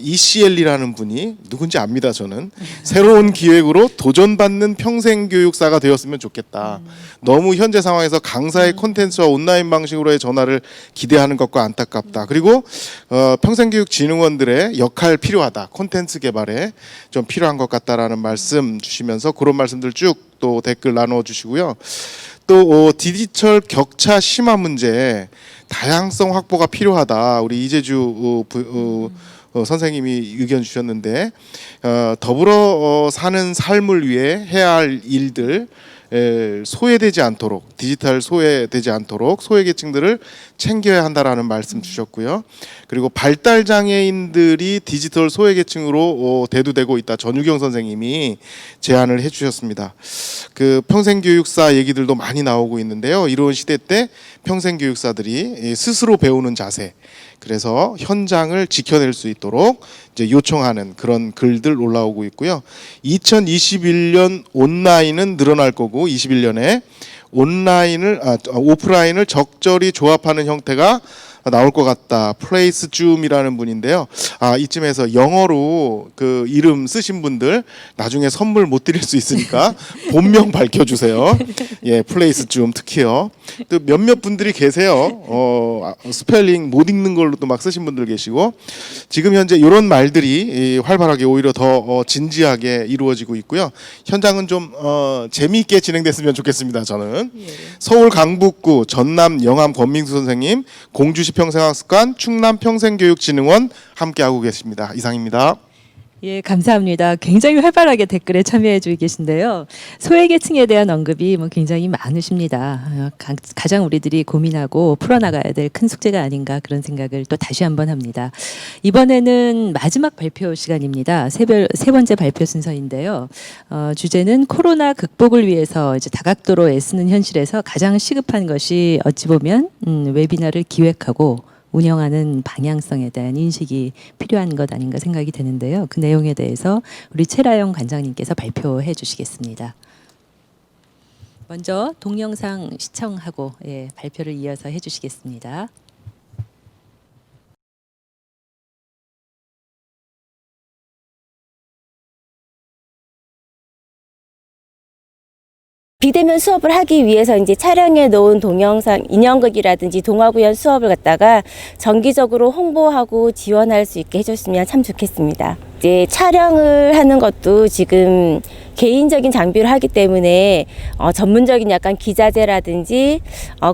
ECL이라는 분이 누군지 압니다. 저는 새로운 기획으로 도전받는 평생교육사가 되었으면 좋겠다. 너무 현재 상황에서 강사의 콘텐츠와 온라인 방식으로의 전화를 기대하는 것과 안타깝다. 그리고 평생교육진흥원들의 역할 필요하다. 콘텐츠 개발에 좀 필요한 것 같다라는 말씀 주시면서 그런 말씀들 쭉 또 댓글 나눠주시고요. 또 디지털 격차 심화 문제, 다양성 확보가 필요하다. 우리 이재주 선생님이 의견 주셨는데 더불어 사는 삶을 위해 해야 할 일들 소외되지 않도록, 디지털 소외되지 않도록 소외계층들을 챙겨야 한다라는 말씀 주셨고요. 그리고 발달장애인들이 디지털 소외계층으로 대두되고 있다. 전유경 선생님이 제안을 해주셨습니다. 그 평생교육사 얘기들도 많이 나오고 있는데요. 이런 시대 때 평생교육사들이 스스로 배우는 자세, 그래서 현장을 지켜낼 수 있도록 이제 요청하는 그런 글들 올라오고 있고요. 2021년 온라인은 늘어날 거고 21년에 오프라인을 적절히 조합하는 형태가 나올 것 같다. 플레이스 줌이라는 분인데요. 이쯤에서 영어로 그 이름 쓰신 분들 나중에 선물 못 드릴 수 있으니까 본명 밝혀주세요. 예, 플레이스 줌 특히요. 또 몇몇 분들이 계세요. 스펠링 못 읽는 걸로 또 막 쓰신 분들 계시고 지금 현재 이런 말들이 활발하게 오히려 더 진지하게 이루어지고 있고요. 현장은 좀 재미있게 진행됐으면 좋겠습니다. 저는 서울 강북구, 전남 영암 권민수 선생님, 공주시 평생학습관, 충남 평생교육진흥원 함께하고 계십니다. 이상입니다. 예, 감사합니다. 굉장히 활발하게 댓글에 참여해 주고 계신데요. 소외계층에 대한 언급이 굉장히 많으십니다. 가장 우리들이 고민하고 풀어나가야 될 큰 숙제가 아닌가 그런 생각을 또 다시 한번 합니다. 이번에는 마지막 발표 시간입니다. 세 번째 발표 순서인데요. 주제는 코로나 극복을 위해서 이제 다각도로 애쓰는 현실에서 가장 시급한 것이 어찌 보면 웨비나를 기획하고 운영하는 방향성에 대한 인식이 필요한 것 아닌가 생각이 되는데요. 그 내용에 대해서 우리 최라영 관장님께서 발표해 주시겠습니다. 먼저 동영상 시청하고 발표를 이어서 해 주시겠습니다. 비대면 수업을 하기 위해서 이제 촬영해 놓은 동영상, 인형극이라든지 동화구연 수업을 갖다가 정기적으로 홍보하고 지원할 수 있게 해줬으면 참 좋겠습니다. 이제 촬영을 하는 것도 지금 개인적인 장비를 하기 때문에 전문적인 약간 기자재라든지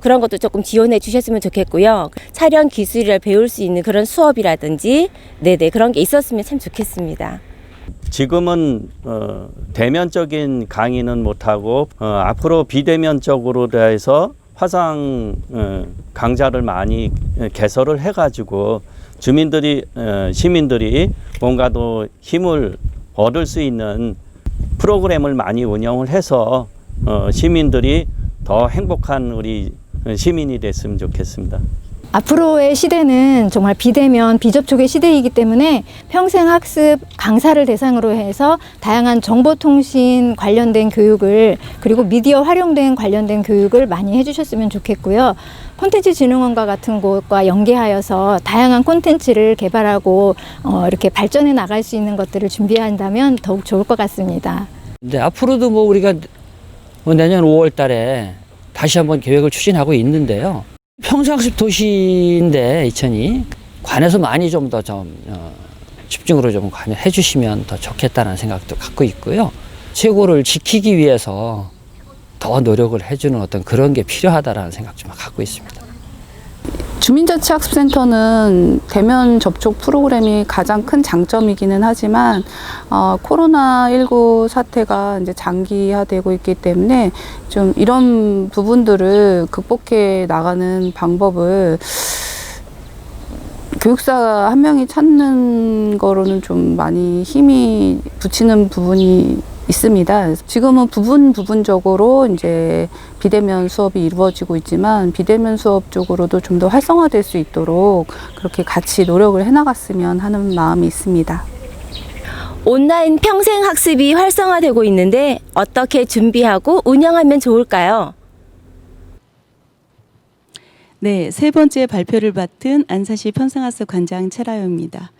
그런 것도 조금 지원해 주셨으면 좋겠고요. 촬영 기술을 배울 수 있는 그런 수업이라든지 그런 게 있었으면 참 좋겠습니다. 지금은 대면적인 강의는 못하고 앞으로 비대면적으로 해서 화상 강좌를 많이 개설을 해가지고 시민들이 뭔가 더 힘을 얻을 수 있는 프로그램을 많이 운영을 해서 시민들이 더 행복한 우리 시민이 됐으면 좋겠습니다. 앞으로의 시대는 정말 비대면, 비접촉의 시대이기 때문에 평생학습 강사를 대상으로 해서 다양한 정보통신 관련된 교육을 그리고 미디어 활용된 관련된 교육을 많이 해주셨으면 좋겠고요. 콘텐츠진흥원과 같은 곳과 연계하여서 다양한 콘텐츠를 개발하고 이렇게 발전해 나갈 수 있는 것들을 준비한다면 더욱 좋을 것 같습니다. 근데 앞으로도 우리가 내년 5월 달에 다시 한번 계획을 추진하고 있는데요. 평생학습 도시인데 이천이 관에서 많이 좀 더 집중으로 좀 관여해 주시면 더 좋겠다는 생각도 갖고 있고요. 최고를 지키기 위해서 더 노력을 해주는 어떤 그런 게 필요하다라는 생각 좀 갖고 있습니다. 주민자치학습센터는 대면 접촉 프로그램이 가장 큰 장점이기는 하지만 코로나19 사태가 이제 장기화되고 있기 때문에 좀 이런 부분들을 극복해 나가는 방법을 교육사 한 명이 찾는 거로는 좀 많이 힘이 붙이는 부분이 있습니다. 지금은 부분적으로 이제 비대면 수업이 이루어지고 있지만 비대면 수업 쪽으로도 좀 더 활성화될 수 있도록 그렇게 같이 노력을 해나갔으면 하는 마음이 있습니다. 온라인 평생학습이 활성화되고 있는데 어떻게 준비하고 운영하면 좋을까요? 네, 세 번째 발표를 맡은 안산시 평생학습 관장 최라요입니다.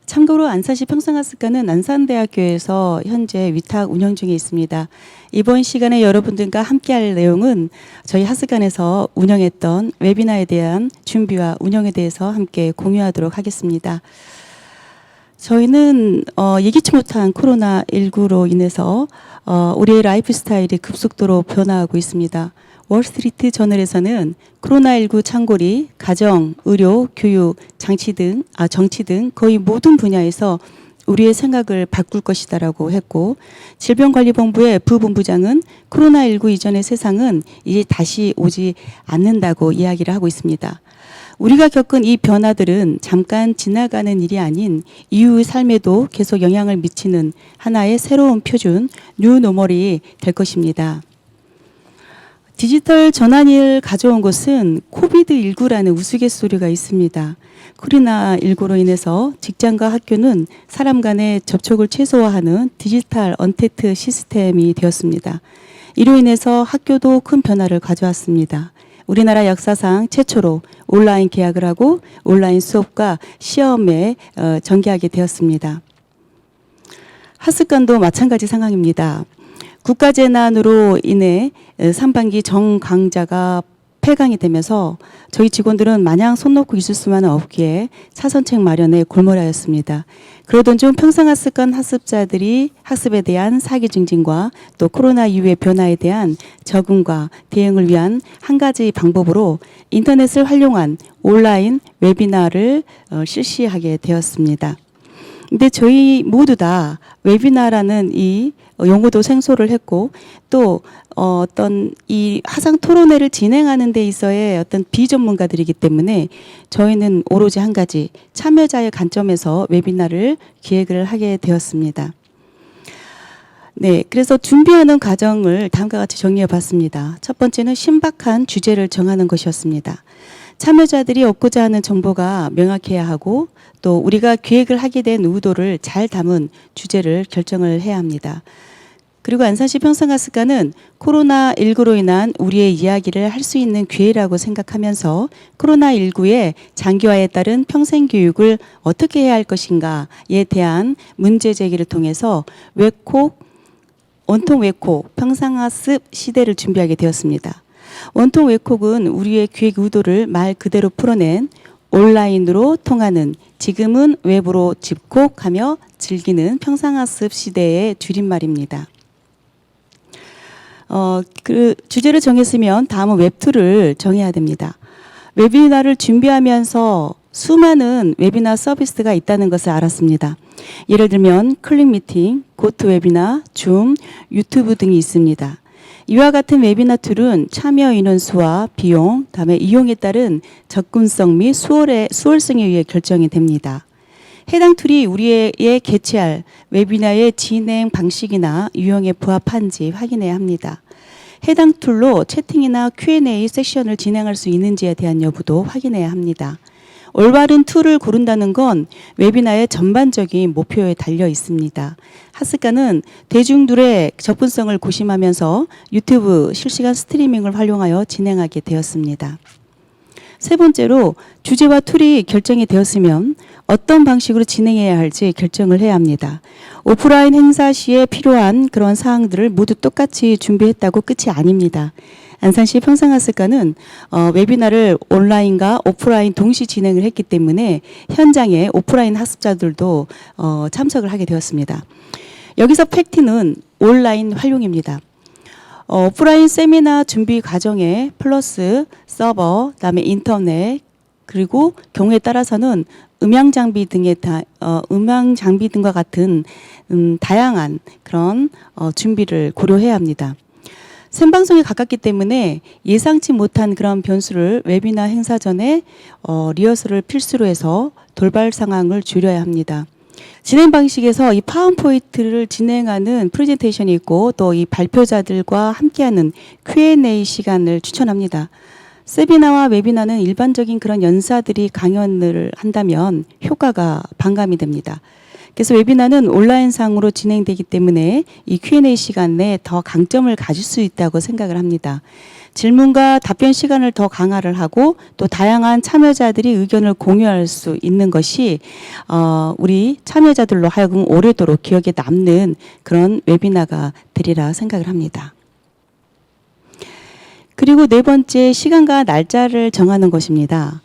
참고로 안산시 평생학습관은 안산대학교에서 현재 위탁 운영 중에 있습니다. 이번 시간에 여러분들과 함께할 내용은 저희 학습관에서 운영했던 웨비나에 대한 준비와 운영에 대해서 함께 공유하도록 하겠습니다. 저희는 예기치 못한 코로나19로 인해서 우리의 라이프 스타일이 급속도로 변화하고 있습니다. 월스트리트 저널에서는 코로나19 창궐이 가정, 의료, 교육, 정치 등 거의 모든 분야에서 우리의 생각을 바꿀 것이다라고 했고, 질병관리본부의 부본부장은 코로나19 이전의 세상은 이제 다시 오지 않는다고 이야기를 하고 있습니다. 우리가 겪은 이 변화들은 잠깐 지나가는 일이 아닌 이후의 삶에도 계속 영향을 미치는 하나의 새로운 표준, 뉴노멀이 될 것입니다. 디지털 전환을 가져온 것은 코비드19라는 우스갯소리가 있습니다. 코로나19로 인해서 직장과 학교는 사람 간의 접촉을 최소화하는 디지털 언택트 시스템이 되었습니다. 이로 인해서 학교도 큰 변화를 가져왔습니다. 우리나라 역사상 최초로 온라인 개학을 하고 온라인 수업과 시험에 전개하게 되었습니다. 학습관도 마찬가지 상황입니다. 국가재난으로 인해 3반기 정강자가 폐강이 되면서 저희 직원들은 마냥 손 놓고 있을 수만은 없기에 차선책 마련에 골몰하였습니다. 그러던 중 평생학습관 학습자들이 학습에 대한 사기 증진과 또 코로나 이후의 변화에 대한 적응과 대응을 위한 한 가지 방법으로 인터넷을 활용한 온라인 웨비나를 실시하게 되었습니다. 근데 저희 모두 다 웨비나라는 이 용어도 생소를 했고, 또 어떤 이 화상 토론회를 진행하는 데 있어의 어떤 비전문가들이기 때문에 저희는 오로지 한 가지 참여자의 관점에서 웨비나를 기획을 하게 되었습니다. 네, 그래서 준비하는 과정을 다음과 같이 정리해 봤습니다. 첫 번째는 신박한 주제를 정하는 것이었습니다. 참여자들이 얻고자 하는 정보가 명확해야 하고, 또 우리가 기획을 하게 된 의도를 잘 담은 주제를 결정을 해야 합니다. 그리고 안산시 평생학습관은 코로나19로 인한 우리의 이야기를 할 수 있는 기회라고 생각하면서 코로나19의 장기화에 따른 평생교육을 어떻게 해야 할 것인가에 대한 문제 제기를 통해서 원통 웨콕 평생학습 시대를 준비하게 되었습니다. 원통 웨콕은 우리의 기획 의도를 말 그대로 풀어낸 온라인으로 통하는, 지금은 웹으로 집콕하며 즐기는 평생학습 시대의 줄임말입니다. 그 주제를 정했으면 다음은 웹2를 정해야 됩니다. 웨비나를 준비하면서 수많은 웨비나 서비스가 있다는 것을 알았습니다. 예를 들면 클릭미팅, 고토웨비나, 줌, 유튜브 등이 있습니다. 이와 같은 웨비나 툴은 참여 인원수와 비용, 다음에 이용에 따른 접근성 및 수월성에 의해 결정이 됩니다. 해당 툴이 우리의 개최할 웨비나의 진행 방식이나 유형에 부합한지 확인해야 합니다. 해당 툴로 채팅이나 Q&A 세션을 진행할 수 있는지에 대한 여부도 확인해야 합니다. 올바른 툴을 고른다는 건 웨비나의 전반적인 목표에 달려 있습니다. 학습관은 대중들의 접근성을 고심하면서 유튜브 실시간 스트리밍을 활용하여 진행하게 되었습니다. 세 번째로 주제와 툴이 결정이 되었으면 어떤 방식으로 진행해야 할지 결정을 해야 합니다. 오프라인 행사 시에 필요한 그런 사항들을 모두 똑같이 준비했다고 끝이 아닙니다. 안산시 평생학습관은 웨비나를 온라인과 오프라인 동시 진행을 했기 때문에 현장에 오프라인 학습자들도 참석을 하게 되었습니다. 여기서 팩트는 온라인 활용입니다. 오프라인 세미나 준비 과정에 플러스 서버, 그다음에 인터넷, 그리고 경우에 따라서는 음향 장비 등과 같은 다양한 그런 준비를 고려해야 합니다. 생방송에 가깝기 때문에 예상치 못한 그런 변수를 웨비나 행사 전에 리허설을 필수로 해서 돌발 상황을 줄여야 합니다. 진행 방식에서 이 파워포인트를 진행하는 프레젠테이션이 있고 또 이 발표자들과 함께하는 Q&A 시간을 추천합니다. 세미나와 웨비나는 일반적인 그런 연사들이 강연을 한다면 효과가 반감이 됩니다. 그래서 웨비나는 온라인상으로 진행되기 때문에 이 Q&A 시간에 더 강점을 가질 수 있다고 생각을 합니다. 질문과 답변 시간을 더 강화를 하고 또 다양한 참여자들이 의견을 공유할 수 있는 것이 우리 참여자들로 하여금 오래도록 기억에 남는 그런 웨비나가 되리라 생각을 합니다. 그리고 네 번째, 시간과 날짜를 정하는 것입니다.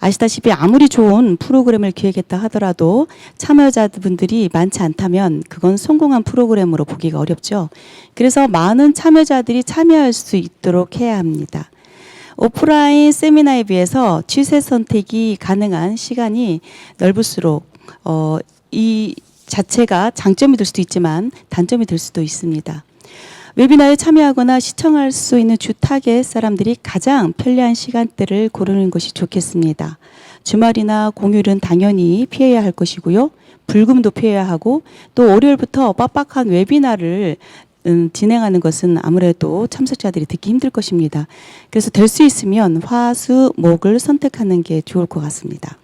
아시다시피 아무리 좋은 프로그램을 기획했다 하더라도 참여자분들이 많지 않다면 그건 성공한 프로그램으로 보기가 어렵죠. 그래서 많은 참여자들이 참여할 수 있도록 해야 합니다. 오프라인 세미나에 비해서 취재 선택이 가능한 시간이 넓을수록 이 자체가 장점이 될 수도 있지만 단점이 될 수도 있습니다. 웨비나에 참여하거나 시청할 수 있는 주 타겟 사람들이 가장 편리한 시간대를 고르는 것이 좋겠습니다. 주말이나 공휴일은 당연히 피해야 할 것이고요. 불금도 피해야 하고 또 월요일부터 빡빡한 웨비나를 진행하는 것은 아무래도 참석자들이 듣기 힘들 것입니다. 그래서 될 수 있으면 화, 수, 목을 선택하는 게 좋을 것 같습니다.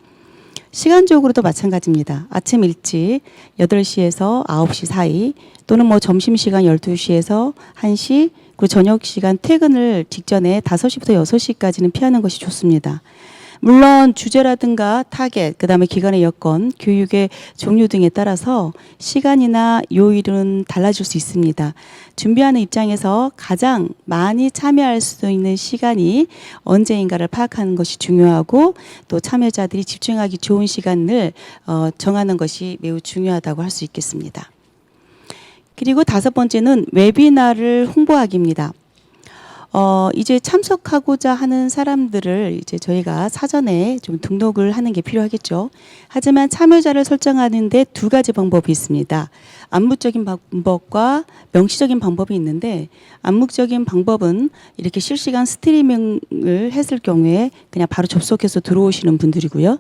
시간적으로도 마찬가지입니다. 아침 일찍 8시에서 9시 사이 또는 뭐 점심시간 12시에서 1시 그리고 저녁시간 퇴근을 직전에 5시부터 6시까지는 피하는 것이 좋습니다. 물론 주제라든가 타겟, 그다음에 기간의 여건, 교육의 종류 등에 따라서 시간이나 요일은 달라질 수 있습니다. 준비하는 입장에서 가장 많이 참여할 수 있는 시간이 언제인가를 파악하는 것이 중요하고 또 참여자들이 집중하기 좋은 시간을 정하는 것이 매우 중요하다고 할 수 있겠습니다. 그리고 5번째는 웨비나를 홍보하기입니다. 이제 참석하고자 하는 사람들을 이제 저희가 사전에 좀 등록을 하는 게 필요하겠죠. 하지만 참여자를 설정하는데 2가지 방법이 있습니다. 암묵적인 방법과 명시적인 방법이 있는데 암묵적인 방법은 이렇게 실시간 스트리밍을 했을 경우에 그냥 바로 접속해서 들어오시는 분들이고요.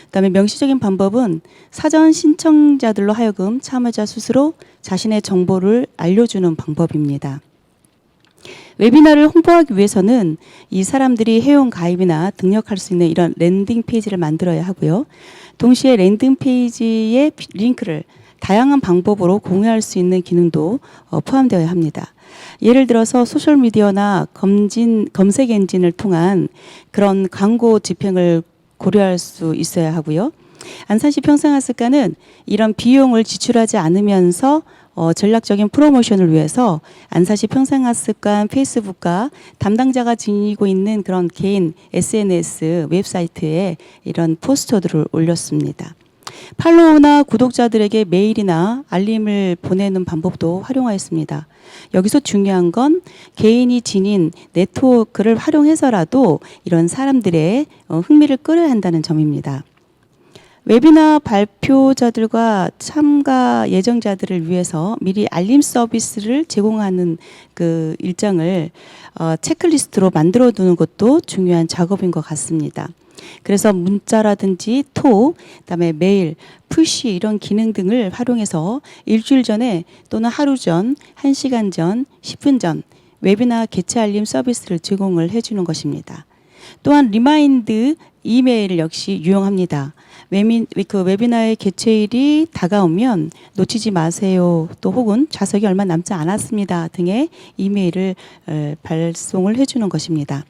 그다음에 명시적인 방법은 사전 신청자들로 하여금 참여자 스스로 자신의 정보를 알려주는 방법입니다. 웨비나를 홍보하기 위해서는 이 사람들이 회원 가입이나 등록할 수 있는 이런 랜딩 페이지를 만들어야 하고요. 동시에 랜딩 페이지의 링크를 다양한 방법으로 공유할 수 있는 기능도 포함되어야 합니다. 예를 들어서 소셜미디어나 검색 엔진을 통한 그런 광고 집행을 고려할 수 있어야 하고요. 안산시 평생학습관은 이런 비용을 지출하지 않으면서 전략적인 프로모션을 위해서 안산시 평생학습관 페이스북과 담당자가 지니고 있는 그런 개인 SNS 웹사이트에 이런 포스터들을 올렸습니다. 팔로우나 구독자들에게 메일이나 알림을 보내는 방법도 활용하였습니다. 여기서 중요한 건 개인이 지닌 네트워크를 활용해서라도 이런 사람들의 흥미를 끌어야 한다는 점입니다. 웨비나 발표자들과 참가 예정자들을 위해서 미리 알림 서비스를 제공하는 그 일정을 체크리스트로 만들어 두는 것도 중요한 작업인 것 같습니다. 그래서 문자라든지 톡, 그다음에 메일, 푸시 이런 기능 등을 활용해서 일주일 전에 또는 하루 전, 1시간 전, 10분 전 웨비나 개최 알림 서비스를 제공을 해주는 것입니다. 또한 리마인드 이메일 역시 유용합니다. 그 웨비나의 개최일이 다가오면 놓치지 마세요. 또 혹은 좌석이 얼마 남지 않았습니다. 등의 이메일을 발송을 해주는 것입니다.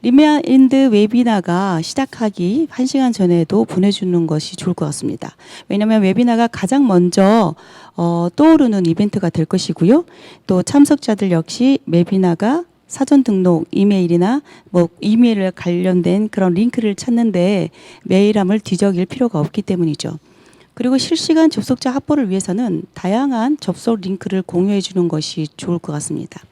리마인드 웨비나가 시작하기 1시간 전에도 보내주는 것이 좋을 것 같습니다. 왜냐하면 웨비나가 가장 먼저 떠오르는 이벤트가 될 것이고요. 또 참석자들 역시 웨비나가 사전 등록 이메일이나 뭐 이메일에 관련된 그런 링크를 찾는데 메일함을 뒤적일 필요가 없기 때문이죠. 그리고 실시간 접속자 확보를 위해서는 다양한 접속 링크를 공유해 주는 것이 좋을 것 같습니다.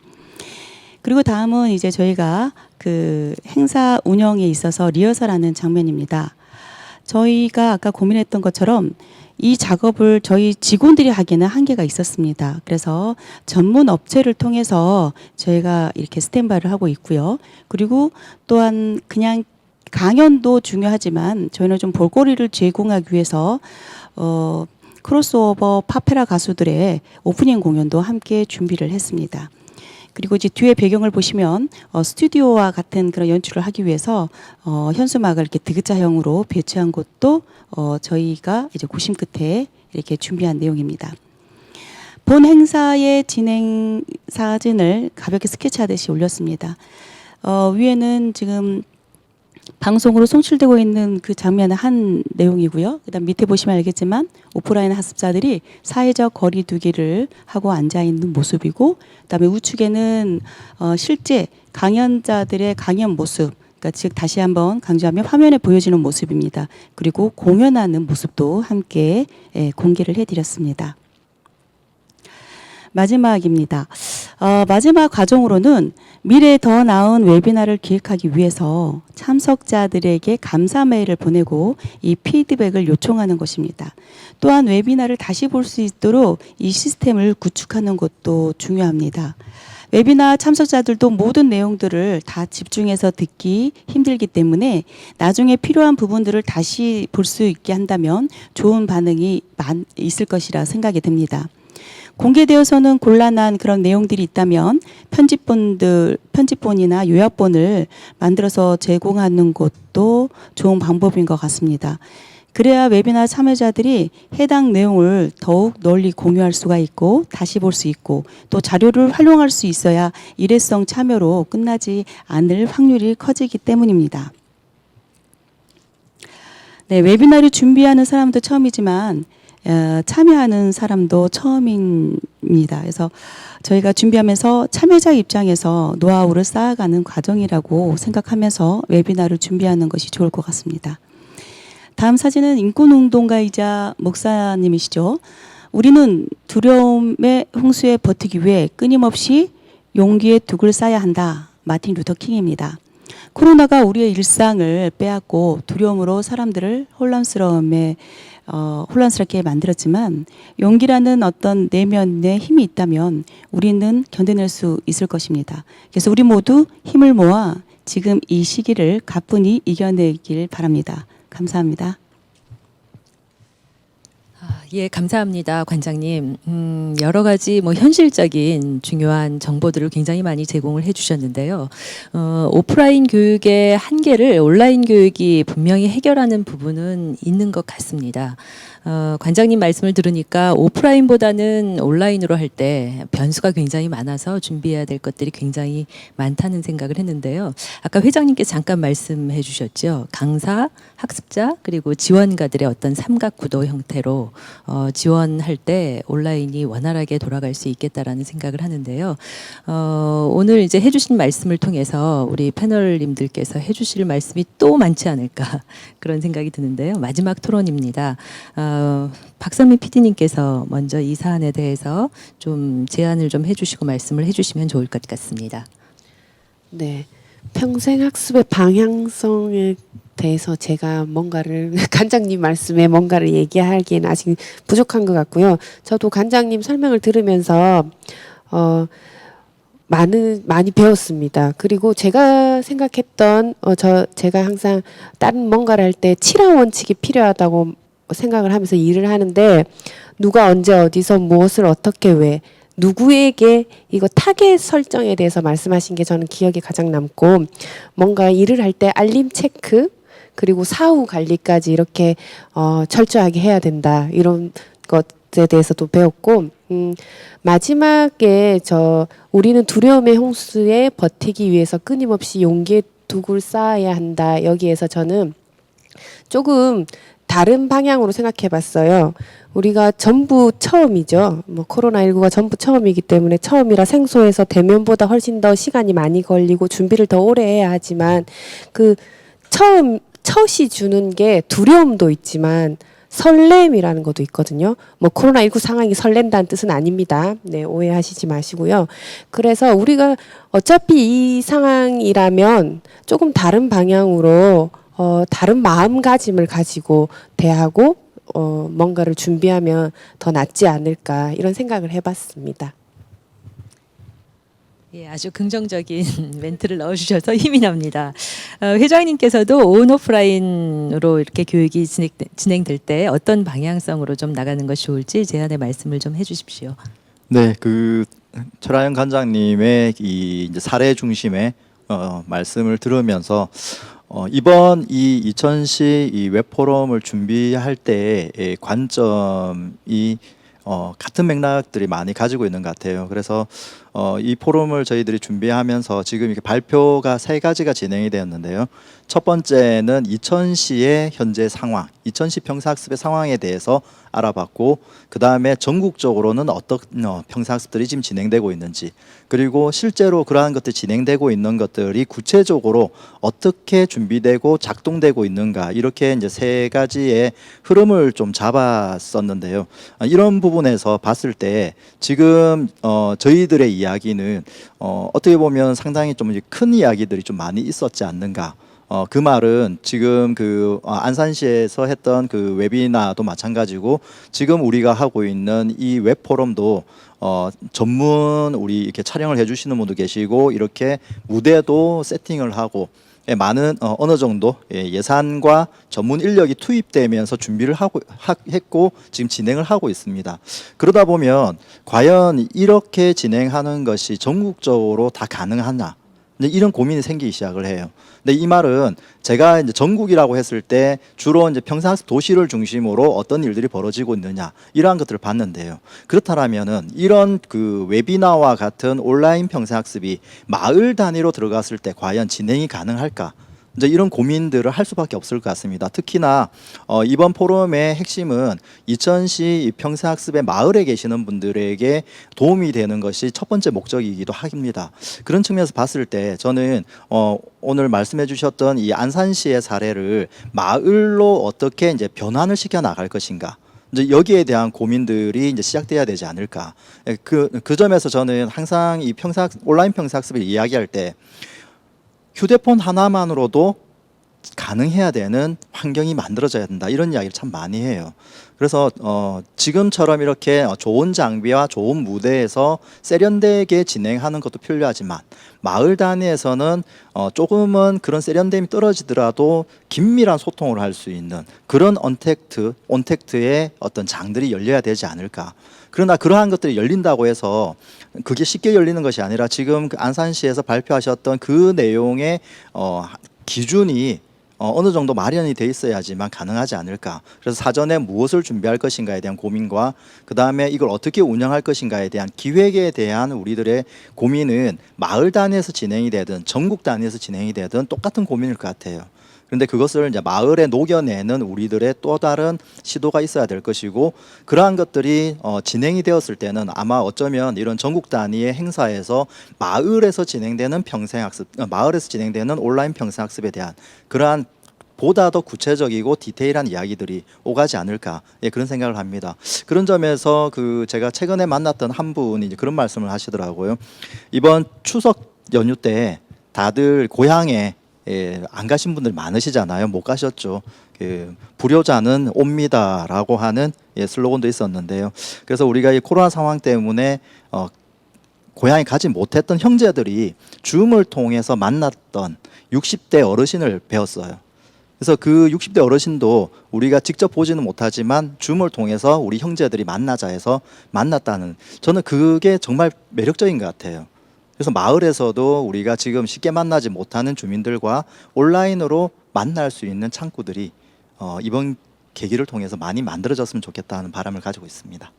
그리고 다음은 이제 저희가 그 행사 운영에 있어서 리허설하는 장면입니다. 저희가 아까 고민했던 것처럼 이 작업을 저희 직원들이 하기에는 한계가 있었습니다. 그래서 전문 업체를 통해서 저희가 이렇게 스탠바이를 하고 있고요. 그리고 또한 그냥 강연도 중요하지만 저희는 좀 볼거리를 제공하기 위해서 크로스오버 파페라 가수들의 오프닝 공연도 함께 준비를 했습니다. 그리고 이제 뒤에 배경을 보시면 스튜디오와 같은 그런 연출을 하기 위해서 현수막을 이렇게 디귿자형으로 배치한 것도 저희가 이제 고심 끝에 이렇게 준비한 내용입니다. 본 행사의 진행 사진을 가볍게 스케치하듯이 올렸습니다. 위에는 지금 방송으로 송출되고 있는 그 장면의 한 내용이고요. 그다음 밑에 보시면 알겠지만 오프라인 학습자들이 사회적 거리 두기를 하고 앉아 있는 모습이고, 그다음에 우측에는 실제 강연자들의 강연 모습, 그러니까 즉 다시 한번 강조하면 화면에 보여지는 모습입니다. 그리고 공연하는 모습도 함께 공개를 해드렸습니다. 마지막입니다. 마지막 과정으로는 미래에 더 나은 웨비나를 기획하기 위해서 참석자들에게 감사 메일을 보내고 이 피드백을 요청하는 것입니다. 또한 웨비나를 다시 볼 수 있도록 이 시스템을 구축하는 것도 중요합니다. 웨비나 참석자들도 모든 내용들을 다 집중해서 듣기 힘들기 때문에 나중에 필요한 부분들을 다시 볼 수 있게 한다면 좋은 반응이 있을 것이라 생각이 듭니다. 공개되어서는 곤란한 그런 내용들이 있다면 편집본이나 요약본을 만들어서 제공하는 것도 좋은 방법인 것 같습니다. 그래야 웨비나 참여자들이 해당 내용을 더욱 널리 공유할 수가 있고 다시 볼 수 있고 또 자료를 활용할 수 있어야 일회성 참여로 끝나지 않을 확률이 커지기 때문입니다. 네, 웨비나를 준비하는 사람도 처음이지만 참여하는 사람도 처음입니다. 그래서 저희가 준비하면서 참여자 입장에서 노하우를 쌓아가는 과정이라고 생각하면서 웨비나를 준비하는 것이 좋을 것 같습니다. 다음 사진은 인권운동가이자 목사님이시죠. 우리는 두려움의 홍수에 버티기 위해 끊임없이 용기의 둑을 쌓아야 한다. 마틴 루터 킹입니다. 코로나가 우리의 일상을 빼앗고 두려움으로 사람들을 혼란스럽게 만들었지만 용기라는 어떤 내면의 힘이 있다면 우리는 견뎌낼 수 있을 것입니다. 그래서 우리 모두 힘을 모아 지금 이 시기를 가뿐히 이겨내길 바랍니다. 감사합니다. 예, 감사합니다, 관장님. 여러 가지 현실적인 중요한 정보들을 굉장히 많이 제공을 해주셨는데요. 오프라인 교육의 한계를 온라인 교육이 분명히 해결하는 부분은 있는 것 같습니다. 관장님 말씀을 들으니까 오프라인보다는 온라인으로 할 때 변수가 굉장히 많아서 준비해야 될 것들이 굉장히 많다는 생각을 했는데요. 아까 회장님께서 잠깐 말씀해 주셨죠. 강사, 학습자, 그리고 지원가들의 어떤 삼각구도 형태로 지원할 때 온라인이 원활하게 돌아갈 수 있겠다라는 생각을 하는데요. 오늘 이제 해주신 말씀을 통해서 우리 패널님들께서 해주실 말씀이 또 많지 않을까 그런 생각이 드는데요. 마지막 토론입니다. 박선민 PD님께서 먼저 이 사안에 대해서 좀 제안을 좀 해주시고 말씀을 해주시면 좋을 것 같습니다. 네, 평생학습의 방향성에 대해서 제가 뭔가를 관장님 말씀에 뭔가를 얘기하기에는 아직 부족한 것 같고요. 저도 관장님 설명을 들으면서 많이 배웠습니다. 그리고 제가 생각했던 제가 항상 다른 뭔가를 할 때 7화 원칙이 필요하다고 생각을 하면서 일을 하는데 누가 언제 어디서 무엇을 어떻게 왜 누구에게 이거 타겟 설정에 대해서 말씀하신 게 저는 기억에 가장 남고 뭔가 일을 할 때 알림 체크 그리고 사후 관리까지 이렇게 철저하게 해야 된다 이런 것에 대해서도 배웠고 마지막에 우리는 두려움의 홍수에 버티기 위해서 끊임없이 용기의 둑을 쌓아야 한다 여기에서 저는 조금 다른 방향으로 생각해 봤어요. 우리가 전부 처음이죠. 코로나19가 전부 처음이기 때문에 처음이라 생소해서 대면보다 훨씬 더 시간이 많이 걸리고 준비를 더 오래 해야 하지만 그 첫이 주는 게 두려움도 있지만 설렘이라는 것도 있거든요. 코로나19 상황이 설렌다는 뜻은 아닙니다. 네, 오해하시지 마시고요. 그래서 우리가 어차피 이 상황이라면 조금 다른 방향으로 다른 마음가짐을 가지고 대하고 뭔가를 준비하면 더 낫지 않을까 이런 생각을 해봤습니다. 예, 아주 긍정적인 멘트를 넣어주셔서 힘이 납니다. 회장님께서도 온오프라인으로 이렇게 교육이 진행될 때 어떤 방향성으로 좀 나가는 것이 좋을지 제안의 말씀을 좀 해주십시오. 네, 그 철하영 관장님의 이 이제 사례 중심의 말씀을 들으면서 이번 이 2010 이 웹포럼을 준비할 때의 관점이 같은 맥락들이 많이 가지고 있는 것 같아요. 그래서 이 포럼을 저희들이 준비하면서 지금 이렇게 발표가 3가지가 진행이 되었는데요. 첫 번째는 2010의 현재 상황, 2010 평사학습의 상황에 대해서 알아봤고, 그 다음에 전국적으로는 어떤 평사학습들이 지금 진행되고 있는지, 그리고 실제로 그러한 것들이 진행되고 있는 것들이 구체적으로 어떻게 준비되고 작동되고 있는가, 이렇게 이제 3가지의 흐름을 좀 잡았었는데요. 이런 부분에서 봤을 때 지금 저희들의 이야기는 어떻게 보면 상당히 좀 큰 이야기들이 좀 많이 있었지 않는가. 그 말은 지금 그 안산시에서 했던 그 웨비나도 마찬가지고, 지금 우리가 하고 있는 이 웹포럼도 전문 우리 이렇게 촬영을 해주시는 분도 계시고, 이렇게 무대도 세팅을 하고, 많은 어느 정도 예산과 전문 인력이 투입되면서 준비를 했고 지금 진행을 하고 있습니다. 그러다 보면 과연 이렇게 진행하는 것이 전국적으로 다 가능하냐, 이제 이런 고민이 생기기 시작을 해요. 근데 이 말은 제가 이제 전국이라고 했을 때 주로 이제 평생학습 도시를 중심으로 어떤 일들이 벌어지고 있느냐, 이러한 것들을 봤는데요. 그렇다면은 이런 그 웨비나와 같은 온라인 평생학습이 마을 단위로 들어갔을 때 과연 진행이 가능할까? 이제 이런 고민들을 할 수밖에 없을 것 같습니다. 특히나 이번 포럼의 핵심은 2010 평생학습의 마을에 계시는 분들에게 도움이 되는 것이 첫 번째 목적이기도 합니다. 그런 측면에서 봤을 때 저는 오늘 말씀해 주셨던 이 안산시의 사례를 마을로 어떻게 이제 변환을 시켜 나갈 것인가, 이제 여기에 대한 고민들이 이제 시작돼야 되지 않을까. 그 점에서 저는 항상 이 온라인 평생학습을 이야기할 때 휴대폰 하나만으로도 가능해야 되는 환경이 만들어져야 된다, 이런 이야기를 참 많이 해요. 그래서 지금처럼 이렇게 좋은 장비와 좋은 무대에서 세련되게 진행하는 것도 필요하지만, 마을 단위에서는 조금은 그런 세련됨이 떨어지더라도 긴밀한 소통을 할 수 있는 그런 온택트의 어떤 장들이 열려야 되지 않을까. 그러나 그러한 것들이 열린다고 해서 그게 쉽게 열리는 것이 아니라 지금 그 안산시에서 발표하셨던 그 내용의 기준이 어느 정도 마련이 돼 있어야지만 가능하지 않을까. 그래서 사전에 무엇을 준비할 것인가에 대한 고민과, 그 다음에 이걸 어떻게 운영할 것인가에 대한 기획에 대한 우리들의 고민은 마을 단위에서 진행이 되든 전국 단위에서 진행이 되든 똑같은 고민일 것 같아요. 그런데 그것을 이제 마을에 녹여내는 우리들의 또 다른 시도가 있어야 될 것이고, 그러한 것들이 진행이 되었을 때는 아마 어쩌면 이런 전국 단위의 행사에서 마을에서 진행되는 평생학습, 마을에서 진행되는 온라인 평생학습에 대한 그러한 보다 더 구체적이고 디테일한 이야기들이 오가지 않을까, 그런 생각을 합니다. 그런 점에서 그 제가 최근에 만났던 한 분이 이제 그런 말씀을 하시더라고요. 이번 추석 연휴 때 다들 고향에 안 가신 분들 많으시잖아요. 못 가셨죠. 불효자는 옵니다라고 하는 슬로건도 있었는데요. 그래서 우리가 이 코로나 상황 때문에 고향에 가지 못했던 형제들이 줌을 통해서 만났던 60대 어르신을 배웠어요. 그래서 그 60대 어르신도 우리가 직접 보지는 못하지만 줌을 통해서 우리 형제들이 만나자 해서 만났다는, 저는 그게 정말 매력적인 것 같아요. 그래서 마을에서도 우리가 지금 쉽게 만나지 못하는 주민들과 온라인으로 만날 수 있는 창구들이 이번 계기를 통해서 많이 만들어졌으면 좋겠다는 바람을 가지고 있습니다.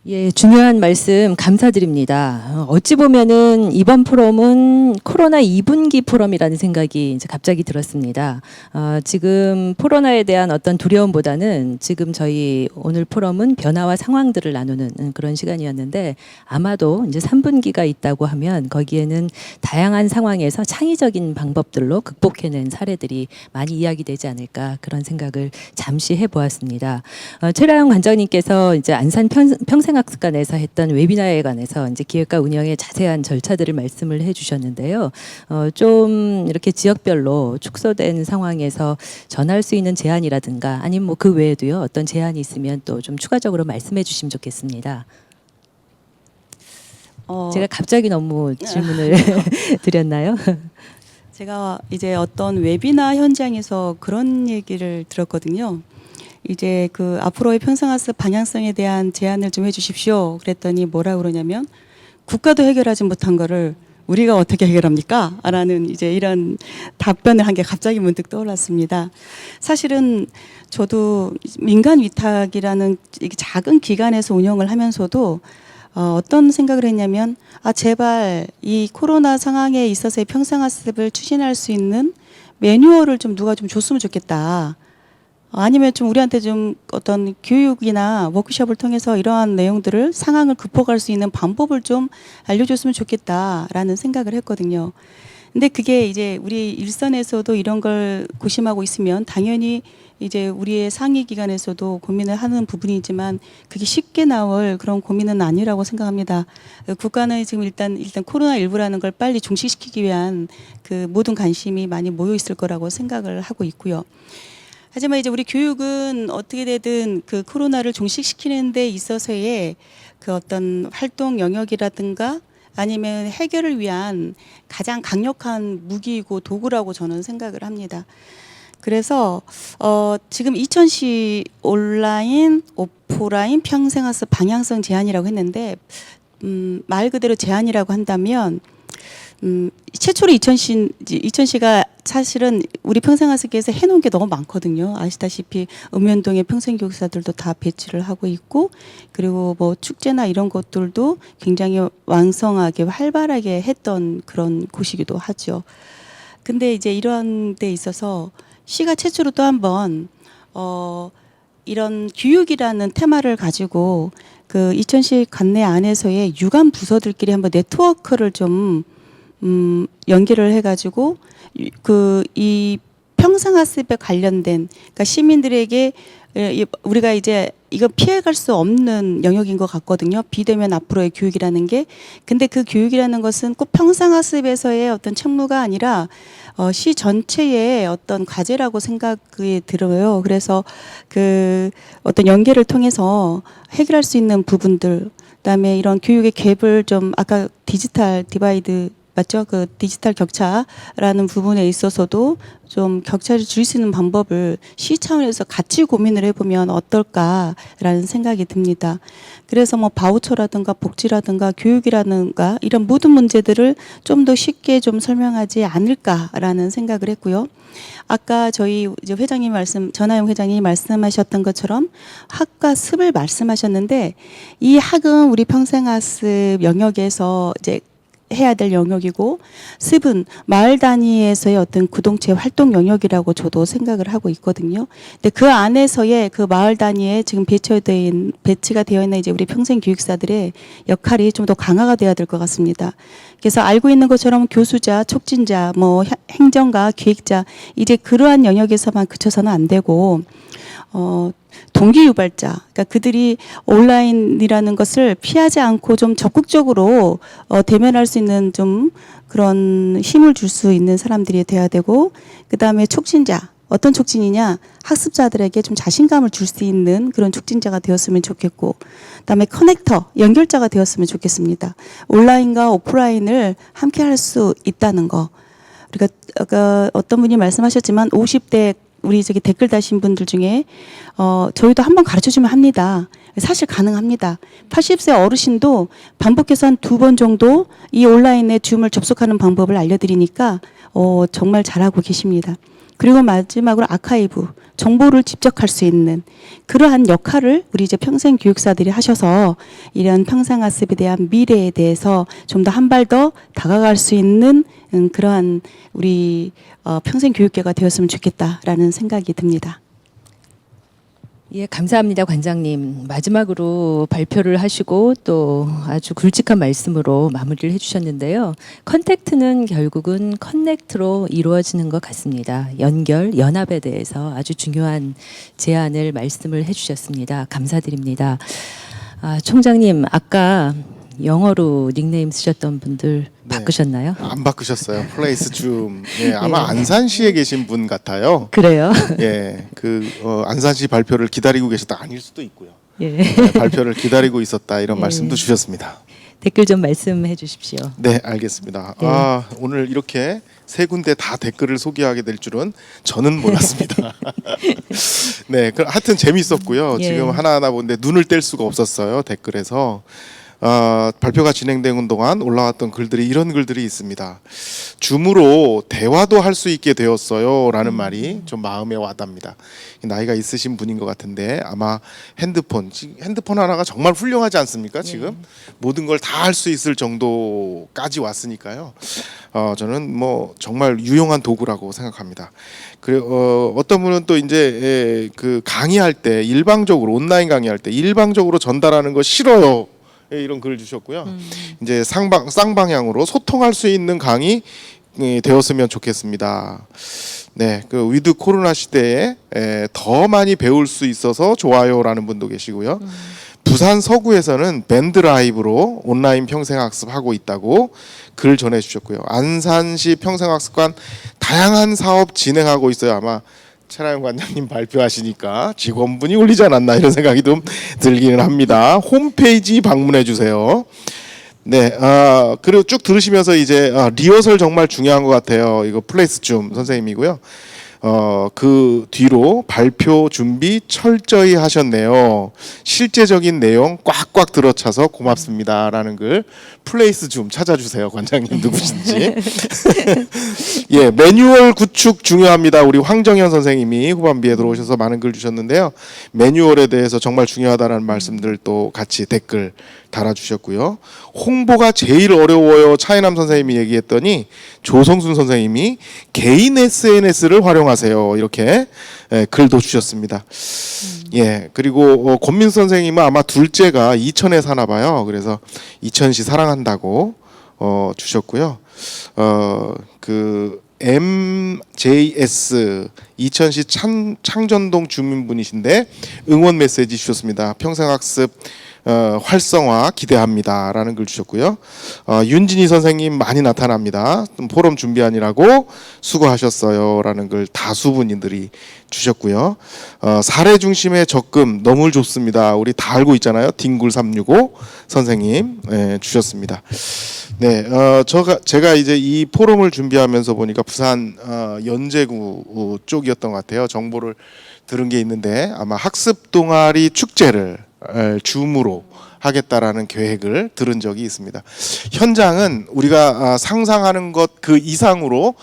예, 중요한 말씀 감사드립니다. 어찌 보면은 이번 포럼은 코로나 2분기 포럼이라는 생각이 이제 갑자기 들었습니다. 지금 코로나에 대한 어떤 두려움보다는 지금 저희 오늘 포럼은 변화와 상황들을 나누는 그런 시간이었는데, 아마도 이제 3분기가 있다고 하면 거기에는 다양한 상황에서 창의적인 방법들로 극복해낸 사례들이 많이 이야기되지 않을까, 그런 생각을 잠시 해보았습니다. 최라영 관장님께서 이제 안산 평생 평생학습관에서 했던 웨비나에 관해서 이제 기획과 운영의 자세한 절차들을 말씀을 해주셨는데요. 좀 이렇게 지역별로 축소된 상황에서 전할 수 있는 제안이라든가 아니면 뭐 그 외에도요 어떤 제안이 있으면 또 좀 추가적으로 말씀해 주시면 좋겠습니다. 제가 갑자기 너무 질문을 드렸나요? 제가 이제 어떤 웨비나 현장에서 그런 얘기를 들었거든요. 이제 그 앞으로의 평생학습 방향성에 대한 제안을 좀 해주십시오. 그랬더니 뭐라 그러냐면 국가도 해결하지 못한 거를 우리가 어떻게 해결합니까? 라는 이제 이런 답변을 한 게 갑자기 문득 떠올랐습니다. 사실은 저도 민간 위탁이라는 작은 기관에서 운영을 하면서도 어떤 생각을 했냐면 제발 이 코로나 상황에 있어서의 평생학습을 추진할 수 있는 매뉴얼을 좀 누가 좀 줬으면 좋겠다. 아니면 좀 우리한테 좀 어떤 교육이나 워크숍을 통해서 이러한 내용들을 상황을 극복할 수 있는 방법을 좀 알려줬으면 좋겠다라는 생각을 했거든요. 근데 그게 이제 우리 일선에서도 이런 걸 고심하고 있으면 당연히 이제 우리의 상위 기관에서도 고민을 하는 부분이지만 그게 쉽게 나올 그런 고민은 아니라고 생각합니다. 국가는 지금 일단 코로나19라는 걸 빨리 종식시키기 위한 그 모든 관심이 많이 모여 있을 거라고 생각을 하고 있고요. 하지만 이제 우리 교육은 어떻게 되든 그 코로나를 종식시키는 데 있어서의 그 어떤 활동 영역이라든가 아니면 해결을 위한 가장 강력한 무기이고 도구라고 저는 생각을 합니다. 그래서 지금 이천시 온라인, 오프라인 평생학습 방향성 제안이라고 했는데 말 그대로 제안이라고 한다면 최초로 이천시가 사실은 우리 평생학습계에서 해놓은 게 너무 많거든요. 아시다시피 읍면동에 평생교육사들도 다 배치를 하고 있고 그리고 뭐 축제나 이런 것들도 굉장히 왕성하게 활발하게 했던 그런 곳이기도 하죠. 근데 이제 이런 데 있어서 시가 최초로 또 한번 이런 교육이라는 테마를 가지고 그 이천시 관내 안에서의 유관 부서들끼리 한번 네트워크를 좀 연계를 해가지고 이 평생학습에 관련된 그러니까 시민들에게 우리가 이제 이거 피해갈 수 없는 영역인 것 같거든요. 비대면 앞으로의 교육이라는 게. 근데 그 교육이라는 것은 꼭 평생학습에서의 어떤 책무가 아니라 시 전체의 어떤 과제라고 생각이 들어요. 그래서 그 어떤 연계를 통해서 해결할 수 있는 부분들, 그다음에 이런 교육의 갭을 좀 아까 디지털 디바이드 맞죠? 그 디지털 격차라는 부분에 있어서도 좀 격차를 줄일 수 있는 방법을 시 차원에서 같이 고민을 해보면 어떨까라는 생각이 듭니다. 그래서 뭐 바우처라든가 복지라든가 교육이라든가 이런 모든 문제들을 좀 더 쉽게 좀 설명하지 않을까라는 생각을 했고요. 아까 저희 이제 회장님 전하영 회장님이 말씀하셨던 것처럼 학과 습을 말씀하셨는데 이 학은 우리 평생학습 영역에서 이제 해야 될 영역이고 습은 마을 단위에서의 어떤 구동체 활동 영역이라고 저도 생각을 하고 있거든요. 근데 그 안에서의 그 마을 단위에 지금 배치가 되어 있는 이제 우리 평생 교육사들의 역할이 좀 더 강화가 돼야 될 것 같습니다. 그래서 알고 있는 것처럼 교수자, 촉진자, 뭐 행정가, 기획자 이제 그러한 영역에서만 그쳐서는 안 되고 동기 유발자, 그러니까 그들이 온라인이라는 것을 피하지 않고 좀 적극적으로 대면할 수 있는 좀 그런 힘을 줄 수 있는 사람들이 돼야 되고, 그 다음에 촉진자, 어떤 촉진이냐, 학습자들에게 좀 자신감을 줄 수 있는 그런 촉진자가 되었으면 좋겠고, 그다음에 커넥터, 연결자가 되었으면 좋겠습니다. 온라인과 오프라인을 함께 할 수 있다는 거. 우리가 아까 어떤 분이 말씀하셨지만 50대 우리 저기 댓글 다신 분들 중에 저희도 한번 가르쳐주면 합니다. 사실 가능합니다. 80세 어르신도 반복해서 한 2번 정도 이 온라인에 줌을 접속하는 방법을 알려드리니까 정말 잘하고 계십니다. 그리고 마지막으로 아카이브, 정보를 집적할 수 있는 그러한 역할을 우리 이제 평생 교육사들이 하셔서 이런 평생학습에 대한 미래에 대해서 좀 더 한 발 더 다가갈 수 있는 그러한 우리 평생 교육계가 되었으면 좋겠다라는 생각이 듭니다. 예, 감사합니다, 관장님. 마지막으로 발표를 하시고 또 아주 굵직한 말씀으로 마무리를 해주셨는데요. 컨택트는 결국은 커넥트로 이루어지는 것 같습니다. 연합에 대해서 아주 중요한 제안을 말씀을 해주셨습니다. 감사드립니다. 총장님 아까 영어로 닉네임 쓰셨던 분들 네. 바꾸셨나요? 안 바꾸셨어요. 플레이스 줌. 예, 아마 안산시에 계신 분 같아요. 그래요? 예, 안산시 발표를 기다리고 계셨다 아닐 수도 있고요. 예. 네, 발표를 기다리고 있었다 이런 예. 말씀도 주셨습니다. 댓글 좀 말씀해 주십시오. 네, 알겠습니다. 네. 오늘 이렇게 세 군데 다 댓글을 소개하게 될 줄은 저는 몰랐습니다. 네, 하여튼 재밌었고요. 예. 지금 하나하나 보는데 눈을 뗄 수가 없었어요. 댓글에서. 발표가 진행되는 동안 올라왔던 글들이 이런 글들이 있습니다. 줌으로 대화도 할 수 있게 되었어요 라는 말이 좀 마음에 와닿습니다. 나이가 있으신 분인 것 같은데 아마 핸드폰 하나가 정말 훌륭하지 않습니까? 지금 모든 걸 다 할 수 있을 정도까지 왔으니까요. 저는 뭐 정말 유용한 도구라고 생각합니다. 그리고 어떤 분은 또 이제 그 강의할 때 일방적으로 온라인 강의할 때 일방적으로 전달하는 거 싫어요. 예, 이런 글을 주셨고요. 이제 쌍방향으로 소통할 수 있는 강의 되었으면 좋겠습니다. 네, 그 위드 코로나 시대에 더 많이 배울 수 있어서 좋아요라는 분도 계시고요. 부산 서구에서는 밴드 라이브로 온라인 평생학습 하고 있다고 글 전해주셨고요. 안산시 평생학습관 다양한 사업 진행하고 있어요. 아마 최나영 관장님 발표하시니까 직원분이 올리지 않았나 이런 생각이 좀 들기는 합니다. 홈페이지 방문해 주세요. 네, 그리고 쭉 들으시면서 이제 리허설 정말 중요한 것 같아요. 이거 플레이스 줌 선생님이고요. 그 뒤로 발표 준비 철저히 하셨네요. 실제적인 내용 꽉꽉 들어차서 고맙습니다라는 글 플레이스 좀 찾아주세요. 관장님 누구신지. 예, 매뉴얼 구축 중요합니다. 우리 황정현 선생님이 후반기에 들어오셔서 많은 글 주셨는데요. 매뉴얼에 대해서 정말 중요하다는 말씀들 또 같이 댓글 달아주셨고요. 홍보가 제일 어려워요. 차이남 선생님이 얘기했더니 조성순 선생님이 개인 SNS를 활용하세요. 이렇게 글도 주셨습니다. 예, 그리고 권민 선생님은 아마 둘째가 이천에 사나 봐요. 그래서 이천시 사랑한다고 주셨고요. 그 MJS 이천시 창전동 주민분이신데 응원 메시지 주셨습니다. 평생학습 활성화 기대합니다라는 글 주셨고요. 윤진희 선생님 많이 나타납니다. 포럼 준비하느라고 수고하셨어요라는 글 다수분들이 주셨고요. 사례 중심의 접근 너무 좋습니다. 우리 다 알고 있잖아요. 딩굴 365 선생님 주셨습니다. 네, 제가 이제 이 포럼을 준비하면서 보니까 부산 연제구 쪽이었던 것 같아요. 정보를 들은 게 있는데 아마 학습 동아리 축제를 줌으로 하겠다라는 계획을 들은 적이 있습니다. 현장은 우리가 상상하는 것 그 이상으로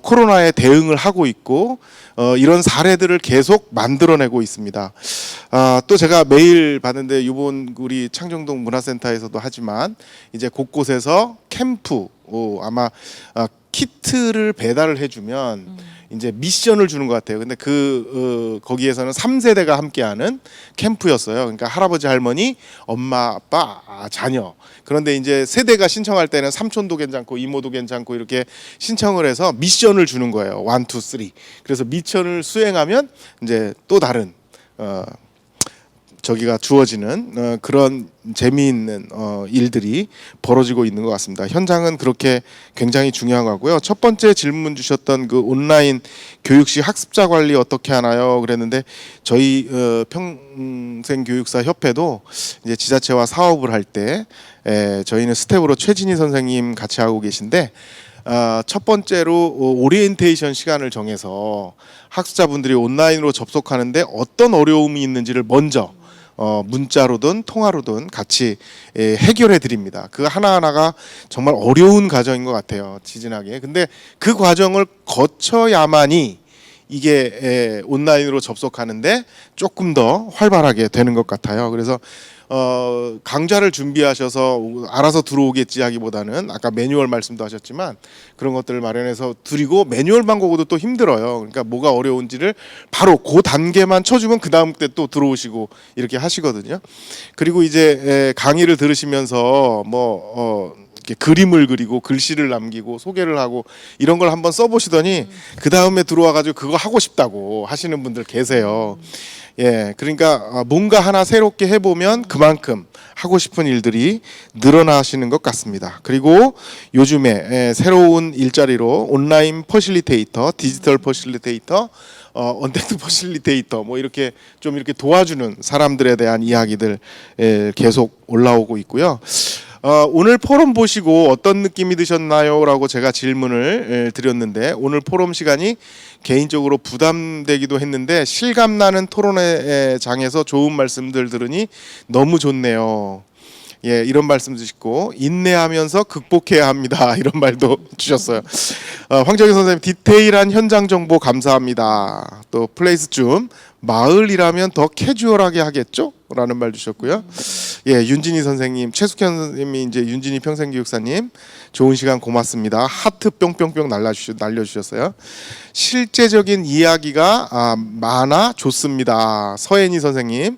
코로나에 대응을 하고 있고 이런 사례들을 계속 만들어내고 있습니다. 또 제가 메일 받는데 이번 우리 창정동 문화센터에서도 하지만 이제 곳곳에서 캠프 아마 키트를 배달을 해주면 이제 미션을 주는 것 같아요. 근데 거기에서는 3세대가 함께하는 캠프였어요. 그러니까 할아버지, 할머니, 엄마, 아빠, 자녀. 그런데 이제 세대가 신청할 때는 삼촌도 괜찮고 이모도 괜찮고 이렇게 신청을 해서 미션을 주는 거예요. 1, 2, 3. 그래서 미션을 수행하면 이제 또 다른 저기가 주어지는 그런 재미있는 일들이 벌어지고 있는 것 같습니다. 현장은 그렇게 굉장히 중요한 거고요. 첫 번째 질문 주셨던 그 온라인 교육시 학습자 관리 어떻게 하나요? 그랬는데 저희 평생교육사 협회도 이제 지자체와 사업을 할 때 저희는 스텝으로 최진희 선생님 같이 하고 계신데 첫 번째로 오리엔테이션 시간을 정해서 학습자분들이 온라인으로 접속하는데 어떤 어려움이 있는지를 먼저 문자로든 통화로든 같이 해결해 드립니다. 그 하나하나가 정말 어려운 과정인 것 같아요. 지진하게. 근데 그 과정을 거쳐야만이 이게 온라인으로 접속하는데 조금 더 활발하게 되는 것 같아요. 그래서 강좌를 준비하셔서 알아서 들어오겠지 하기보다는 아까 매뉴얼 말씀도 하셨지만 그런 것들을 마련해서 드리고 매뉴얼만 보고도 또 힘들어요. 그러니까 뭐가 어려운지를 바로 그 단계만 쳐주면 그 다음 때 또 들어오시고 이렇게 하시거든요. 그리고 이제 강의를 들으시면서 이렇게 그림을 그리고 글씨를 남기고 소개를 하고 이런 걸 한번 써보시더니 그 다음에 들어와가지고 그거 하고 싶다고 하시는 분들 계세요. 예, 그러니까 뭔가 하나 새롭게 해보면 그만큼 하고 싶은 일들이 늘어나시는 것 같습니다. 그리고 요즘에 새로운 일자리로 온라인 퍼실리테이터, 디지털 퍼실리테이터, 언택트 퍼실리테이터 뭐 이렇게 좀 이렇게 도와주는 사람들에 대한 이야기들 계속 올라오고 있고요. 오늘 포럼 보시고 어떤 느낌이 드셨나요? 라고 제가 질문을 드렸는데 오늘 포럼 시간이 개인적으로 부담되기도 했는데 실감나는 토론회 장에서 좋은 말씀들 들으니 너무 좋네요. 예, 이런 말씀 주시고 인내하면서 극복해야 합니다. 이런 말도 주셨어요. 황정희 선생님 디테일한 현장 정보 감사합니다. 또 플레이스 줌 마을이라면 더 캐주얼하게 하겠죠? 라는 말 주셨고요. 예, 윤진희 선생님, 최숙현 선생님이 이제 윤진희 평생교육사님 좋은 시간 고맙습니다. 하트 뿅뿅뿅 날려주셨어요. 실제적인 이야기가 많아 좋습니다. 서혜니 선생님,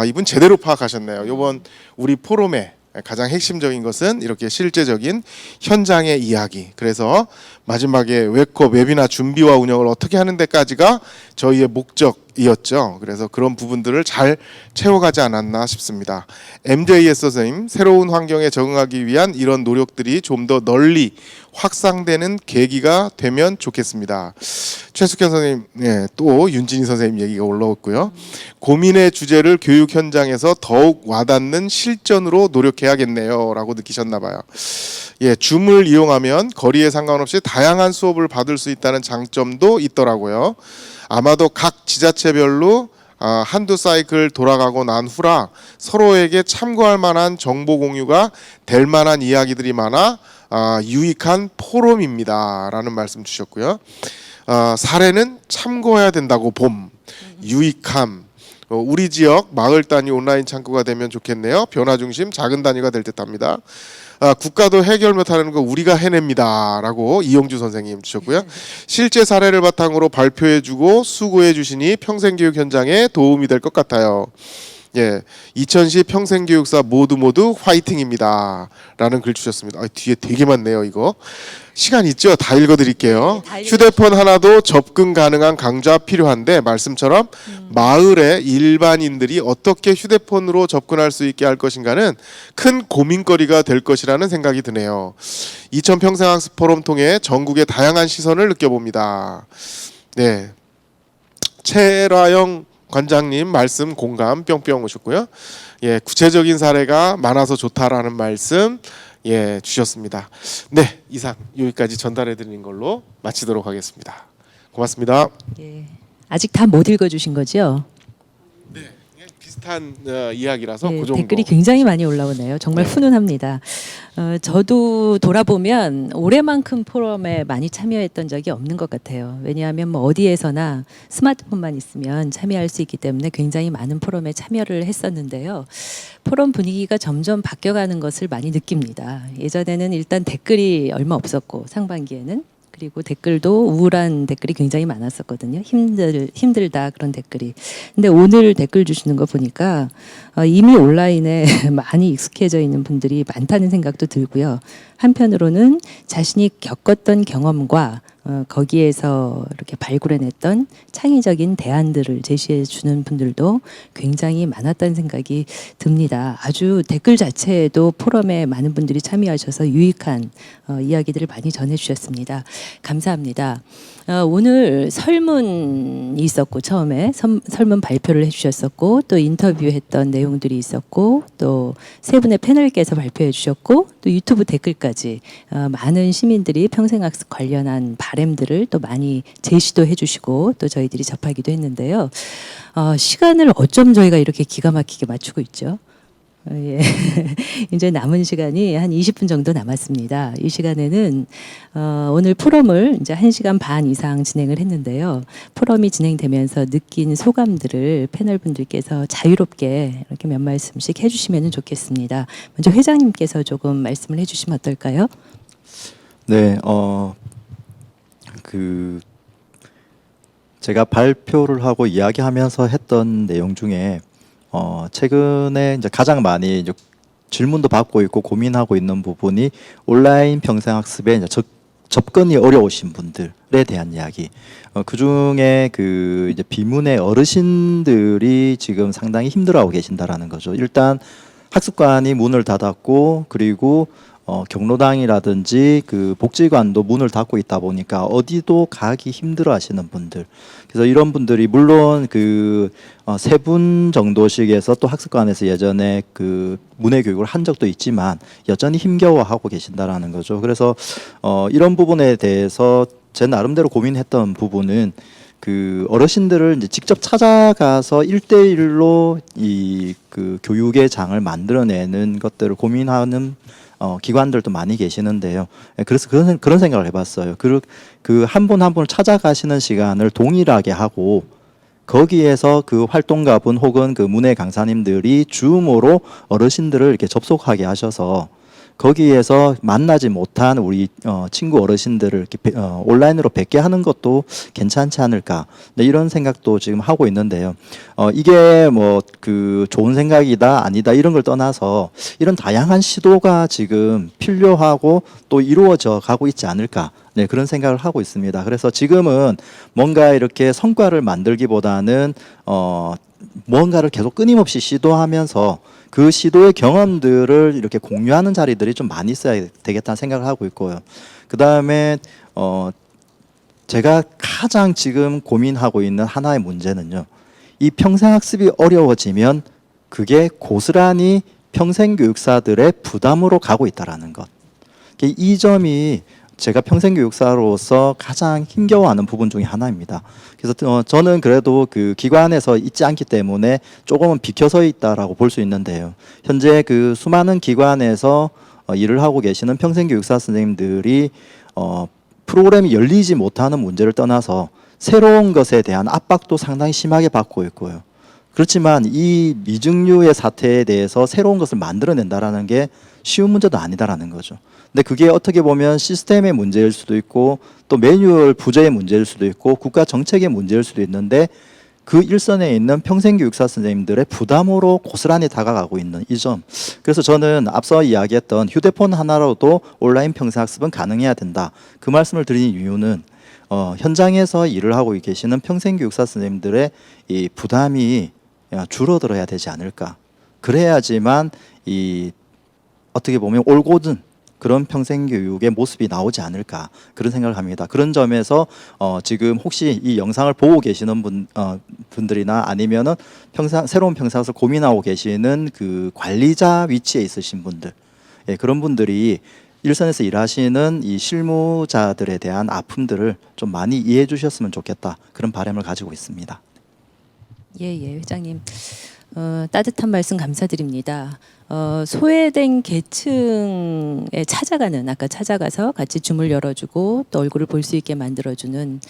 이분 제대로 파악하셨네요. 이번 우리 포럼에 가장 핵심적인 것은 이렇게 실제적인 현장의 이야기. 그래서 마지막에 웹컵 웨비나 준비와 운영을 어떻게 하는 데까지가 저희의 목적이었죠. 그래서 그런 부분들을 잘 채워가지 않았나 싶습니다. MJS 선생님, 새로운 환경에 적응하기 위한 이런 노력들이 좀 더 널리 확산되는 계기가 되면 좋겠습니다. 최숙현 선생님, 네, 또 윤진희 선생님 얘기가 올라왔고요. 고민의 주제를 교육 현장에서 더욱 와닿는 실전으로 노력해야겠네요. 라고 느끼셨나 봐요. 예, 줌을 이용하면 거리에 상관없이 다양한 수업을 받을 수 있다는 장점도 있더라고요. 아마도 각 지자체별로 한두 사이클 돌아가고 난 후라 서로에게 참고할 만한 정보 공유가 될 만한 이야기들이 많아 유익한 포럼입니다. 라는 말씀 주셨고요. 사례는 참고해야 된다고 봄, 유익함, 우리 지역 마을 단위 온라인 창구가 되면 좋겠네요. 변화 중심 작은 단위가 될 듯합니다. 국가도 해결 못하는 거 우리가 해냅니다. 라고 이용주 선생님 주셨고요. 실제 사례를 바탕으로 발표해주고 수고해주시니 평생교육 현장에 도움이 될 것 같아요. 예, 2010 평생교육사 모두 화이팅입니다. 라는 글 주셨습니다. 뒤에 되게 많네요. 이거 시간 있죠? 다 읽어드릴게요. 네, 휴대폰 하나도 접근 가능한 강좌 필요한데 말씀처럼 마을의 일반인들이 어떻게 휴대폰으로 접근할 수 있게 할 것인가는 큰 고민거리가 될 것이라는 생각이 드네요. 2000 평생학습 포럼 통해 전국의 다양한 시선을 느껴봅니다. 네, 최라영 관장님 말씀 공감 뿅뿅 오셨고요. 예, 구체적인 사례가 많아서 좋다라는 말씀 주셨습니다. 네, 이상 여기까지 전달해 드리는 걸로 마치도록 하겠습니다. 고맙습니다. 예. 아직 다 못 읽어주신 거죠? 네, 비슷한 이야기라서 네, 그 정도. 댓글이 굉장히 많이 올라오네요. 정말 훈훈합니다. 저도 돌아보면 올해만큼 포럼에 많이 참여했던 적이 없는 것 같아요. 왜냐하면 뭐 어디에서나 스마트폰만 있으면 참여할 수 있기 때문에 굉장히 많은 포럼에 참여를 했었는데요. 포럼 분위기가 점점 바뀌어가는 것을 많이 느낍니다. 예전에는 일단 댓글이 얼마 없었고 상반기에는 그리고 댓글도 우울한 댓글이 굉장히 많았었거든요. 힘들다 그런 댓글이. 근데 오늘 댓글 주시는 거 보니까 이미 온라인에 많이 익숙해져 있는 분들이 많다는 생각도 들고요. 한편으로는 자신이 겪었던 경험과 거기에서 이렇게 발굴해냈던 창의적인 대안들을 제시해 주는 분들도 굉장히 많았다는 생각이 듭니다. 아주 댓글 자체에도 포럼에 많은 분들이 참여하셔서 유익한 이야기들을 많이 전해주셨습니다. 감사합니다. 오늘 설문이 있었고 처음에 설문 발표를 해주셨었고 또 인터뷰했던 내용들이 있었고 또 세 분의 패널께서 발표해 주셨고 또 유튜브 댓글까지 많은 시민들이 평생학습 관련한 바램들을 또 많이 제시도 해주시고 또 저희들이 접하기도 했는데요. 시간을 어쩜 저희가 이렇게 기가 막히게 맞추고 있죠? 예. 이제 남은 시간이 한 20분 정도 남았습니다. 이 시간에는 오늘 포럼을 이제 1시간 반 이상 진행을 했는데요. 포럼이 진행되면서 느낀 소감들을 패널 분들께서 자유롭게 이렇게 몇 말씀씩 해주시면 좋겠습니다. 먼저 회장님께서 조금 말씀을 해주시면 어떨까요? 네, 제가 발표를 하고 이야기하면서 했던 내용 중에 최근에 이제 가장 많이 이제 질문도 받고 있고 고민하고 있는 부분이 온라인 평생학습의 이제 접근이 어려우신 분들에 대한 이야기. 그 중에 그 이제 비문의 어르신들이 지금 상당히 힘들어하고 계신다라는 거죠. 일단 학습관이 문을 닫았고, 그리고 경로당이라든지 그 복지관도 문을 닫고 있다 보니까 어디도 가기 힘들어하시는 분들. 그래서 이런 분들이 물론 그 세 분 정도씩에서 또 학습관에서 예전에 그 문해 교육을 한 적도 있지만 여전히 힘겨워하고 계신다라는 거죠. 그래서 이런 부분에 대해서 제 나름대로 고민했던 부분은 그 어르신들을 이제 직접 찾아가서 1대1로 이 그 교육의 장을 만들어내는 것들을 고민하는 기관들도 많이 계시는데요. 그래서 그런 생각을 해봤어요. 그 한 분 한 분을 찾아가시는 시간을 동일하게 하고 거기에서 그 활동가분 혹은 그 문예 강사님들이 줌으로 어르신들을 이렇게 접속하게 하셔서 거기에서 만나지 못한 우리 친구 어르신들을 이렇게 온라인으로 뵙게 하는 것도 괜찮지 않을까, 네, 이런 생각도 지금 하고 있는데요. 이게 뭐 그 좋은 생각이다 아니다 이런 걸 떠나서 이런 다양한 시도가 지금 필요하고 또 이루어져 가고 있지 않을까, 네, 그런 생각을 하고 있습니다. 그래서 지금은 뭔가 이렇게 성과를 만들기보다는 뭔가를 계속 끊임없이 시도하면서 그 시도의 경험들을 이렇게 공유하는 자리들이 좀 많이 있어야 되겠다는 생각을 하고 있고요. 그 다음에 제가 가장 지금 고민하고 있는 하나의 문제는요. 이 평생학습이 어려워지면 그게 고스란히 평생교육사들의 부담으로 가고 있다라는 것. 이 점이 제가 평생교육사로서 가장 힘겨워하는 부분 중에 하나입니다. 그래서 저는 그래도 그 기관에서 있지 않기 때문에 조금은 비켜서 있다라고 볼 수 있는데요. 현재 그 수많은 기관에서 일을 하고 계시는 평생교육사 선생님들이 프로그램이 열리지 못하는 문제를 떠나서 새로운 것에 대한 압박도 상당히 심하게 받고 있고요. 그렇지만 이 미증류의 사태에 대해서 새로운 것을 만들어낸다라는 게 쉬운 문제도 아니다라는 거죠. 근데 그게 어떻게 보면 시스템의 문제일 수도 있고 또 매뉴얼 부재의 문제일 수도 있고 국가 정책의 문제일 수도 있는데 그 일선에 있는 평생교육사 선생님들의 부담으로 고스란히 다가가고 있는 이 점. 그래서 저는 앞서 이야기했던 휴대폰 하나로도 온라인 평생학습은 가능해야 된다. 그 말씀을 드린 이유는 현장에서 일을 하고 계시는 평생교육사 선생님들의 이 부담이 줄어들어야 되지 않을까. 그래야지만 이 어떻게 보면 올곧은 그런 평생교육의 모습이 나오지 않을까, 그런 생각을 합니다. 그런 점에서 지금 혹시 이 영상을 보고 계시는 분들이나 아니면은 새로운 평생학습을 고민하고 계시는 그 관리자 위치에 있으신 분들, 예, 그런 분들이 일선에서 일하시는 이 실무자들에 대한 아픔들을 좀 많이 이해해 주셨으면 좋겠다, 그런 바람을 가지고 있습니다. 예, 회장님. 따뜻한 말씀 감사드립니다. 소외된 계층에 아까 찾아가서 같이 줌을 열어주고 또 얼굴을 볼 수 있게 만들어주는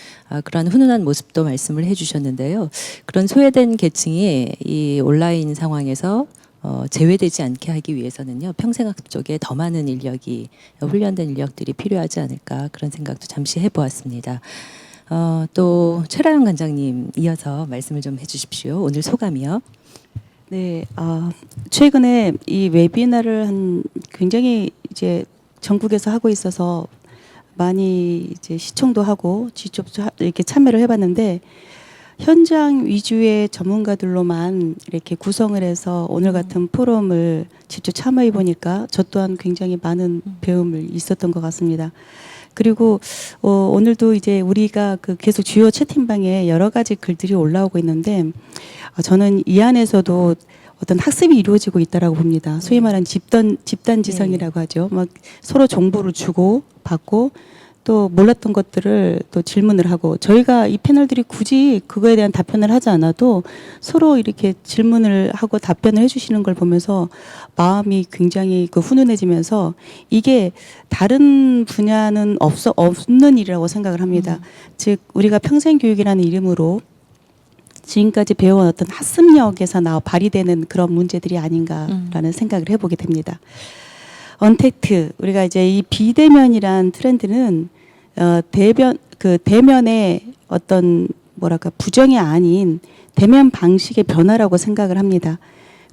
그런 훈훈한 모습도 말씀을 해주셨는데요. 그런 소외된 계층이 이 온라인 상황에서 제외되지 않게 하기 위해서는요, 평생학습 쪽에 더 많은 인력이, 훈련된 인력들이 필요하지 않을까, 그런 생각도 잠시 해보았습니다. 또 최라영 관장님 이어서 말씀을 좀 해주십시오. 오늘 소감이요. 네, 최근에 이 웨비나를 굉장히 이제 전국에서 하고 있어서 많이 이제 시청도 하고 직접 이렇게 참여를 해봤는데 현장 위주의 전문가들로만 이렇게 구성을 해서 오늘 같은 포럼을 직접 참여해 보니까 저 또한 굉장히 많은 배움을 있었던 것 같습니다. 그리고 오늘도 이제 우리가 그 계속 주요 채팅방에 여러 가지 글들이 올라오고 있는데 저는 이 안에서도 어떤 학습이 이루어지고 있다라고 봅니다. 소위 말하는 집단 지성이라고 하죠. 막 서로 정보를 주고 받고 또 몰랐던 것들을 또 질문을 하고, 저희가 이 패널들이 굳이 그거에 대한 답변을 하지 않아도 서로 이렇게 질문을 하고 답변을 해주시는 걸 보면서 마음이 굉장히 훈훈해지면서 이게 다른 분야는 없는 일이라고 생각을 합니다. 즉 우리가 평생교육이라는 이름으로 지금까지 배워온 어떤 학습력에서 발휘되는 그런 문제들이 아닌가라는 생각을 해보게 됩니다. 언택트, 우리가 이제 이 비대면이란 트렌드는 대면의 어떤 부정이 아닌 대면 방식의 변화라고 생각을 합니다.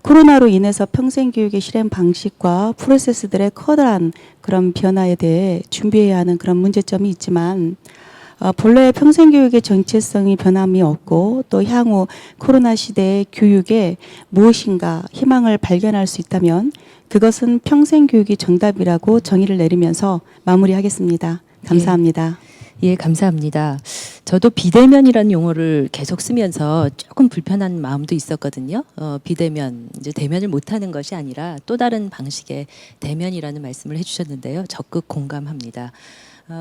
코로나로 인해서 평생교육의 실행 방식과 프로세스들의 커다란 그런 변화에 대해 준비해야 하는 그런 문제점이 있지만 본래 평생교육의 정체성이 변함이 없고 또 향후 코로나 시대의 교육에 무엇인가 희망을 발견할 수 있다면 그것은 평생교육이 정답이라고 정의를 내리면서 마무리하겠습니다. 감사합니다. 예, 감사합니다. 저도 비대면이라는 용어를 계속 쓰면서 조금 불편한 마음도 있었거든요. 비대면, 이제 대면을 못하는 것이 아니라 또 다른 방식의 대면이라는 말씀을 해주셨는데요. 적극 공감합니다.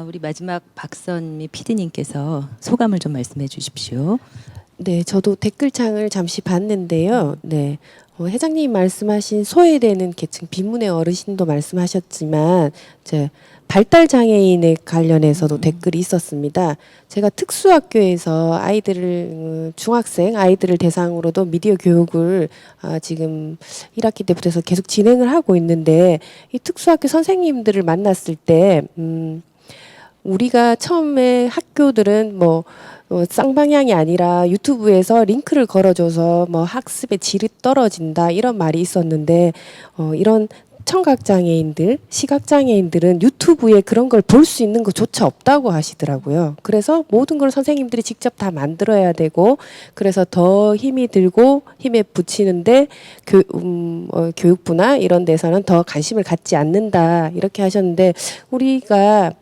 우리 마지막 박선미 PD님께서 소감을 좀 말씀해 주십시오. 네, 저도 댓글창을 잠시 봤는데요. 네, 회장님 말씀하신 소외되는 계층 비문의 어르신도 말씀하셨지만 이제 발달 장애인에 관련해서도 댓글이 있었습니다. 제가 특수학교에서 아이들을 중학생 아이들을 대상으로도 미디어 교육을 지금 1학기 때부터 해서 계속 진행을 하고 있는데 이 특수학교 선생님들을 만났을 때 우리가 처음에 학교들은 쌍방향이 아니라 유튜브에서 링크를 걸어줘서 학습의 질이 떨어진다 이런 말이 있었는데 이런 청각장애인들, 시각장애인들은 유튜브에 그런 걸 볼 수 있는 것조차 없다고 하시더라고요. 그래서 모든 걸 선생님들이 직접 다 만들어야 되고 그래서 더 힘이 들고 힘에 붙이는데 교육부나 이런 데서는 더 관심을 갖지 않는다 이렇게 하셨는데 우리가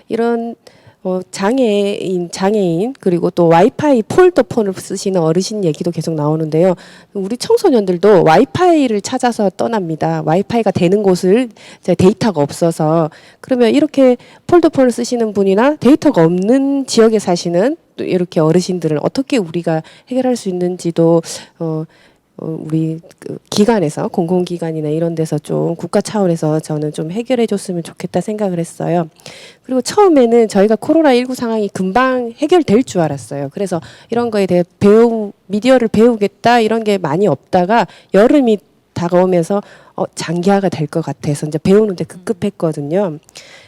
이런 장애인 그리고 또 와이파이 폴더폰을 쓰시는 어르신 얘기도 계속 나오는데요. 우리 청소년들도 와이파이를 찾아서 떠납니다. 와이파이가 되는 곳을 데이터가 없어서 그러면 이렇게 폴더폰을 쓰시는 분이나 데이터가 없는 지역에 사시는 또 이렇게 어르신들을 어떻게 우리가 해결할 수 있는지도 우리 기관에서 공공기관이나 이런 데서 좀 국가 차원에서 저는 좀 해결해 줬으면 좋겠다 생각을 했어요. 그리고 처음에는 저희가 코로나19 상황이 금방 해결될 줄 알았어요. 그래서 이런 거에 대해 미디어를 배우겠다 이런 게 많이 없다가 여름이 다가오면서 장기화가 될 것 같아서 이제 배우는데 급급했거든요.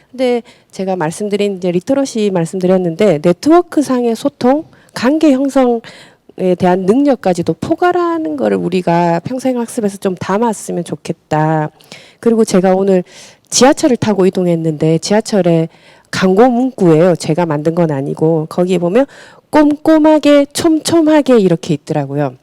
근데 제가 말씀드린 이제 리터러시 말씀드렸는데 네트워크 상의 소통, 관계 형성 에 대한 능력까지도 포괄하는 거를 우리가 평생학습에서 좀 담았으면 좋겠다. 그리고 제가 오늘 지하철을 타고 이동했는데 지하철에 광고 문구예요. 제가 만든 건 아니고 거기에 보면 꼼꼼하게 촘촘하게 이렇게 있더라고요.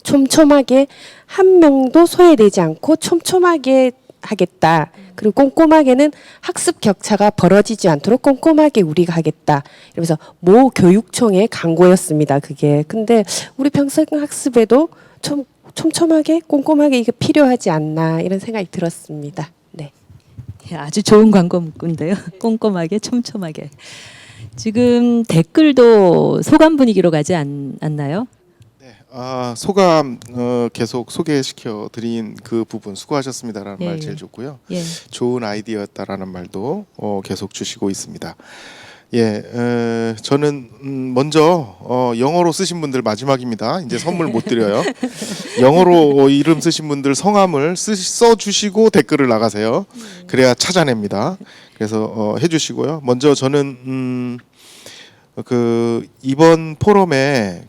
촘촘하게 한 명도 소외되지 않고 촘촘하게 하겠다. 그리고 꼼꼼하게는 학습 격차가 벌어지지 않도록 꼼꼼하게 우리가 하겠다. 이러면서 모 교육청의 광고였습니다. 그게. 근데 우리 평생학습에도 좀 촘촘하게 꼼꼼하게 이게 필요하지 않나 이런 생각이 들었습니다. 네. 아주 좋은 광고 문구인데요. 꼼꼼하게 촘촘하게. 지금 댓글도 소감 분위기로 가지 않나요? 소감 계속 소개시켜 드린 그 부분 수고하셨습니다라는 예. 말 제일 좋고요. 예. 좋은 아이디어였다라는 말도 계속 주시고 있습니다. 저는 먼저 영어로 쓰신 분들 마지막입니다. 이제 선물 못 드려요. 영어로 이름 쓰신 분들 성함을 써주시고 댓글을 나가세요. 그래야 찾아냅니다. 그래서 해주시고요. 먼저 저는 이번 포럼에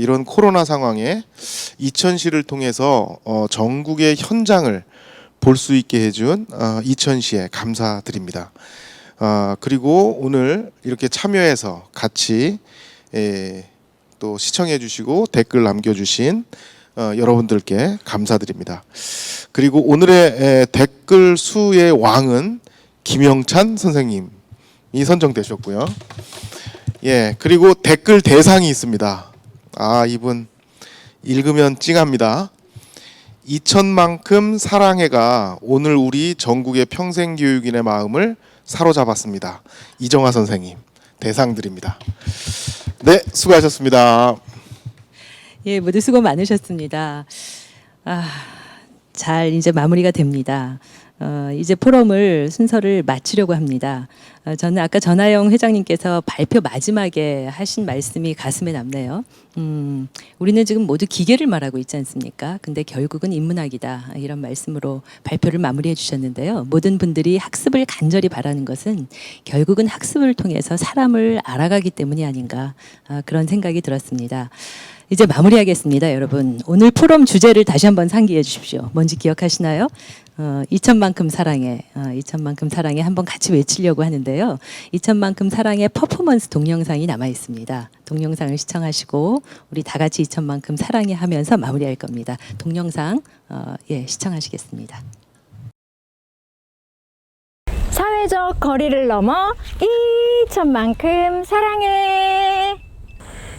이런 코로나 상황에 이천시를 통해서 전국의 현장을 볼 수 있게 해준 이천시에 감사드립니다. 그리고 오늘 이렇게 참여해서 같이 또 시청해 주시고 댓글 남겨주신 여러분들께 감사드립니다. 그리고 오늘의 댓글 수의 왕은 김영찬 선생님이 선정되셨고요. 그리고 댓글 대상이 있습니다. 이분 읽으면 찡합니다. 2천만큼 사랑해가 오늘 우리 전국의 평생교육인의 마음을 사로잡았습니다. 이정화 선생님 대상 드립니다. 네, 수고하셨습니다. 예, 모두 수고 많으셨습니다. 잘 이제 마무리가 됩니다. 이제 포럼을 순서를 마치려고 합니다. 저는 아까 전하영 회장님께서 발표 마지막에 하신 말씀이 가슴에 남네요. 우리는 지금 모두 기계를 말하고 있지 않습니까? 근데 결국은 인문학이다. 이런 말씀으로 발표를 마무리해 주셨는데요. 모든 분들이 학습을 간절히 바라는 것은 결국은 학습을 통해서 사람을 알아가기 때문이 아닌가 그런 생각이 들었습니다. 이제 마무리하겠습니다, 여러분. 오늘 포럼 주제를 다시 한번 상기해 주십시오. 뭔지 기억하시나요? 2000만큼 사랑해, 2000만큼 사랑해 한번 같이 외치려고 하는데요. 2000만큼 사랑해 퍼포먼스 동영상이 남아 있습니다. 동영상을 시청하시고 우리 다 같이 2000만큼 사랑해 하면서 마무리할 겁니다. 동영상 시청하시겠습니다. 사회적 거리를 넘어 2000만큼 사랑해.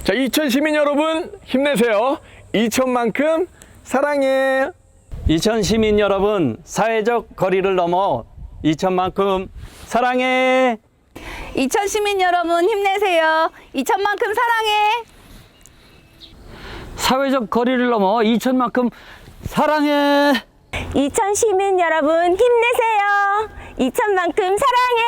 자, 2000 시민 여러분 힘내세요. 2000만큼 사랑해. 2000 시민 여러분, 사회적 거리를 넘어 2000만큼 사랑해. 2000 시민 여러분 힘내세요. 2000만큼 사랑해. 사회적 거리를 넘어 2000만큼 사랑해. 2000 시민 여러분 힘내세요. 2000만큼 사랑해.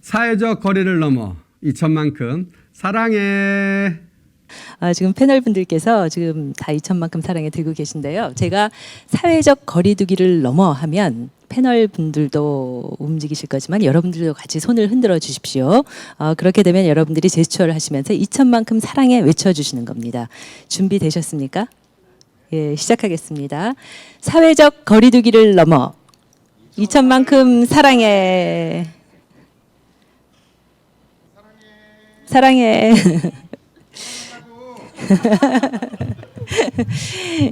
사회적 거리를 넘어 2000만큼 사랑해. 지금 패널 분들께서 지금 다 2000만큼 사랑해 들고 계신데요. 제가 사회적 거리두기를 넘어 하면 패널 분들도 움직이실 거지만 여러분들도 같이 손을 흔들어 주십시오. 그렇게 되면 여러분들이 제스처를 하시면서 2000만큼 사랑해 외쳐주시는 겁니다. 준비되셨습니까? 예, 시작하겠습니다. 사회적 거리두기를 넘어 2000만큼 사랑해. 사랑해.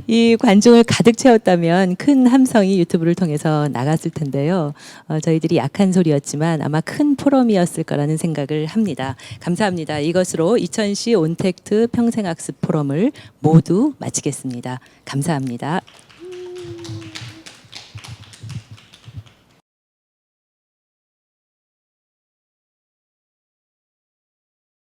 이 관중을 가득 채웠다면 큰 함성이 유튜브를 통해서 나갔을 텐데요. 저희들이 약한 소리였지만 아마 큰 포럼이었을 거라는 생각을 합니다. 감사합니다. 이것으로 2000시 온택트 평생학습 포럼을 모두 마치겠습니다. 감사합니다.